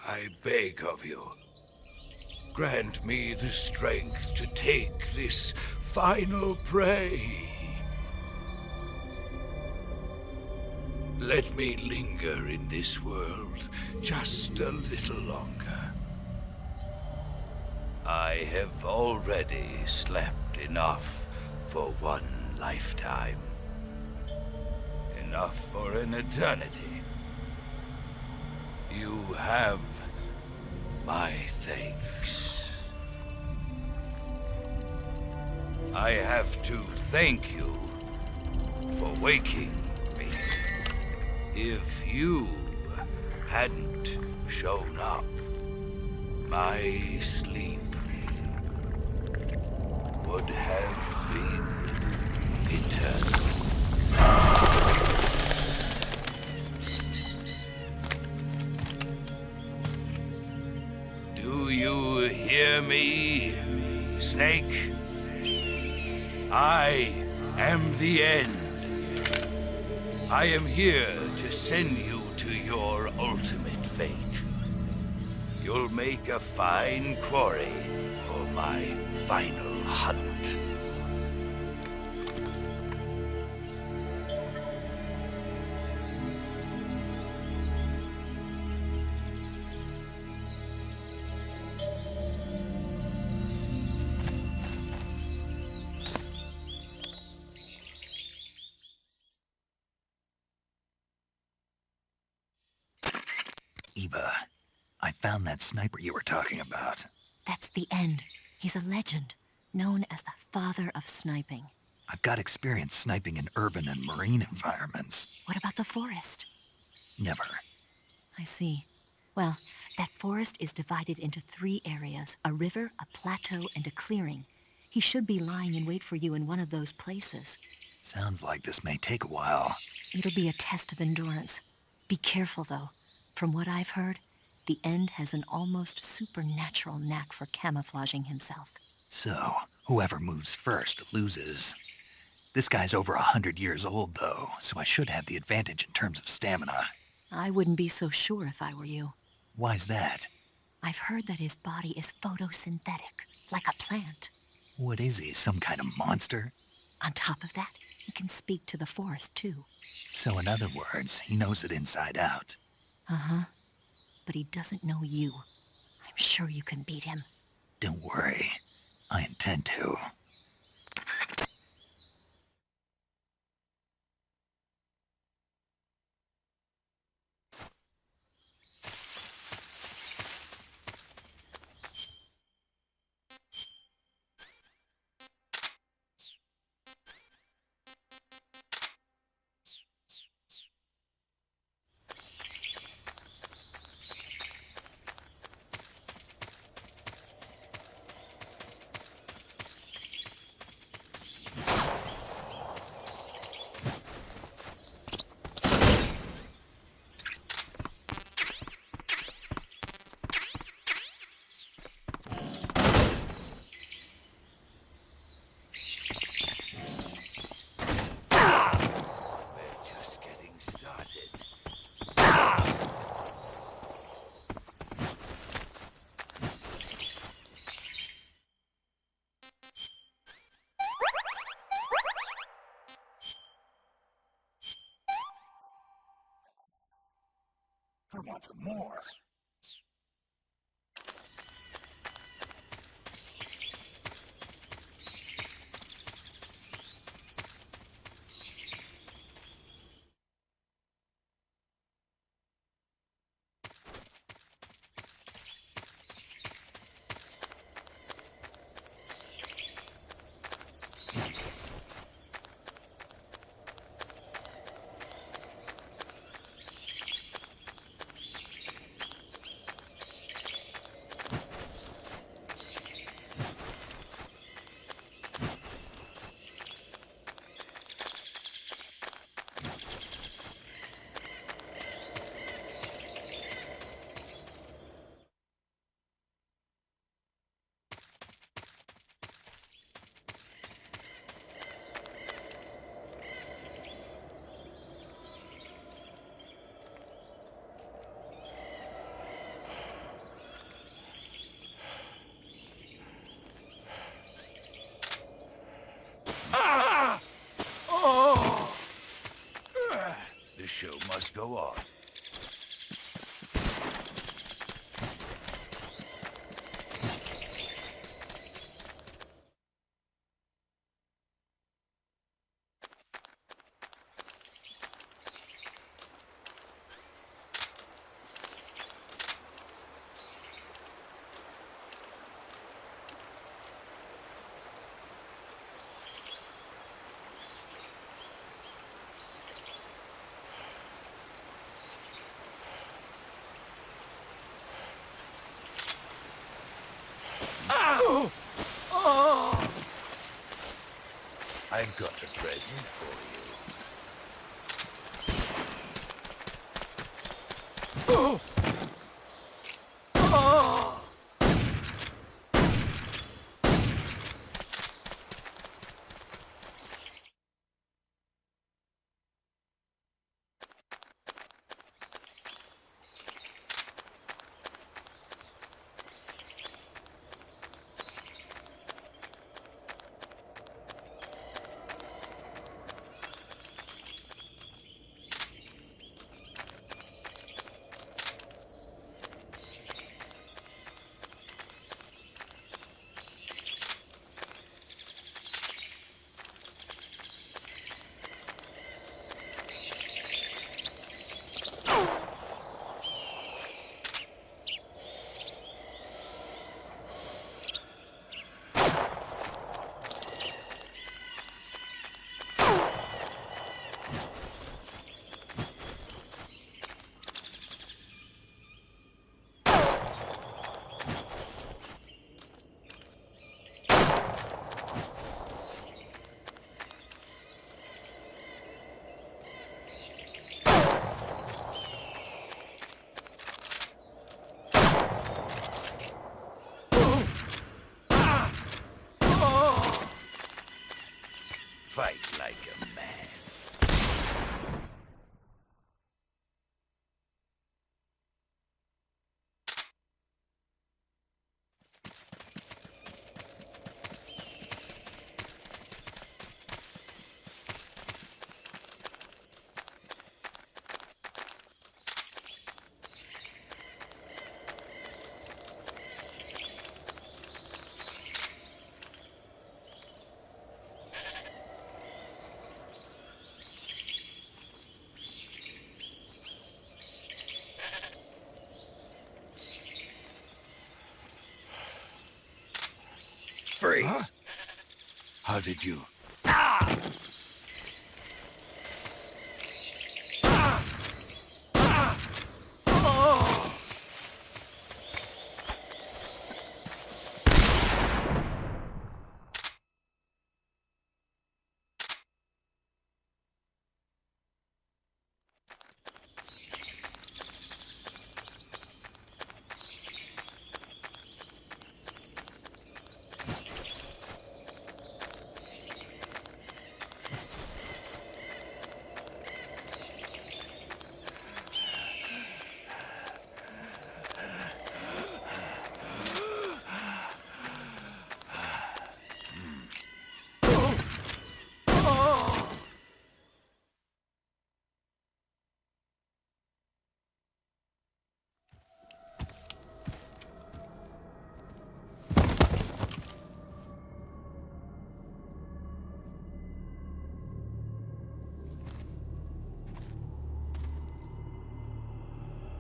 I beg of you, grant me the strength to take this final prey. Let me linger in this world just a little longer. I have already slept enough for one lifetime. Enough for an eternity. You have my thanks. I have to thank you for waking me. If you hadn't shown up, my sleep would have been eternal. Do you hear me, Snake? I am the end. I am here to send you to your ultimate fate. You'll make a fine quarry for my final hunt. Eva, I found that sniper you were talking about. That's the end. He's a legend, known as the father of sniping. I've got experience sniping in urban and marine environments. What about the forest? Never. I see. Well, that forest is divided into 3 areas, a river, a plateau, and a clearing. He should be lying in wait for you in one of those places. Sounds like this may take a while. It'll be a test of endurance. Be careful, though. From what I've heard, the End has an almost supernatural knack for camouflaging himself. So, whoever moves first loses. This guy's over 100 years old, though, so I should have the advantage in terms of stamina. I wouldn't be so sure if I were you. Why's that? I've heard that his body is photosynthetic, like a plant. What is he, some kind of monster? On top of that, he can speak to the forest, too. So in other words, he knows it inside out. Uh-huh. But he doesn't know you. I'm sure you can beat him. Don't worry. I intend to. I want some more. The show must go on. I've got a present for you. Oh! Oh! Fight like a man. Freeze! Huh? How did you?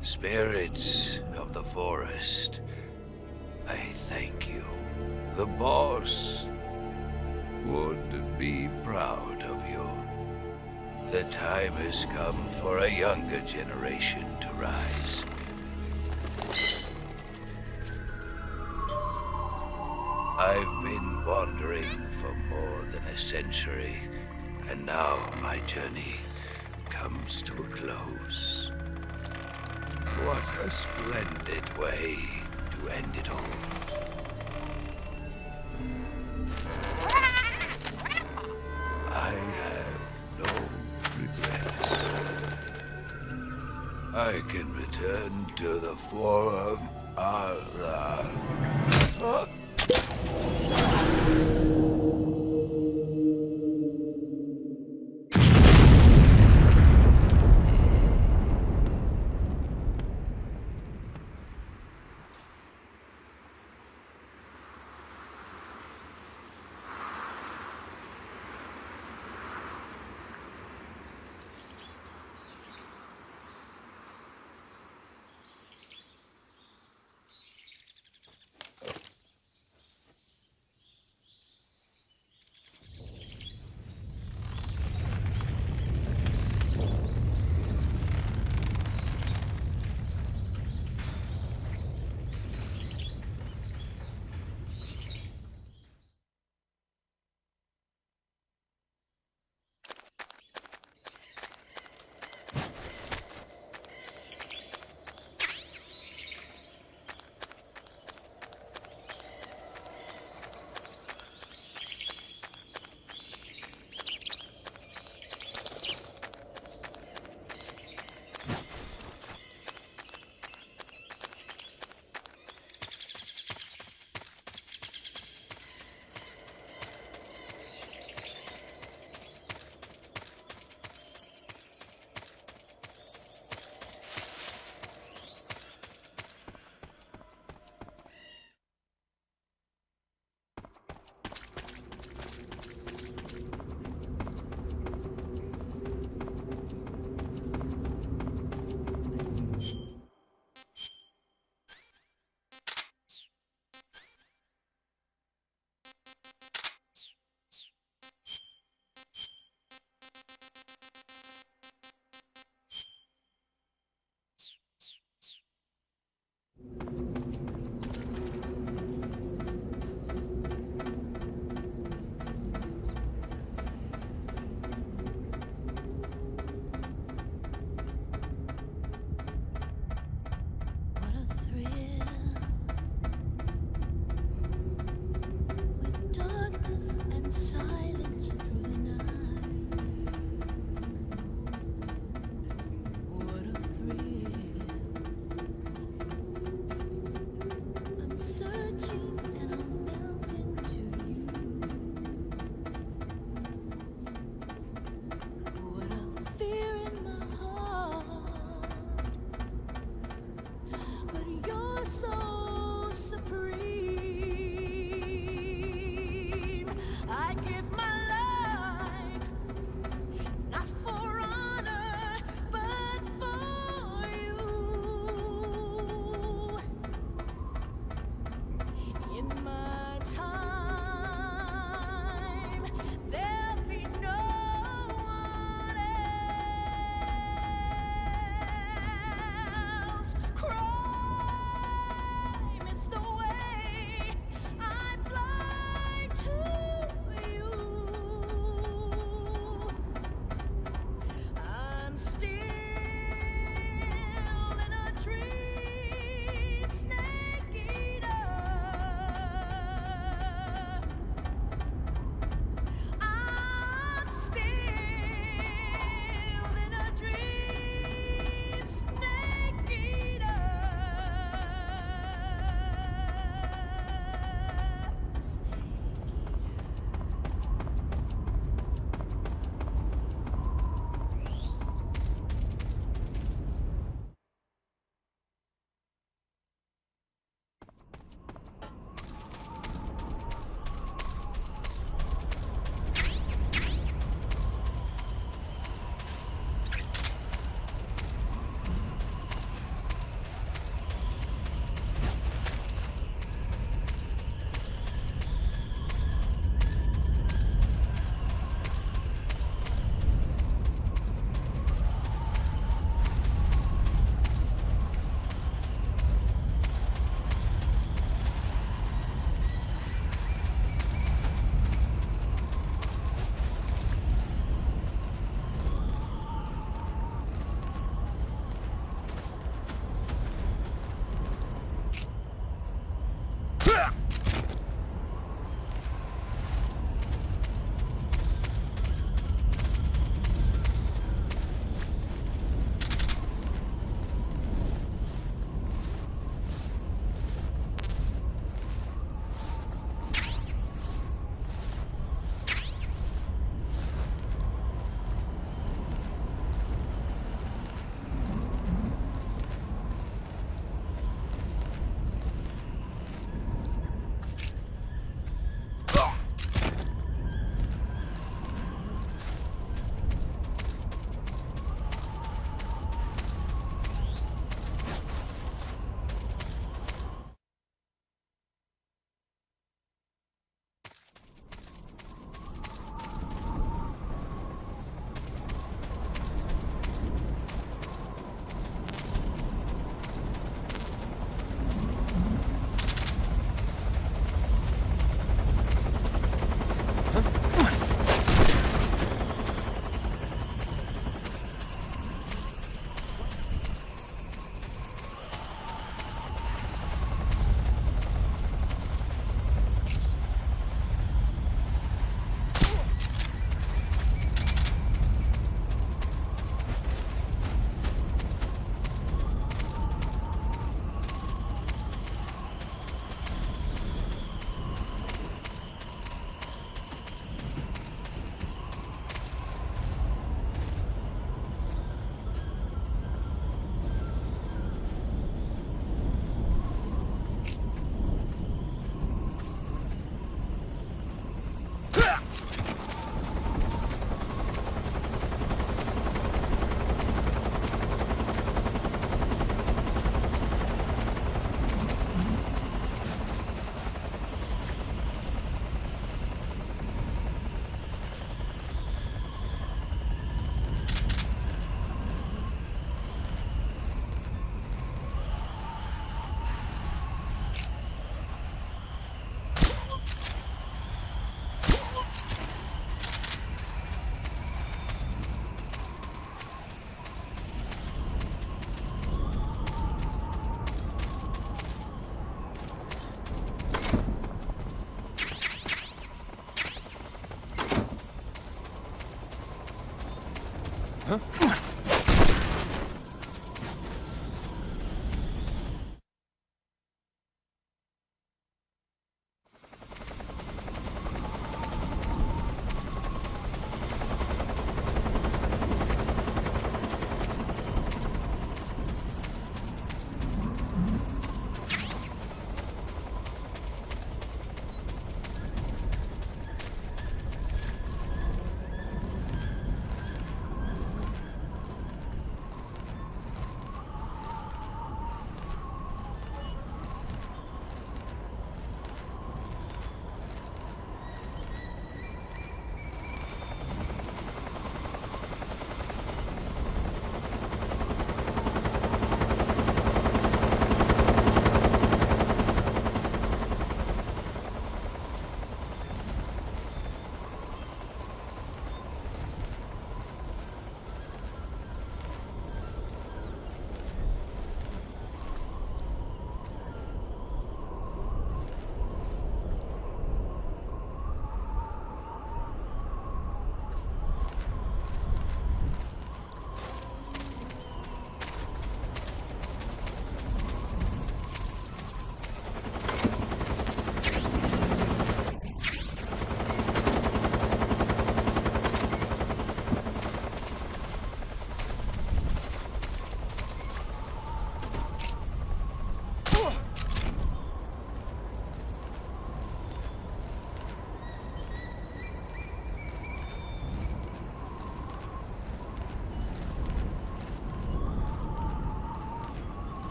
Spirits of the forest, I thank you. The boss would be proud of you. The time has come for a younger generation to rise. I've been wandering for more than a century, and now my journey comes to a close. What a splendid way to end it all. I have no regrets. I can return to the Forum Allah. so supreme. I give my life, not for honor, but for you. In my time, there'll be no one else crying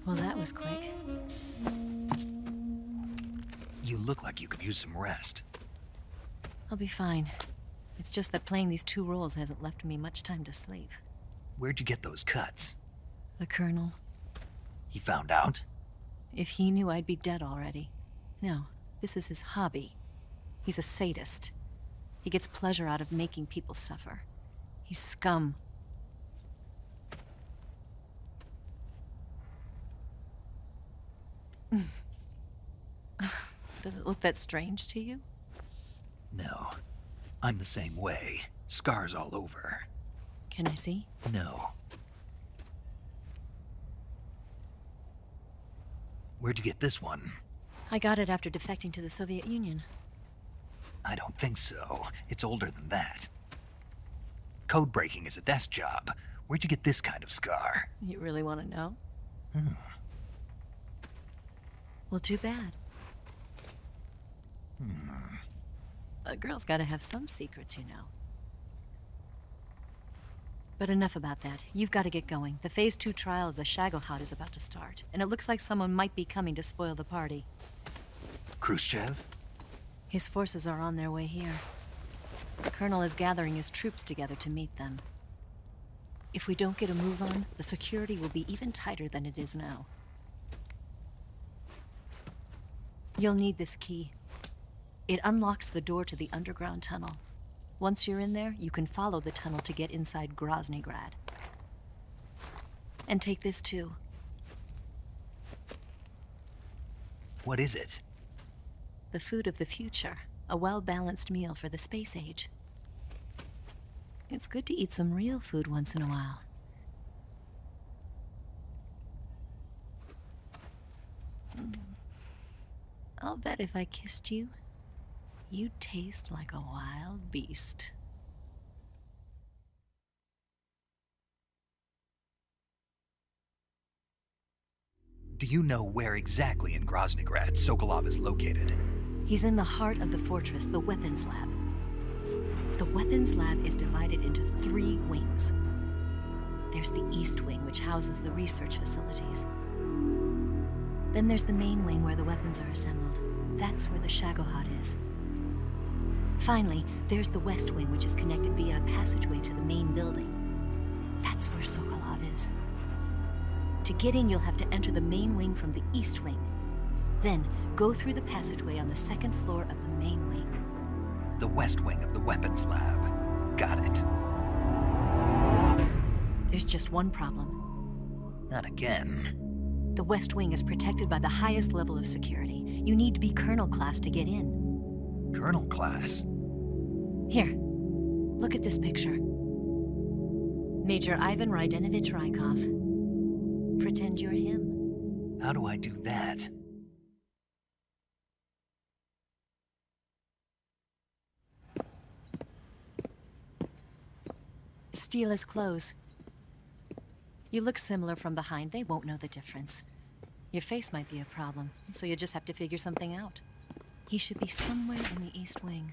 Well, that was quick. You look like you could use some rest. I'll be fine. It's just that playing these 2 roles hasn't left me much time to sleep. Where'd you get those cuts? The Colonel. He found out? If he knew, I'd be dead already. No, this is his hobby. He's a sadist. He gets pleasure out of making people suffer. He's scum. Does it look that strange to you? No. I'm the same way. Scars all over. Can I see? No. Where'd you get this one? I got it after defecting to the Soviet Union. I don't think so. It's older than that. Code breaking is a desk job. Where'd you get this kind of scar? You really want to know? Well, too bad. A girl's gotta have some secrets, you know. But enough about that. You've got to get going. The Phase 2 trial of the Shagохod is about to start, and it looks like someone might be coming to spoil the party. Khrushchev? His forces are on their way here. The Colonel is gathering his troops together to meet them. If we don't get a move on, the security will be even tighter than it is now. You'll need this key. It unlocks the door to the underground tunnel. Once you're in there, you can follow the tunnel to get inside Groznygrad. And take this too. What is it? The food of the future. A well-balanced meal for the space age. It's good to eat some real food once in a while. I'll bet if I kissed you, you'd taste like a wild beast. Do you know where exactly in Groznygrad Sokolov is located? He's in the heart of the fortress, the weapons lab. The weapons lab is divided into 3 wings. There's the East Wing, which houses the research facilities. Then there's the main wing where the weapons are assembled. That's where the Shagохod is. Finally, there's the West Wing, which is connected via a passageway to the main building. That's where Sokolov is. To get in, you'll have to enter the main wing from the East Wing. Then, go through the passageway on the 2nd floor of the main wing. The West Wing of the weapons lab. Got it. There's just one problem. Not again. The West Wing is protected by the highest level of security. You need to be Colonel class to get in. Colonel class? Here, look at this picture. Major Ivan Rydenovich Rykov. Pretend you're him. How do I do that? Steal his clothes. You look similar from behind. They won't know the difference. Your face might be a problem, so you just have to figure something out. He should be somewhere in the East Wing.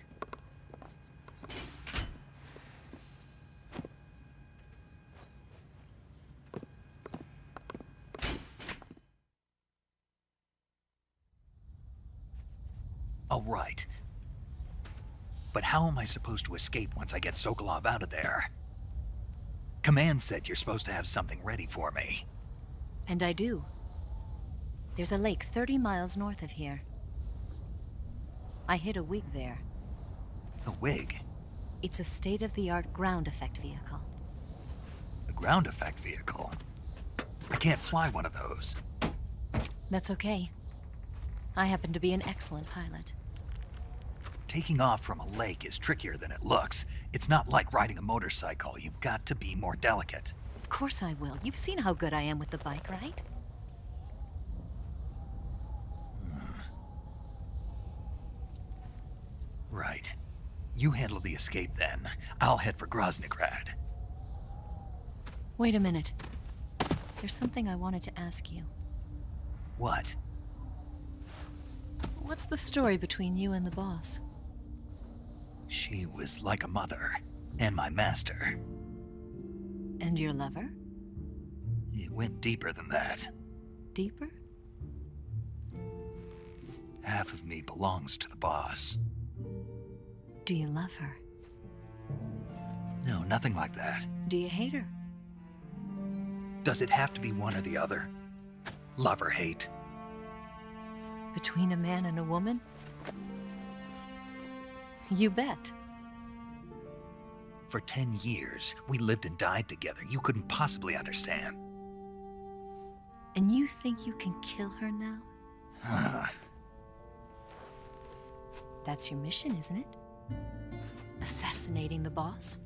All right. But how am I supposed to escape once I get Sokolov out of there? Command said you're supposed to have something ready for me. And I do. There's a lake 30 miles north of here. I hid a wig there. A wig? It's a state-of-the-art ground effect vehicle. A ground effect vehicle? I can't fly one of those. That's okay. I happen to be an excellent pilot. Taking off from a lake is trickier than it looks. It's not like riding a motorcycle. You've got to be more delicate. Of course I will. You've seen how good I am with the bike, right? Right. You handle the escape then. I'll head for Groznygrad. Wait a minute. There's something I wanted to ask you. What? What's the story between you and the boss? She was like a mother, and my master. And your lover? It went deeper than that. Deeper? Half of me belongs to the boss. Do you love her? No, nothing like that. Do you hate her? Does it have to be one or the other? Love or hate? Between a man and a woman? You bet. For 10 years, we lived and died together. You couldn't possibly understand. And you think you can kill her now? That's your mission, isn't it? Assassinating the boss?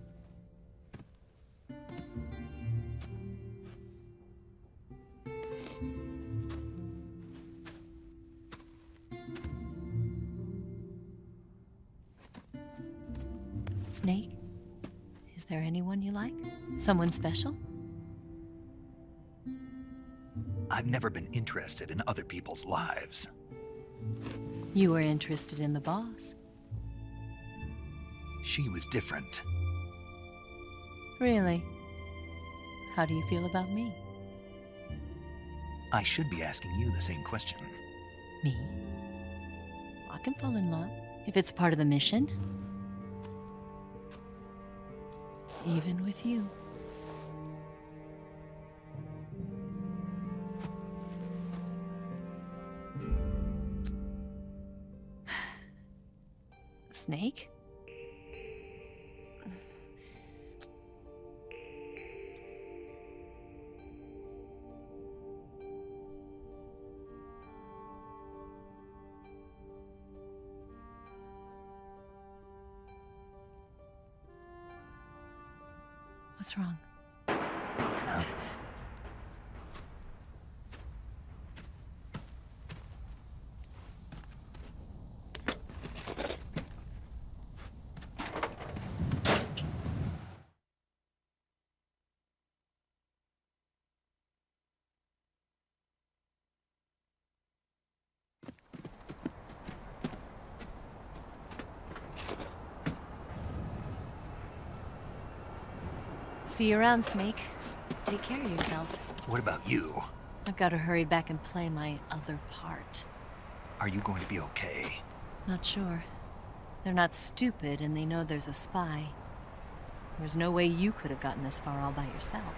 Snake? Is there anyone you like? Someone special? I've never been interested in other people's lives. You were interested in the boss. She was different. Really? How do you feel about me? I should be asking you the same question. Me? I can fall in love if it's part of the mission. Even with you. Snake? What's wrong? See you around, Snake. Take care of yourself. What about you? I've got to hurry back and play my other part. Are you going to be okay? Not sure. They're not stupid, and they know there's a spy. There's no way you could have gotten this far all by yourself.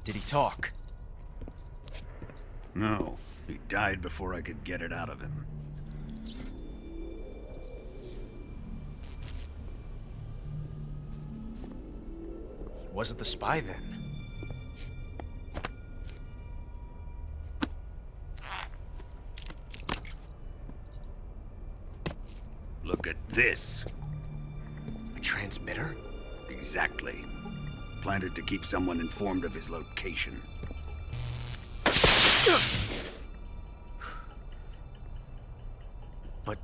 Did he talk? No, he died before I could get it out of him. He wasn't the spy then. Look at this. A transmitter? Exactly. Planted to keep someone informed of his location. But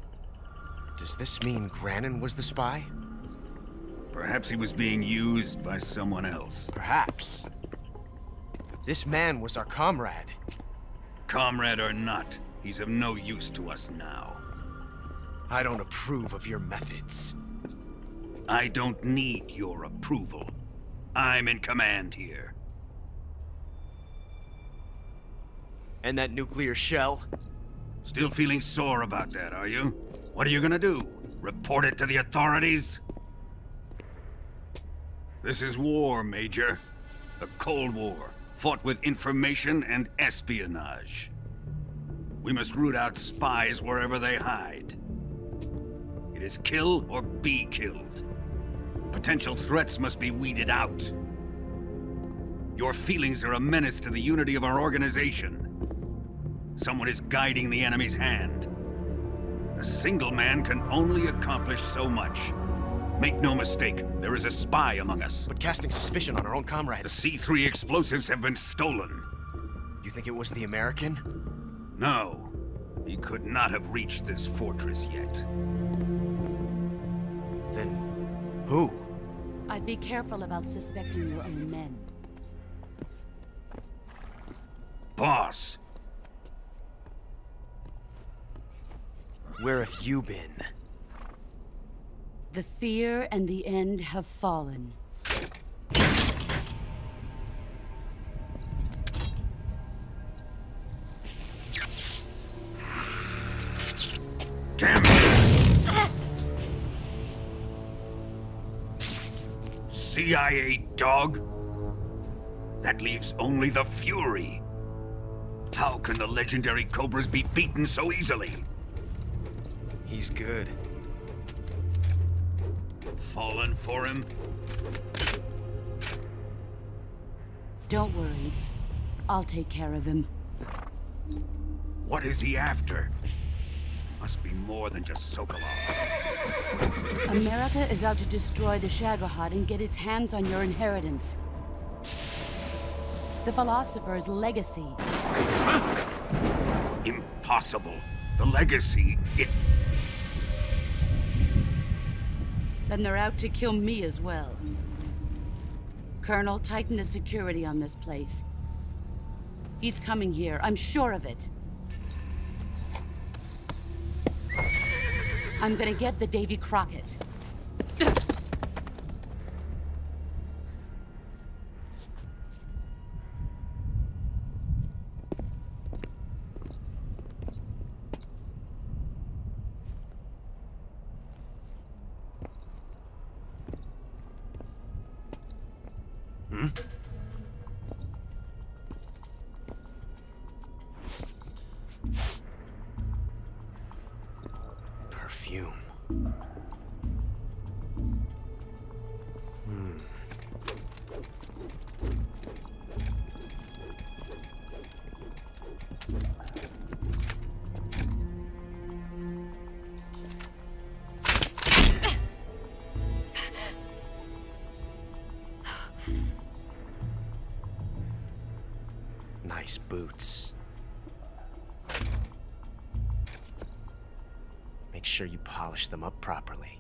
does this mean Granin was the spy? Perhaps he was being used by someone else. Perhaps. This man was our comrade. Comrade or not, he's of no use to us now. I don't approve of your methods. I don't need your approval. I'm in command here. And that nuclear shell? Still feeling sore about that, are you? What are you gonna do? Report it to the authorities? This is war, Major. A Cold War, fought with information and espionage. We must root out spies wherever they hide. It is kill or be killed. Potential threats must be weeded out. Your feelings are a menace to the unity of our organization. Someone is guiding the enemy's hand. A single man can only accomplish so much. Make no mistake, there is a spy among us. But casting suspicion on our own comrades. The C3 explosives have been stolen. You think it was the American? No. He could not have reached this fortress yet. Then who? I'd be careful about suspecting your own men. Boss! Where have you been? The fear and the end have fallen. Damn it! CIA dog? That leaves only the Fury. How can the legendary Cobras be beaten so easily? He's good. Fallen for him? Don't worry. I'll take care of him. What is he after? Must be more than just Sokolov. America is out to destroy the Shagохod and get its hands on your inheritance. The philosopher's legacy. Huh? Impossible. The legacy, Then they're out to kill me as well. Colonel, tighten the security on this place. He's coming here, I'm sure of it. I'm gonna get the Davy Crockett. Perfume. Nice boots. Make sure you polish them up properly.